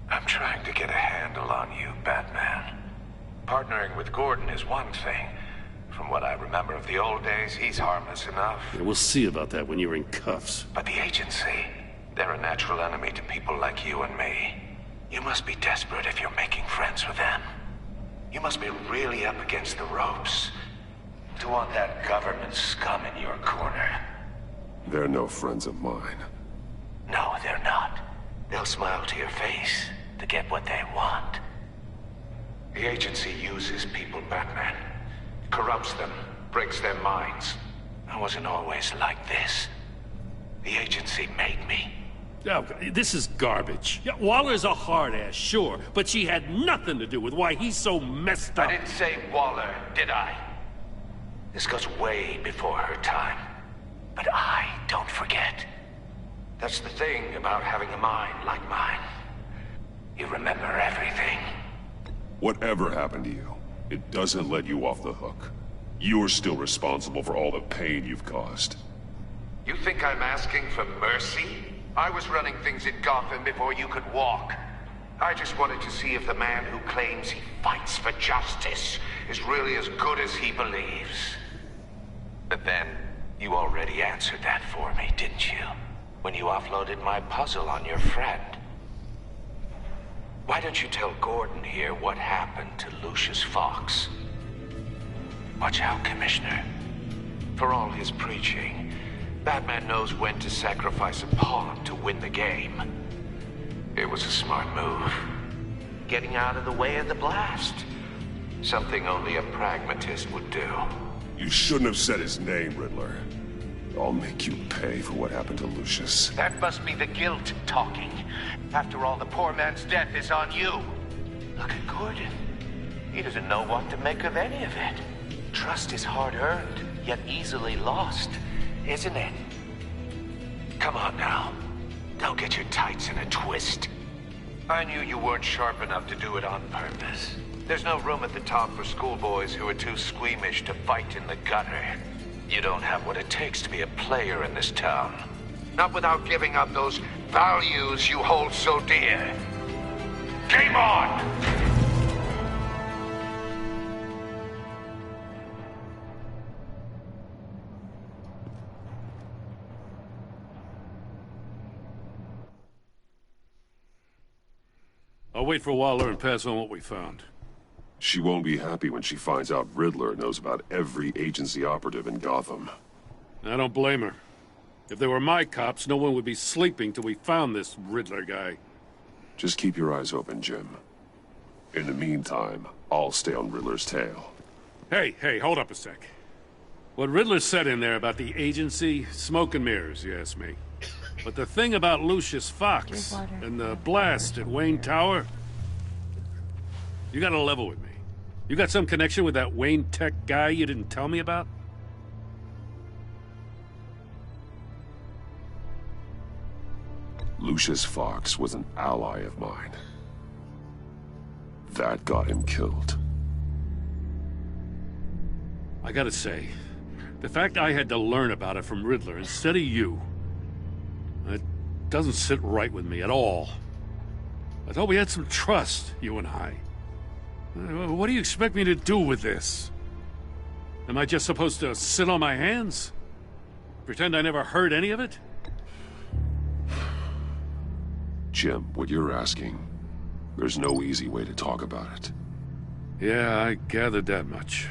I'm trying to get a handle on you, Batman. Partnering with Gordon is one thing. From what I remember of the old days, he's harmless enough. Yeah, we'll see about that when you're in cuffs. But the agency, they're a natural enemy to people like you and me. You must be desperate if you're making friends with them. You must be really up against the ropes to want that government scum in your corner. They're no friends of mine. No, they're not. They'll smile to your face to get what they want. The agency uses people, Batman. Corrupts them, breaks their minds. I wasn't always like this. The agency made me. Oh, this is garbage. Yeah, Waller's a hard ass, sure, but she had nothing to do with why he's so messed up. I didn't say Waller, did I? This goes way before her time. But I don't forget. That's the thing about having a mind like mine. You remember everything. Whatever happened to you, it doesn't let you off the hook. You're still responsible for all the pain you've caused. You think I'm asking for mercy? I was running things in Gotham before you could walk. I just wanted to see if the man who claims he fights for justice is really as good as he believes. But then, you already answered that for me, didn't you? When you offloaded my puzzle on your friend. Why don't you tell Gordon here what happened to Lucius Fox? Watch out, Commissioner. For all his preaching, Batman knows when to sacrifice a pawn to win the game. It was a smart move. Getting out of the way of the blast. Something only a pragmatist would do. You shouldn't have said his name, Riddler. I'll make you pay for what happened to Lucius. That must be the guilt talking. After all, the poor man's death is on you. Look at Gordon. He doesn't know what to make of any of it. Trust is hard-earned, yet easily lost, isn't it? Come on now. Don't get your tights in a twist. I knew you weren't sharp enough to do it on purpose. There's no room at the top for schoolboys who are too squeamish to fight in the gutter. You don't have what it takes to be a player in this town. Not without giving up those values you hold so dear. Game on! I'll wait for Waller and pass on what we found. She won't be happy when she finds out Riddler knows about every agency operative in Gotham. I don't blame her. If they were my cops, no one would be sleeping till we found this Riddler guy. Just keep your eyes open, Jim. In the meantime, I'll stay on Riddler's tail. Hey, hold up a sec. What Riddler said in there about the agency, smoke and mirrors, you ask me. But the thing about Lucius Fox and the blast at Wayne Tower, you gotta level with me. You got some connection with that Wayne Tech guy you didn't tell me about? Lucius Fox was an ally of mine. That got him killed. I gotta say, the fact I had to learn about it from Riddler instead of you, it doesn't sit right with me at all. I thought we had some trust, you and I. What do you expect me to do with this? Am I just supposed to sit on my hands? Pretend I never heard any of it? Jim, what you're asking, there's no easy way to talk about it. Yeah, I gathered that much.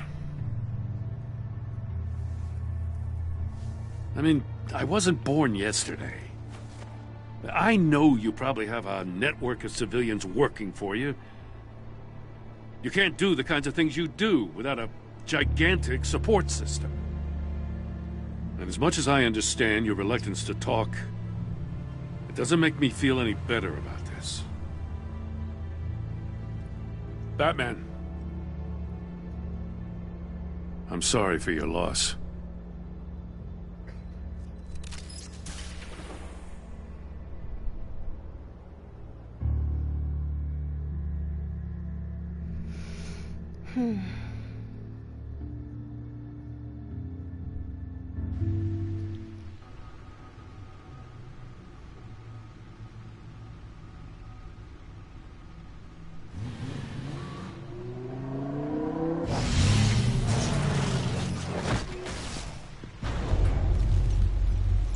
I mean, I wasn't born yesterday. I know you probably have a network of civilians working for you. You can't do the kinds of things you do without a gigantic support system. And as much as I understand your reluctance to talk, it doesn't make me feel any better about this. Batman. I'm sorry for your loss.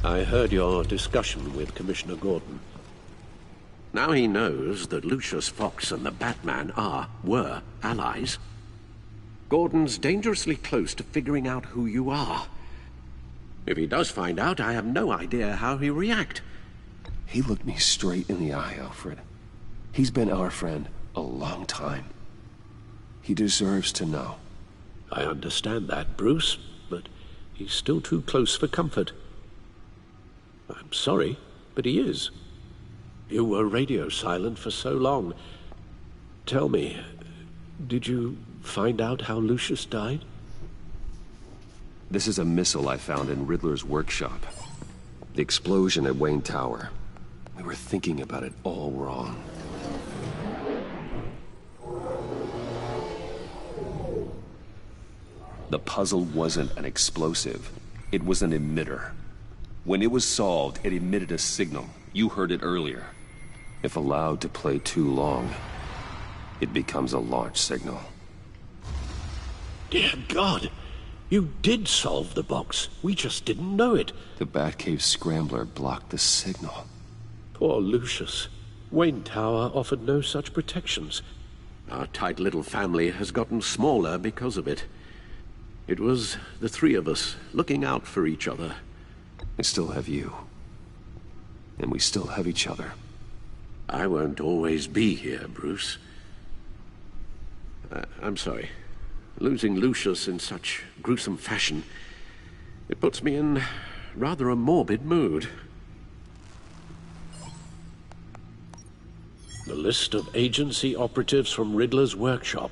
I heard your discussion with Commissioner Gordon. Now he knows that Lucius Fox and the Batman were allies. Gordon's dangerously close to figuring out who you are. If he does find out, I have no idea how he'll react. He looked me straight in the eye, Alfred. He's been our friend a long time. He deserves to know. I understand that, Bruce, but he's still too close for comfort. I'm sorry, but he is. You were radio silent for so long. Tell me, did you find out how Lucius died? This is a missile I found in Riddler's workshop. The explosion at Wayne Tower. We were thinking about it all wrong. The puzzle wasn't an explosive. It was an emitter. When it was solved, it emitted a signal. You heard it earlier. If allowed to play too long, it becomes a launch signal. Dear God, you did solve the box. We just didn't know it. The Batcave scrambler blocked the signal. Poor Lucius. Wayne Tower offered no such protections. Our tight little family has gotten smaller because of it. It was the three of us looking out for each other. I still have you. And we still have each other. I won't always be here, Bruce. I'm sorry. Losing Lucius in such gruesome fashion, it puts me in rather a morbid mood. The list of agency operatives from Riddler's workshop.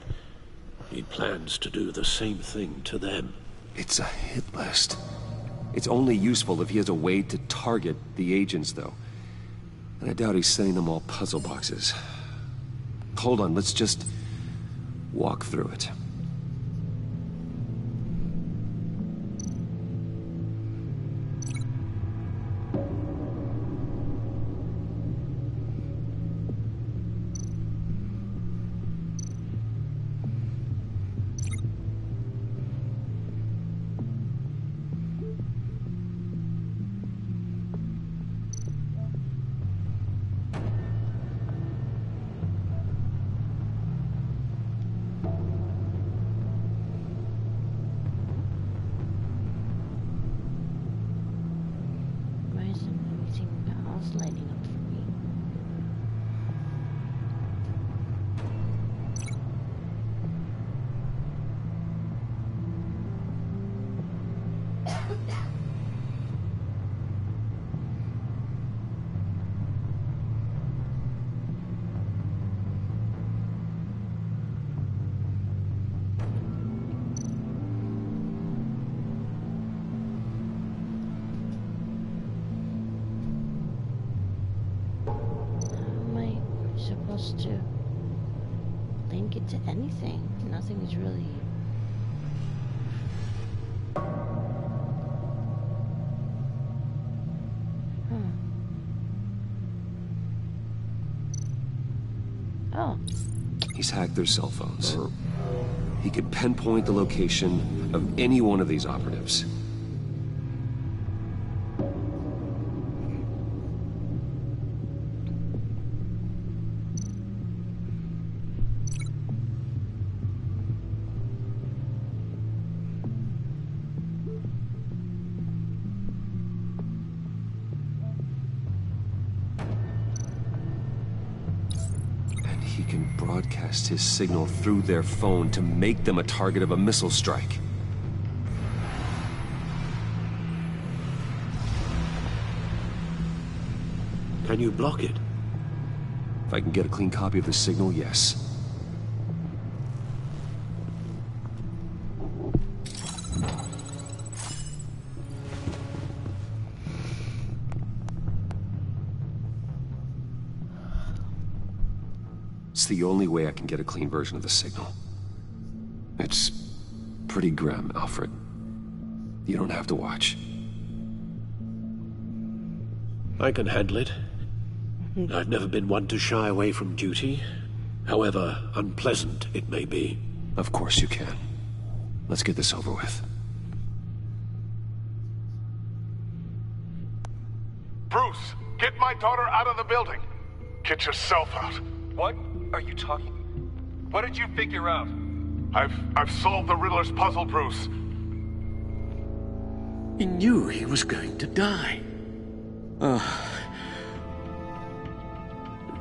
He plans to do the same thing to them. It's a hit list. It's only useful if he has a way to target the agents, though. And I doubt he's sending them all puzzle boxes. Hold on, let's just walk through it. To link it to anything. Nothing is really... Oh. He's hacked their cell phones. He could pinpoint the location of any one of these operatives. he can broadcast his signal through their phone to make them a target of a missile strike. Can you block it? If I can get a clean copy of the signal, yes. It's the only way I can get a clean version of the signal. It's pretty grim, Alfred. You don't have to watch. I can handle it. I've never been one to shy away from duty, however unpleasant it may be. Of course you can. Let's get this over with. Bruce, get my daughter out of the building. Get yourself out. What are you talking? What did you figure out? I've solved the Riddler's puzzle, Bruce. He knew he was going to die.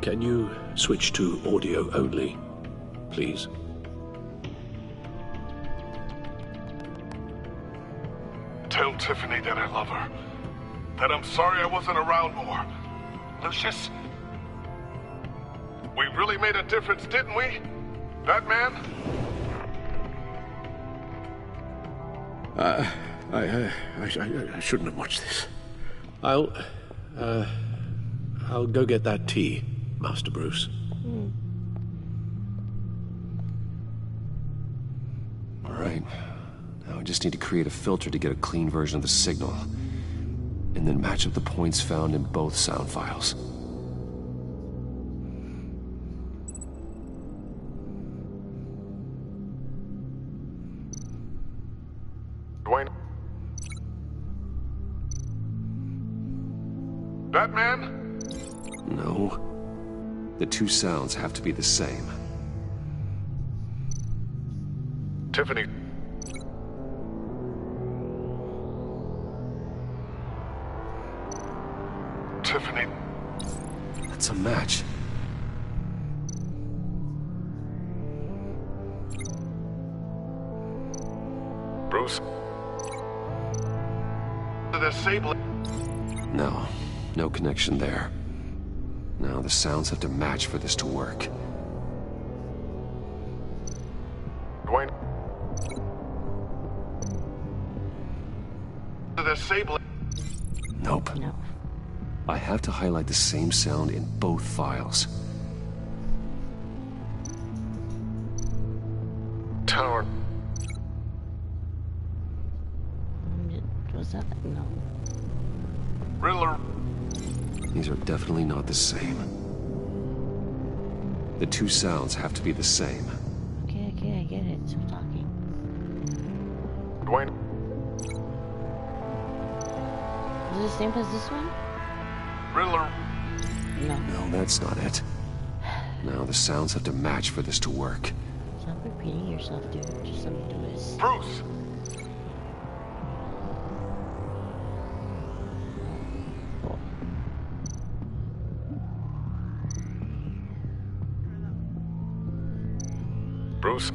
Can you switch to audio only, please? Tell Tiffany that I love her. That I'm sorry I wasn't around more. Lucius? We really made a difference, didn't we? That man? I shouldn't have watched this. I'll go get that tea, Master Bruce. All right. Now I just need to create a filter to get a clean version of the signal, and then match up the points found in both sound files. Dwayne? That man? No. The two sounds have to be the same. Tiffany. Tiffany. That's a match. Bruce? The disable. No. No connection there. Now the sounds have to match for this to work. Dwayne. The disable. Nope. No. I have to highlight the same sound in both files. Tower. Was that? No. Riddler. These are definitely not the same. The two sounds have to be the same. Okay, I get it. Stop talking. Dwayne. Is it the same as this one? Riddler. No. No, that's not it. Now the sounds have to match for this to work. Stop repeating yourself, dude. Just let me do this. Bruce! Bruce?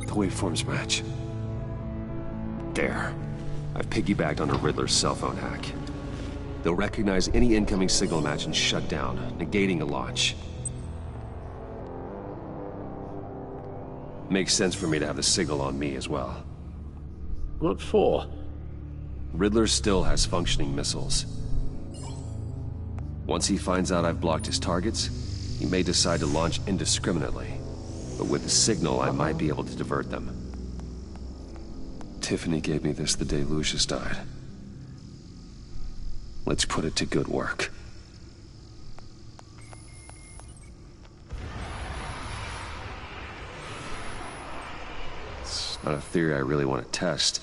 The waveforms match. There. I've piggybacked on a Riddler's cell phone hack. They'll recognize any incoming signal match and shut down, negating a launch. Makes sense for me to have the signal on me as well. What for? Riddler still has functioning missiles. Once he finds out I've blocked his targets, he may decide to launch indiscriminately. But with the signal, I might be able to divert them. Tiffany gave me this the day Lucius died. Let's put it to good work. It's not a theory I really want to test.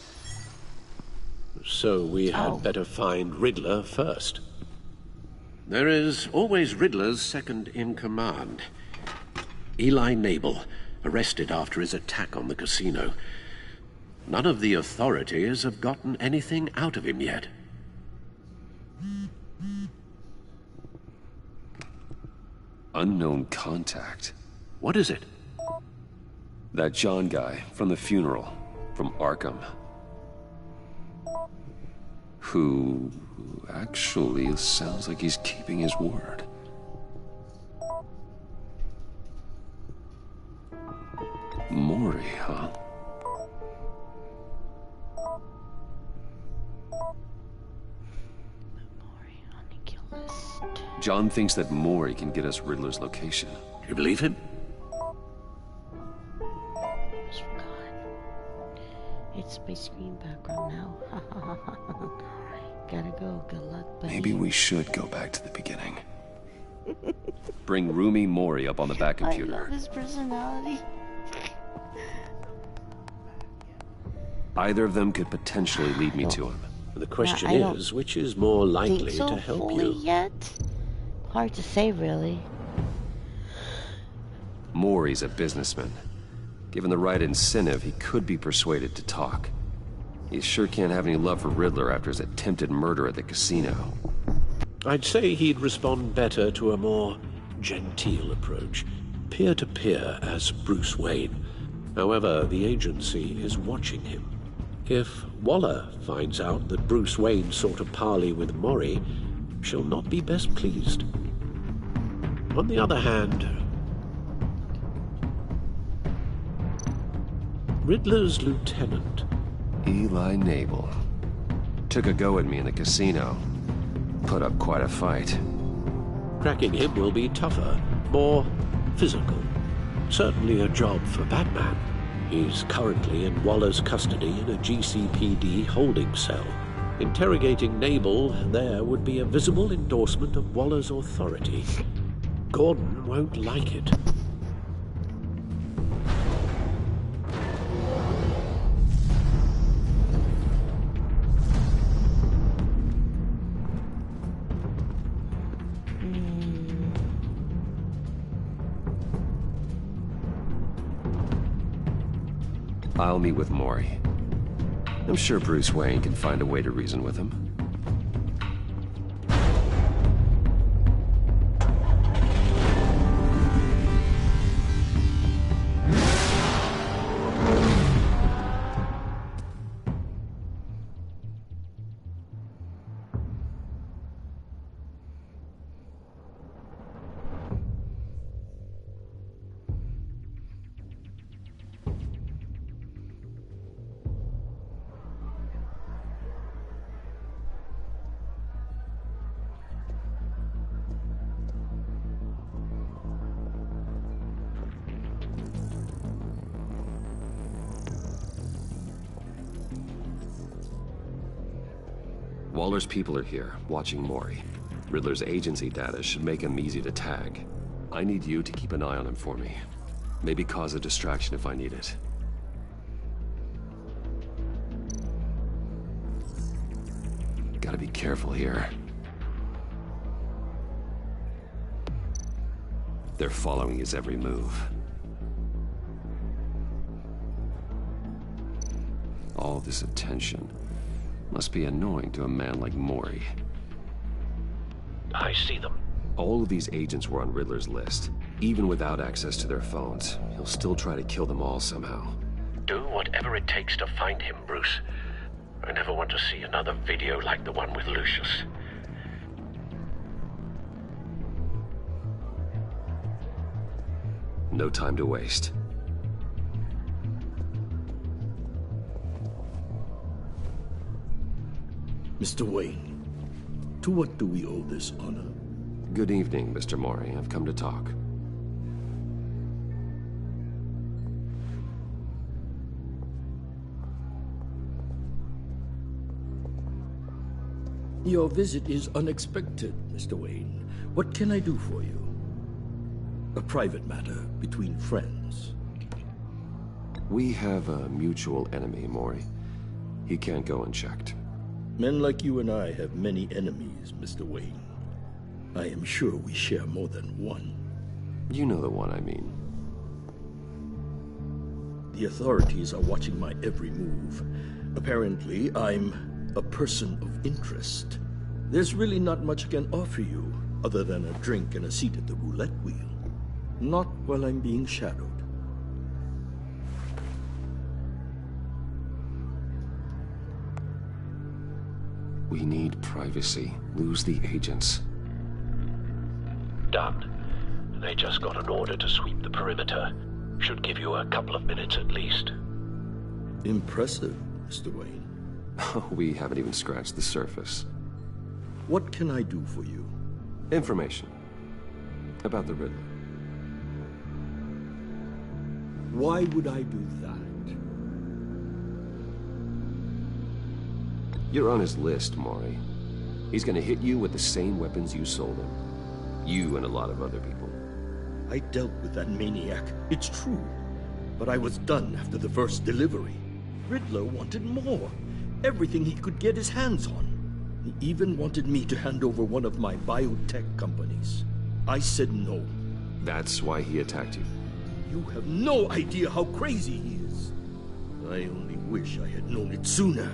So we had better find Riddler first. There is always Riddler's second in command. Eli Nabel, arrested after his attack on the casino. None of the authorities have gotten anything out of him yet. Unknown contact. What is it? That John guy from the funeral, from Arkham. Who actually sounds like he's keeping his word. Mori, huh? John thinks that Mori can get us Riddler's location. You believe him? It's my screen background now. Gotta go. Good luck, buddy. Maybe we should go back to the beginning. Bring Rumi Mori up on the back computer. I love his personality. Either of them could potentially lead me to him. The question is, which is more likely so to help fully you? Yet? Hard to say, really. Mori's a businessman. Given the right incentive, he could be persuaded to talk. He sure can't have any love for Riddler after his attempted murder at the casino. I'd say he'd respond better to a more genteel approach, peer-to-peer as Bruce Wayne. However, the agency is watching him. If Waller finds out that Bruce Wayne sought a parley with Mori, she'll not be best pleased. On the other hand, Riddler's lieutenant, Eli Nabel, took a go at me in the casino. Put up quite a fight. Cracking him will be tougher, more physical. Certainly a job for Batman. He's currently in Waller's custody in a GCPD holding cell. Interrogating Nabel there would be a visible endorsement of Waller's authority. Gordon won't like it. I'll meet with Mori. I'm sure Bruce Wayne can find a way to reason with him. Waller's people are here, watching Mori. Riddler's agency data should make him easy to tag. I need you to keep an eye on him for me. Maybe cause a distraction if I need it. Gotta be careful here. They're following his every move. All this attention must be annoying to a man like Mori. I see them. All of these agents were on Riddler's list. Even without access to their phones, he'll still try to kill them all somehow. Do whatever it takes to find him, Bruce. I never want to see another video like the one with Lucius. No time to waste. Mr. Wayne, to what do we owe this honor? Good evening, Mr. Mori. I've come to talk. Your visit is unexpected, Mr. Wayne. What can I do for you? A private matter between friends. We have a mutual enemy, Mori. He can't go unchecked. Men like you and I have many enemies, Mr. Wayne. I am sure we share more than one. You know the one I mean. The authorities are watching my every move. Apparently, I'm a person of interest. There's really not much I can offer you, other than a drink and a seat at the roulette wheel. Not while I'm being shadowed. We need privacy. Lose the agents. Done. They just got an order to sweep the perimeter. Should give you a couple of minutes at least. Impressive, Mr. Wayne. We haven't even scratched the surface. What can I do for you? Information. About the Riddler. Why would I do that? You're on his list, Maury. He's gonna hit you with the same weapons you sold him. You and a lot of other people. I dealt with that maniac, it's true. But I was done after the first delivery. Riddler wanted more. Everything he could get his hands on. He even wanted me to hand over one of my biotech companies. I said no. That's why he attacked you. You have no idea how crazy he is. I only wish I had known it sooner.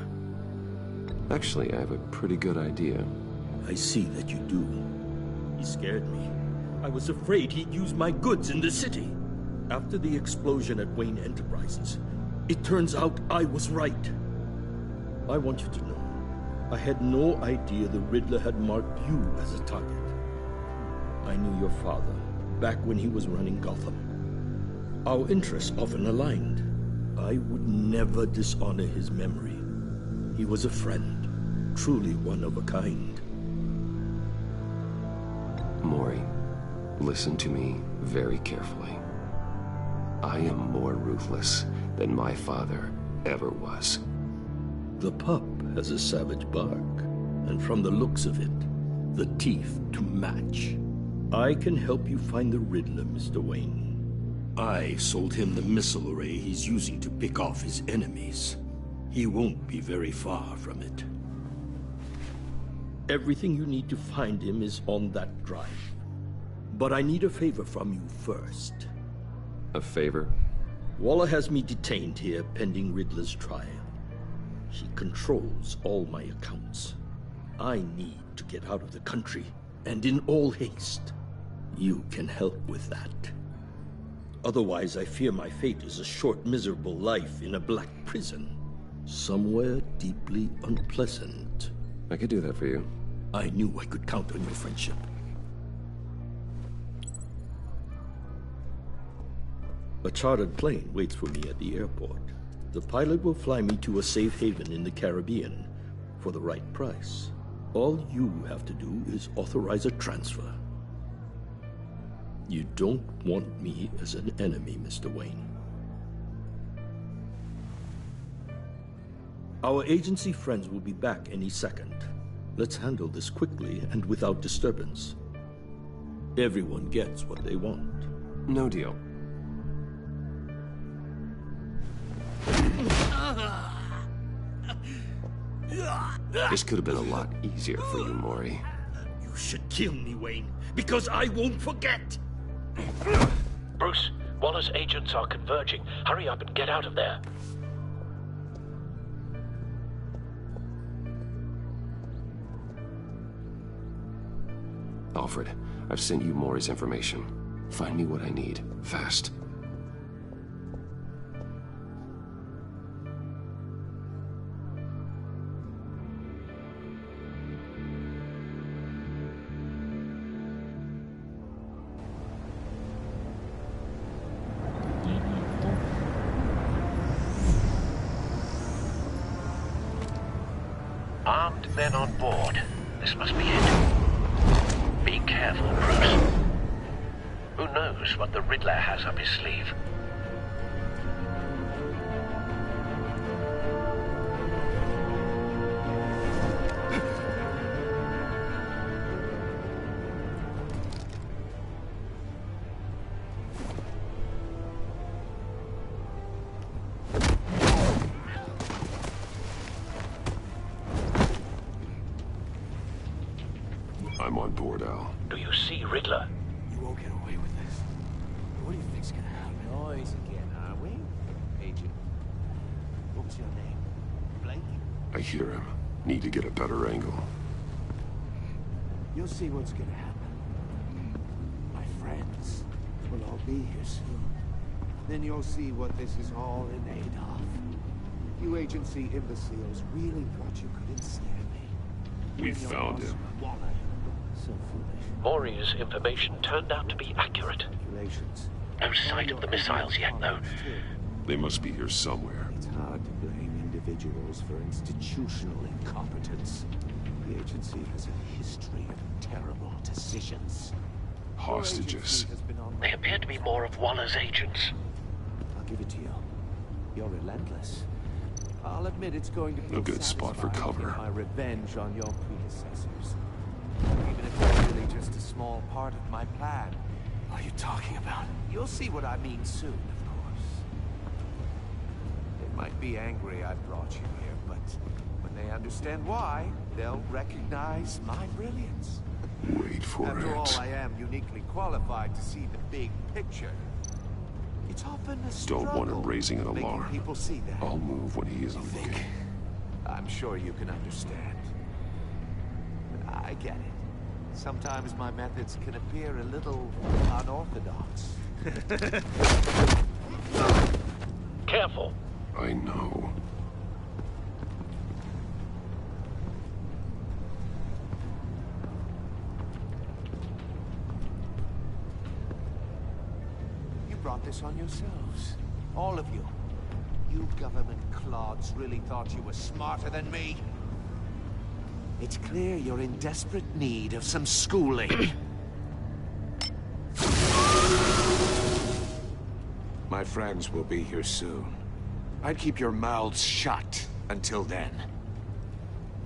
Actually, I have a pretty good idea. I see that you do. He scared me. I was afraid he'd use my goods in the city. After the explosion at Wayne Enterprises, it turns out I was right. I want you to know, I had no idea the Riddler had marked you as a target. I knew your father back when he was running Gotham. Our interests often aligned. I would never dishonor his memory. He was a friend, truly one of a kind. Maury, listen to me very carefully. I am more ruthless than my father ever was. The pup has a savage bark, and from the looks of it, the teeth to match. I can help you find the Riddler, Mr. Wayne. I sold him the missile array he's using to pick off his enemies. He won't be very far from it. Everything you need to find him is on that drive. But I need a favor from you first. A favor? Waller has me detained here pending Riddler's trial. She controls all my accounts. I need to get out of the country, and in all haste. You can help with that. Otherwise, I fear my fate is a short, miserable life in a black prison. Somewhere deeply unpleasant. I could do that for you. I knew I could count on your friendship. A chartered plane waits for me at the airport. The pilot will fly me to a safe haven in the Caribbean for the right price. All you have to do is authorize a transfer. You don't want me as an enemy, Mr. Wayne. Our agency friends will be back any second. Let's handle this quickly and without disturbance. Everyone gets what they want. No deal. This could have been a lot easier for you, Maury. You should kill me, Wayne, because I won't forget! Bruce, Waller's agents are converging. Hurry up and get out of there. Alfred, I've sent you Maury's information. Find me what I need, fast. Armed men on board. This must be it. Be careful, Bruce. Who knows what the Riddler has up his sleeve? I'm on board, Al. Do you see Riddler? You won't get away with this. What do you think's gonna happen? Noise again, are we? Agent. What's your name? Blake? I hear him. Need to get a better angle. You'll see what's gonna happen. My friends. We'll all be here soon. Then you'll see what this is all in aid of. You agency imbeciles really thought you could ensnare me. We found him. So foolish. Mori's information turned out to be accurate. No sight of the missiles yet, though. They must be here somewhere. It's hard to blame individuals for institutional incompetence. The agency has a history of terrible decisions. Hostages. They appear to be more of Waller's agents. I'll give it to you. You're relentless. I'll admit it's going to be A good spot for cover. my revenge on your predecessors. Even if it's really just a small part of my plan. What are you talking about? You'll see what I mean soon, of course. They might be angry I brought you here, but when they understand why, they'll recognize my brilliance. Wait for After all, it. I am uniquely qualified to see the big picture. It's often a struggle. Don't want him raising an making alarm. people see that. I'll move when he isn't looking. I'm sure you can understand. But I get it. Sometimes my methods can appear a little unorthodox. Careful. I know. You brought this on yourselves. All of you. You government clods really thought you were smarter than me? It's clear you're in desperate need of some schooling. My friends will be here soon. I'd keep your mouths shut until then.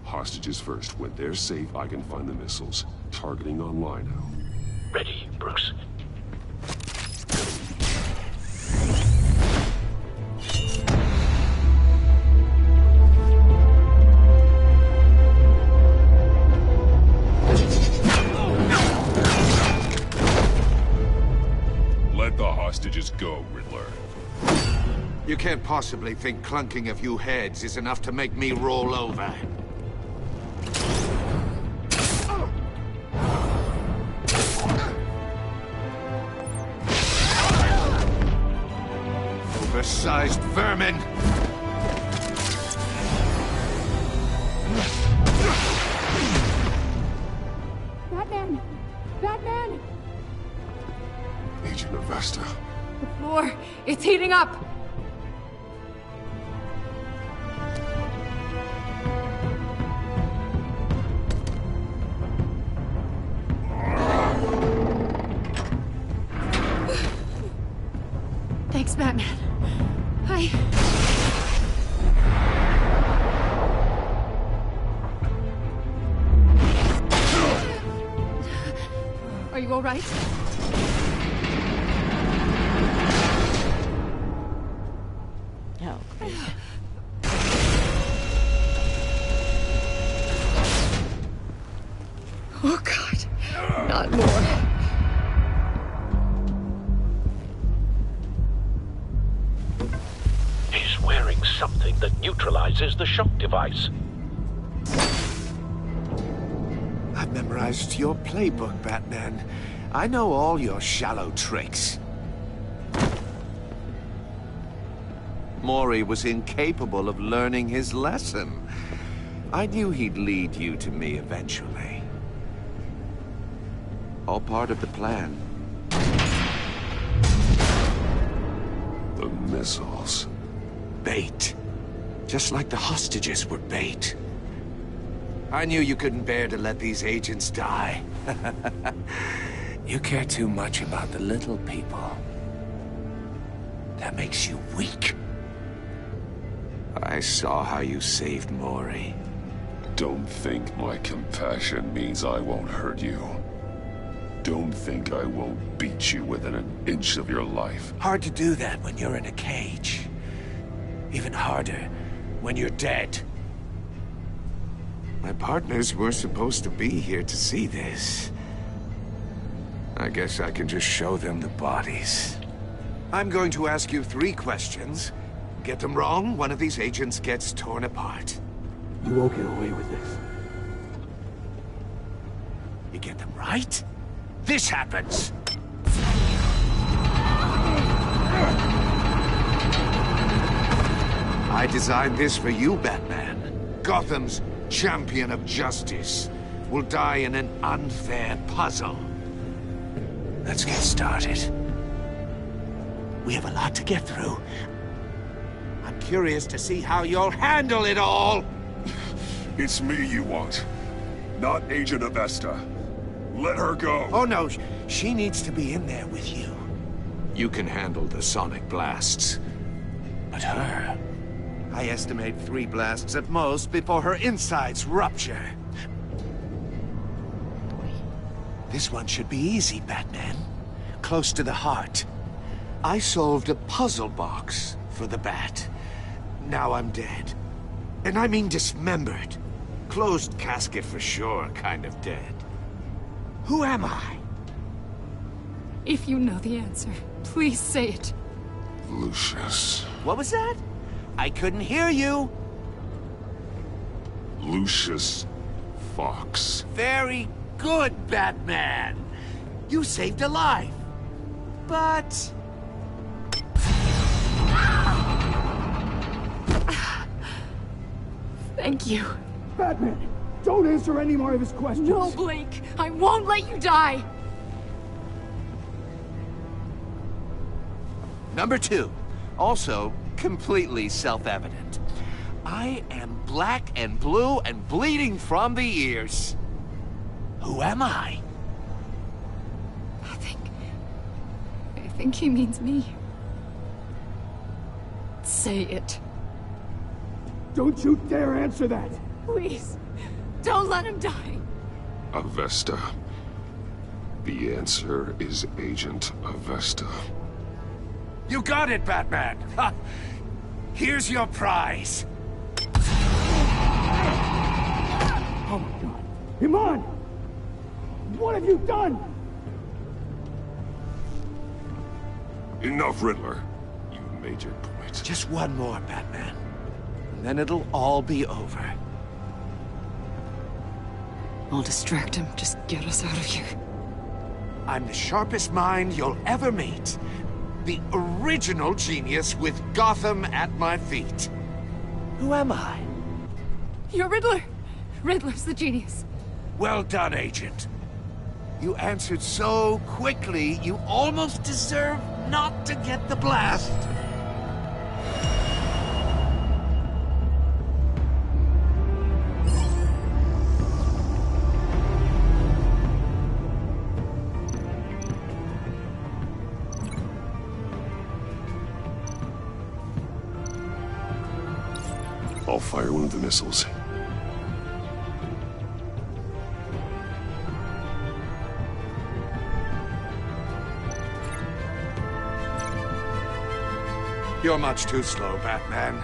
Hostages first. When they're safe, I can find the missiles. Targeting on Lino. Ready, Bruce. Let the hostages go, Riddler. You can't possibly think clunking a few heads is enough to make me roll over. Oversized vermin! Batman! Batman! Agent Avesta. The floor, it's heating up! Thanks, Batman. Are you all right? Oh, great. Oh, God. Not more. He's wearing something that neutralizes the shock device. I've memorized your playbook, Batman. I know all your shallow tricks. Mori was incapable of learning his lesson. I knew he'd lead you to me eventually. All part of the plan. The missiles. Bait. Just like the hostages were bait. I knew you couldn't bear to let these agents die. You care too much about the little people. That makes you weak. I saw how you saved Mori. Don't think my compassion means I won't hurt you. Don't think I won't beat you within an inch of your life. Hard to do that when you're in a cage. Even harder when you're dead. My partners were supposed to be here to see this. I guess I can just show them the bodies. I'm going to ask you 3 questions. Get them wrong, one of these agents gets torn apart. You won't get away with this. You get them right, this happens. I designed this for you, Batman. Gotham's champion of justice will die in an unfair puzzle. Let's get started. We have a lot to get through. I'm curious to see how you'll handle it all. It's me you want, not Agent Avesta. Let her go. Oh no, she needs to be in there with you. You can handle the sonic blasts. But her... I estimate 3 blasts at most before her insides rupture. This one should be easy, Batman. Close to the heart. I solved a puzzle box for the Bat. Now I'm dead. And I mean dismembered. Closed casket for sure, kind of dead. Who am I? If you know the answer, please say it. Lucius. What was that? I couldn't hear you. Lucius Fox. Very good, Batman. You saved a life. But... Thank you. Batman, don't answer any more of his questions. No, Blake. I won't let you die. Number 2. Also, completely self-evident. I am black and blue and bleeding from the ears. Who am I? I think he means me. Say it. Don't you dare answer that! Please, don't let him die. Avesta. The answer is Agent Avesta. You got it, Batman! Ha. Here's your prize. Oh my god. Iman! What have you done? Enough, Riddler. You made your point. Just one more, Batman. And then it'll all be over. I'll distract him. Just get us out of here. I'm the sharpest mind you'll ever meet. The original genius with Gotham at my feet. Who am I? You're Riddler. Riddler's the genius. Well done, Agent. You answered so quickly, you almost deserve not to get the blast. I'll fire one of the missiles. You're much too slow, Batman.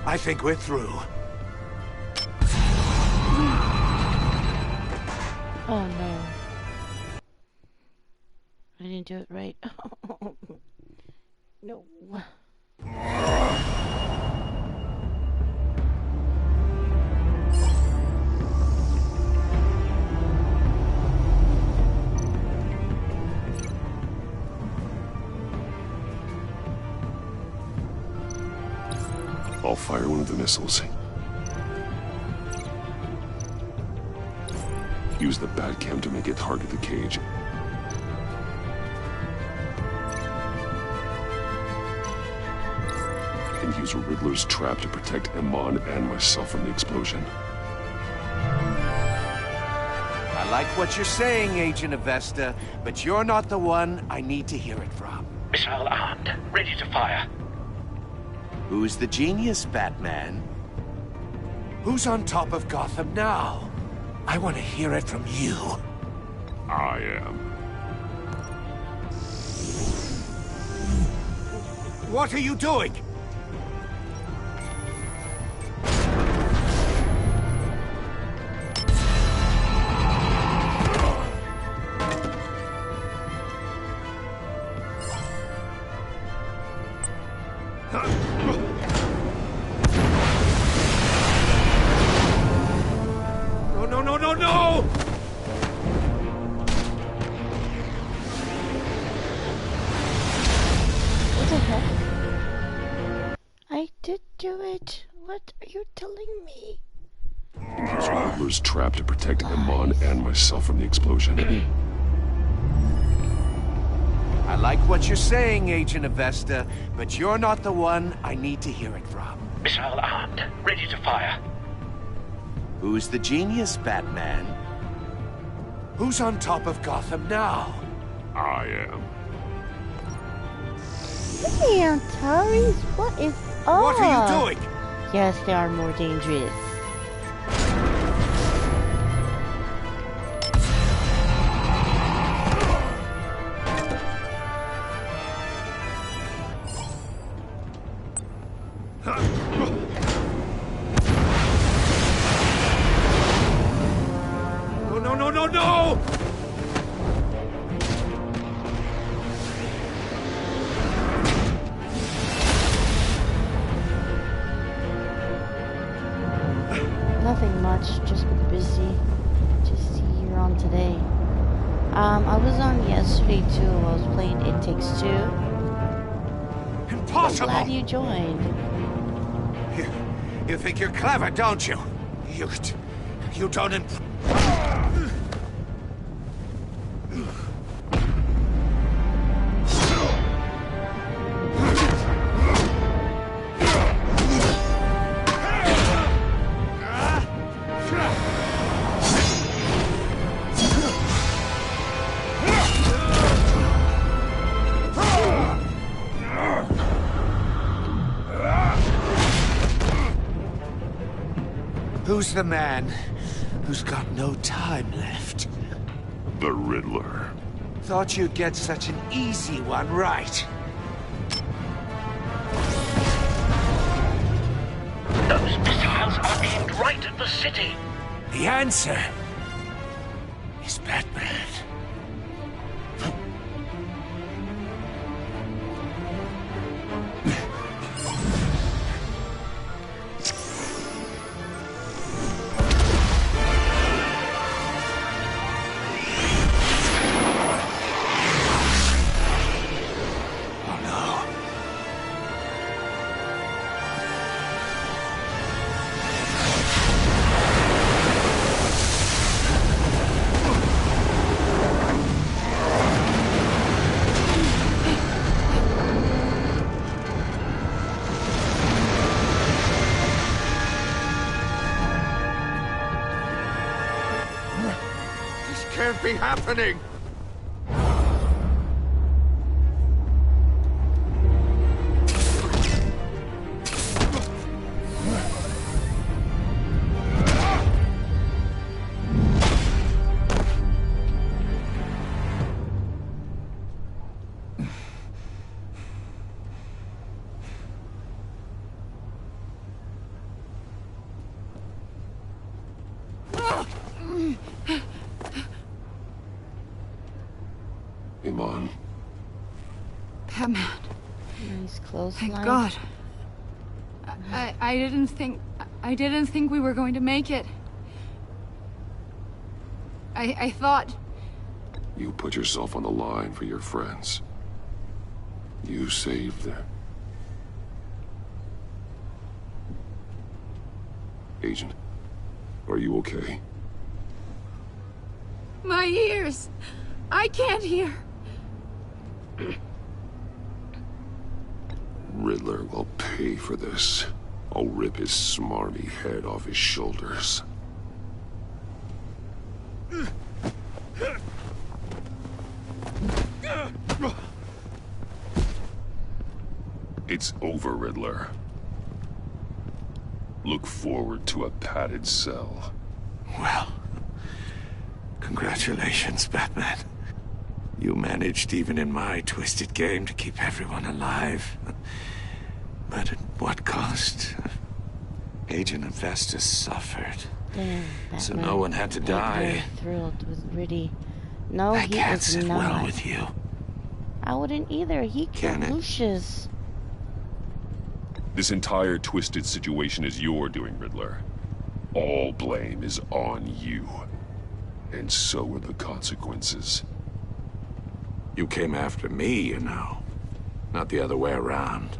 I think we're through. Oh no. I didn't do it right. No. I'll fire one of the missiles. Use the Batcam to make it target the cage. And use Riddler's trap to protect Iman and myself from the explosion. I like what you're saying, Agent Avesta, but you're not the one I need to hear it from. Missile armed, ready to fire. Who's the genius, Batman? Who's on top of Gotham now? I want to hear it from you. I am. What are you doing? No! What the heck? What? What are you telling me? Use Riddler's trap to protect Iman and myself from the explosion. I like what you're saying, Agent Avesta, but you're not the one I need to hear it from. Missile armed, ready to fire. Who's the genius, Batman? Who's on top of Gotham now? I am. Hey, Antares, what is up? What are you doing? Yes, they are more dangerous. No! Nothing much, just been busy. Just see you're on today. I was on yesterday too. I was playing It Takes Two. Impossible! I'm glad you joined. You think you're clever, don't you? You don't Who's the man who's got no time left? The Riddler. Thought you'd get such an easy one right. Those missiles are aimed right at the city. The answer is Batman. Can't be happening! Iman. Batman. Nice close. Thank God. I didn't think we were going to make it. I thought... You put yourself on the line for your friends. You saved them. Agent, are you okay? My ears! I can't hear. Riddler will pay for this. I'll rip his smarmy head off his shoulders. It's over, Riddler. Look forward to a padded cell. Well, congratulations, Batman. You managed, even in my twisted game, to keep everyone alive. But at what cost? Agent Avesta suffered. Damn, so no one had to die. Thrilled with Riddy. No, that he can't was sit not. well with you. I wouldn't either. He killed Lucius. This entire twisted situation is your doing, Riddler. All blame is on you. And so are the consequences. You came after me, you know. Not the other way around.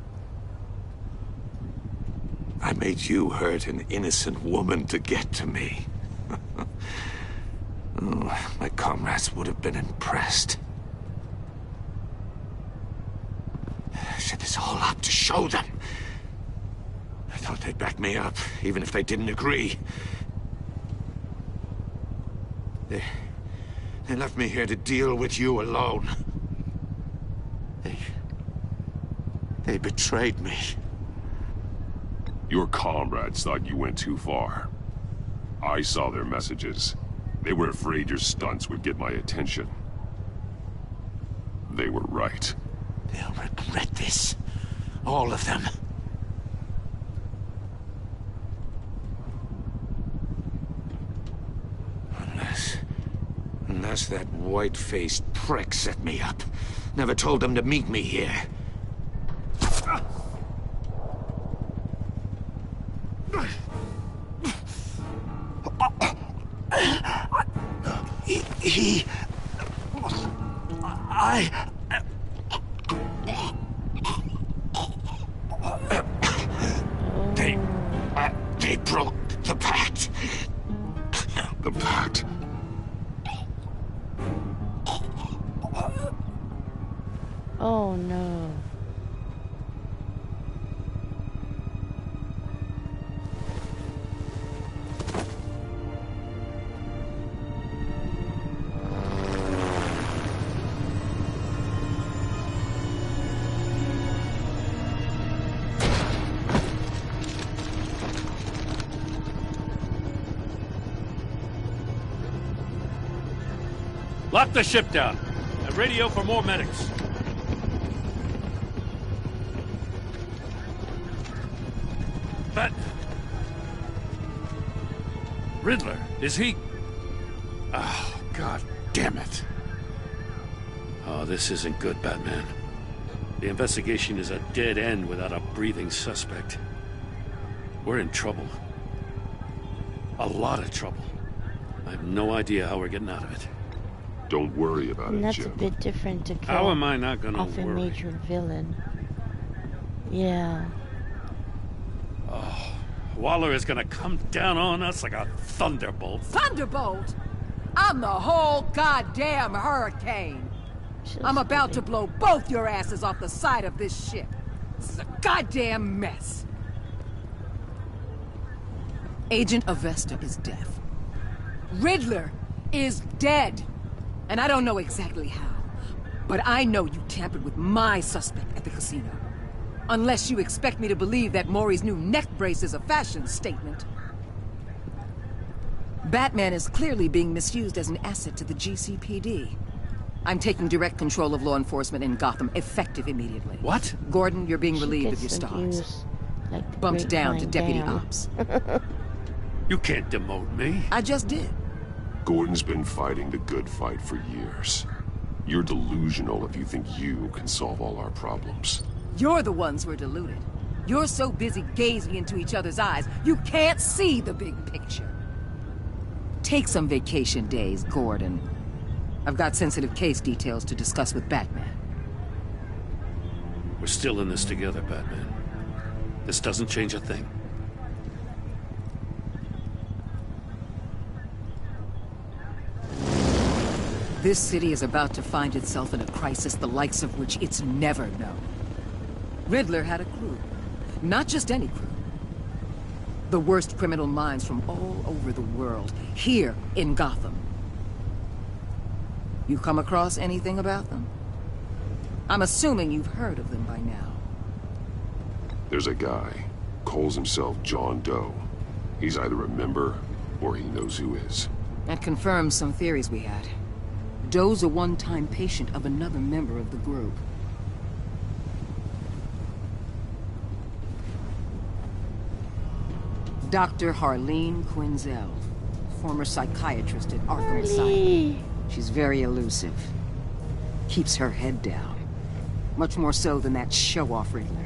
I made you hurt an innocent woman to get to me. Oh, my comrades would have been impressed. I set this all up to show them. I thought they'd back me up, even if they didn't agree. They left me here to deal with you alone. They betrayed me. Your comrades thought you went too far. I saw their messages. They were afraid your stunts would get my attention. They were right. They'll regret this. All of them. Unless that white-faced prick set me up. Never told them to meet me here. They broke the pact. The pact? Oh no. Lock the ship down. And radio for more medics. But... Riddler, is he... Oh, God damn it. Oh, this isn't good, Batman. The investigation is a dead end without a breathing suspect. We're in trouble. A lot of trouble. I have no idea how we're getting out of it. Don't worry about And it, that's Jim. a bit different to kill How am I not gonna off a worry? major villain. Yeah. Oh, Waller is gonna come down on us like a thunderbolt. Thunderbolt? I'm the whole goddamn hurricane. I'm about to blow both your asses off the side of this ship. This is a goddamn mess. Agent Avesta is deaf. Riddler is dead. And I don't know exactly how. But I know you tampered with my suspect at the casino. Unless you expect me to believe that Maury's new neck brace is a fashion statement. Batman is clearly being misused as an asset to the GCPD. I'm taking direct control of law enforcement in Gotham, effective immediately. What? Gordon, you're being relieved of your Gets the stars. news, like the Bumped down to grapevine deputy down. ops. You can't demote me. I just did. Gordon's been fighting the good fight for years. You're delusional if you think you can solve all our problems. You're the ones who are deluded. You're so busy gazing into each other's eyes, you can't see the big picture. Take some vacation days, Gordon. I've got sensitive case details to discuss with Batman. We're still in this together, Batman. This doesn't change a thing. This city is about to find itself in a crisis the likes of which it's never known. Riddler had a crew. Not just any crew. The worst criminal minds from all over the world, here in Gotham. You come across anything about them? I'm assuming you've heard of them by now. There's a guy, calls himself John Doe. He's either a member, or he knows who is. That confirms some theories we had. Doe's a one-time patient of another member of the group. Dr. Harleen Quinzel, former psychiatrist at Arkham Asylum. She's very elusive. Keeps her head down. Much more so than that show-off Riddler.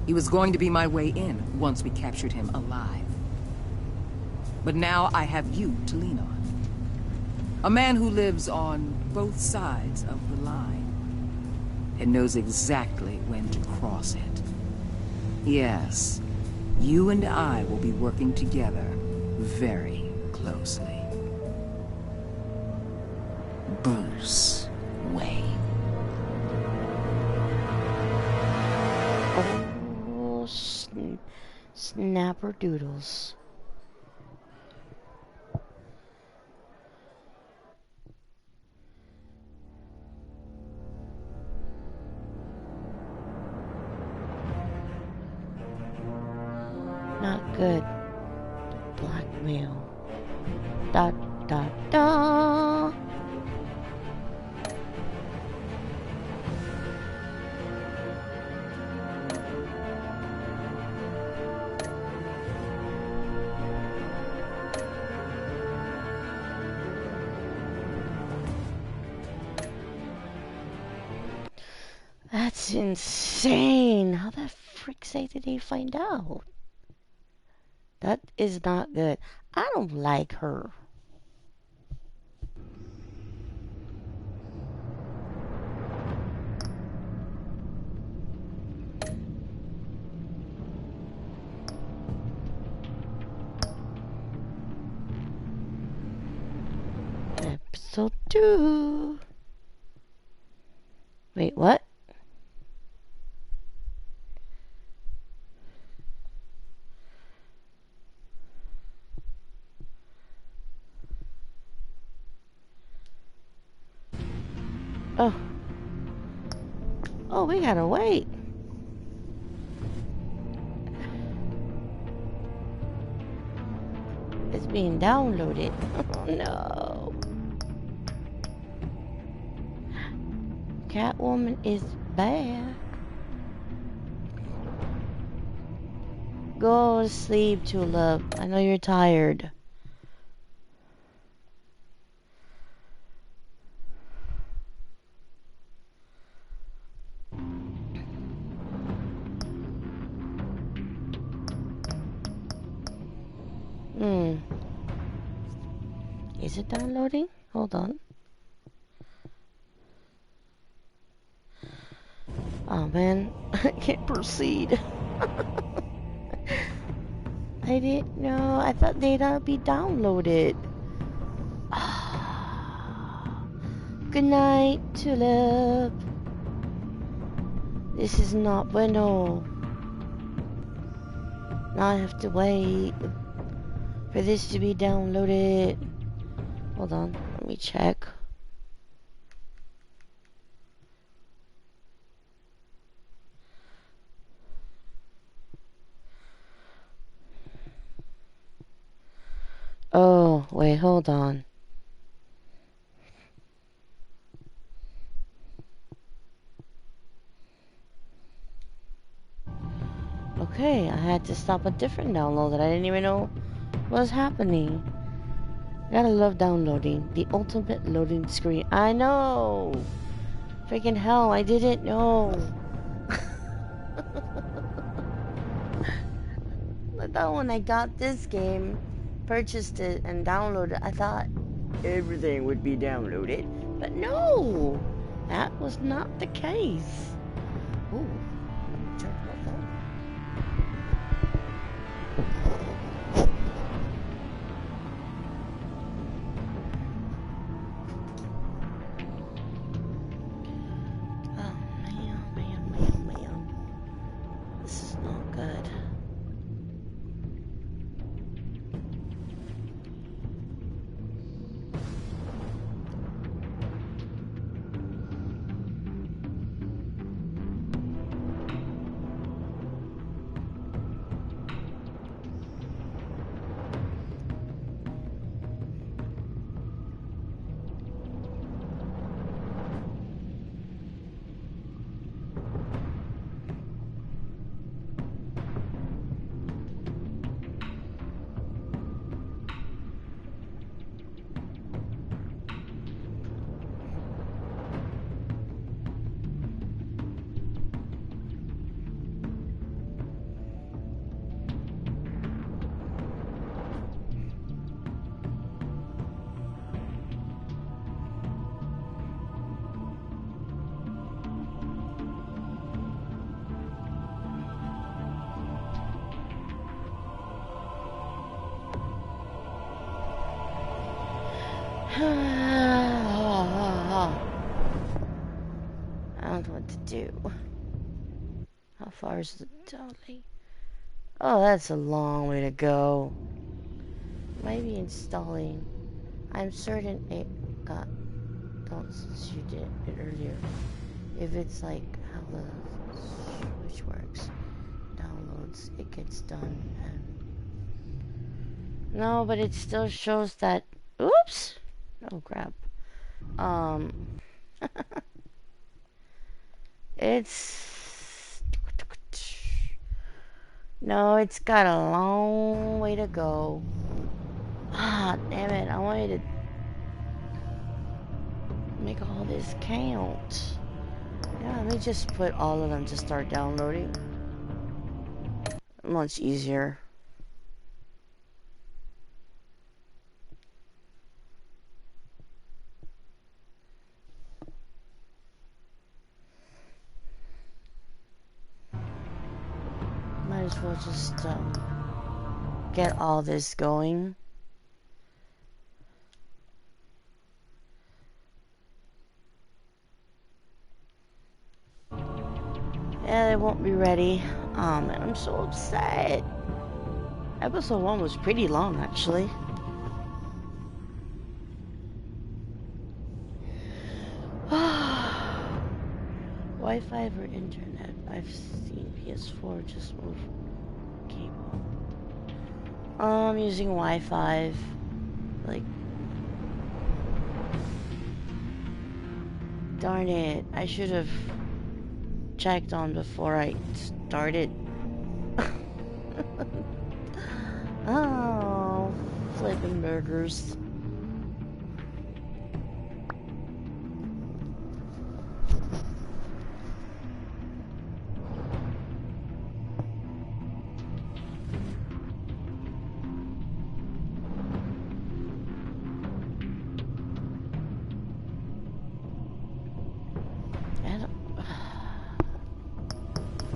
He was going to be my way in once we captured him alive. But now I have you to lean on. A man who lives on both sides of the line and knows exactly when to cross it. Yes. You and I will be working together very closely. Bruce Wayne. Oh, snapper doodles. Not good. Blackmail. Da da da. That's insane. How the frick's sake did he find out? That is not good. I don't like her. Episode 2. Wait, what? Oh. Oh, we gotta wait. It's being downloaded. Oh no. Catwoman is bad. Go to sleep, Tulip. I know you're tired. Is it downloading? Hold on. Oh man, I can't proceed. I didn't know. I thought they'd not be downloaded. Good night, Tulip. This is not bueno. Now I have to wait for this to be downloaded. Hold on, let me check. Oh, wait, hold on. Okay, I had to stop a different download that I didn't even know was happening. Gotta love downloading. The ultimate loading screen. I know! Freaking hell, I didn't know. I thought when I got this game, purchased it and downloaded, I thought everything would be downloaded. But no! That was not the case. Ooh, let me turn my phone. I don't know what to do. How far is the dolly? Oh, that's a long way to go. Maybe installing. I'm certain it got done since you did it earlier. If it's like how the switch works, downloads, it gets done. And no, but it still shows that. Oops! Oh crap. It's no, it's got a long way to go. Ah, damn it! I wanted to make all this count. Yeah, let me just put all of them to start downloading. Much easier. Might as well just get all this going. Yeah, they won't be ready. And I'm so upset. Episode 1 was pretty long, actually. Wi-Fi or internet? I've seen PS4 just move cable. I'm using Wi-Fi. Like, darn it! I should have checked on before I started. Oh, flipping burgers.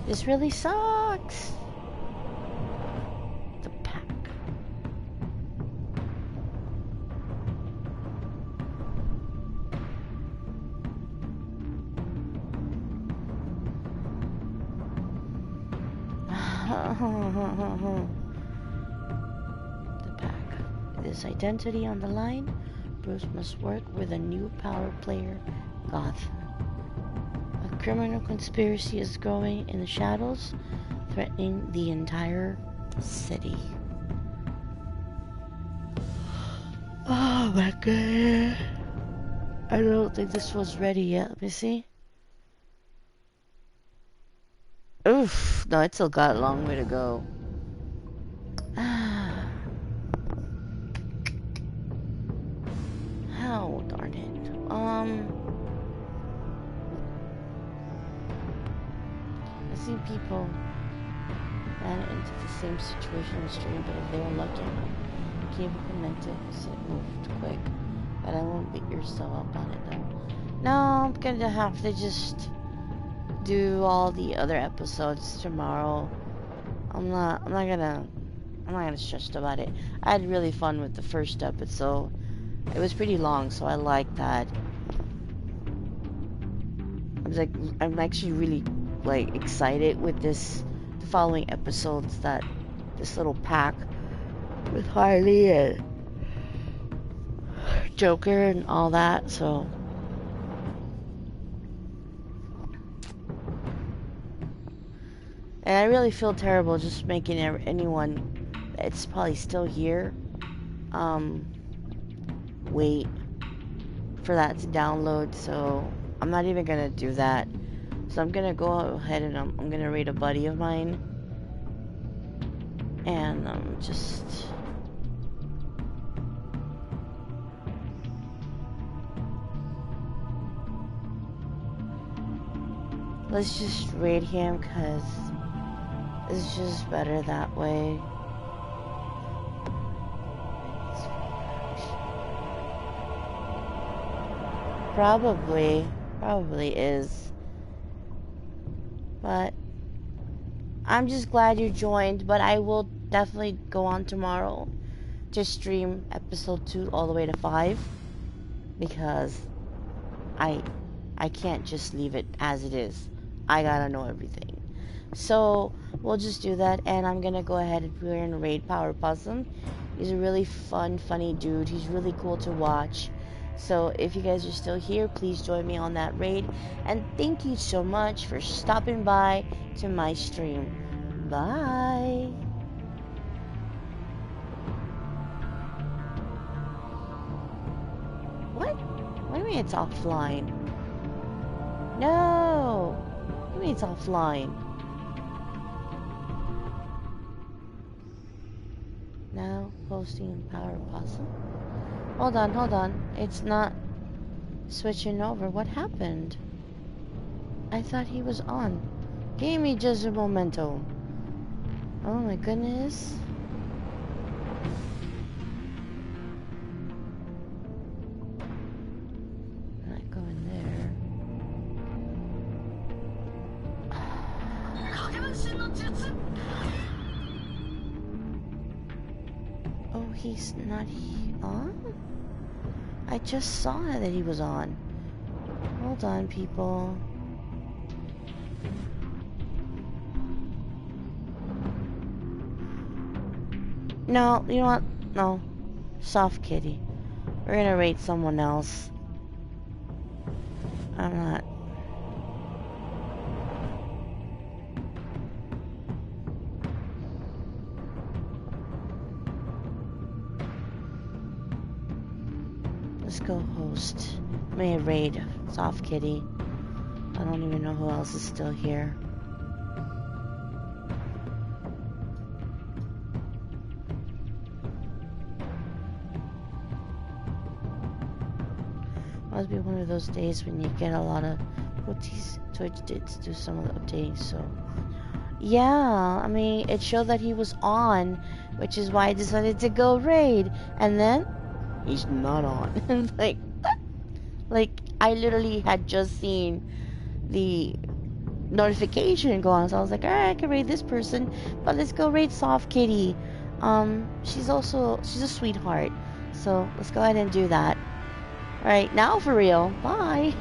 This really sucks. The pack. The pack. This identity on the line. Bruce must work with a new power player, Gotham. Criminal conspiracy is growing in the shadows, threatening the entire city. Oh my god. I don't think this was ready yet. Let me see. Oof. No, it still got a long way to go. Oh, darn it. I've seen people ran into the same situation on the stream, but if they were lucky enough, the cable connected, so it moved quick. But I won't beat yourself up on it though. No, I'm gonna have to just do all the other episodes tomorrow. I'm not gonna stress about it. I had really fun with the first episode. It was pretty long, so I like that. I'm actually really excited with the following episodes, that this little pack with Harley and Joker and all that, so and I really feel terrible just making anyone that's probably still here wait for that to download, so I'm not even gonna do that. So I'm gonna go ahead and I'm gonna raid a buddy of mine, and just let's just raid him, cause it's just better that way. Probably is. But I'm just glad you joined, but I will definitely go on tomorrow to stream episode 2 all the way to 5. because I can't just leave it as it is. I gotta know everything. So we'll just do that, and I'm gonna go ahead and we're gonna raid Power Possum. He's a really funny dude. He's really cool to watch. So if you guys are still here, please join me on that raid. And thank you so much for stopping by to my stream. Bye. What do you mean it's offline? No! What do you mean it's offline? Now posting Power Possum. Hold on. It's not switching over. What happened? I thought he was on. Give me just a momento. Oh my goodness. Not going there. Oh, he's not on? I just saw that he was on. Hold on, people. No, you know what? No. Soft Kitty. We're gonna rate someone else. I'm not. Let's go host. May raid Soft Kitty. I don't even know who else is still here. Must be one of those days when you get a lot of Twitch did do some of the updating, so yeah, I mean it showed that he was on, which is why I decided to go raid, and then he's not on. like I literally had just seen the notification go on, so I was like, alright, I can raid this person, but let's go raid Soft Kitty. She's a sweetheart, so let's go ahead and do that. Alright, now for real. Bye.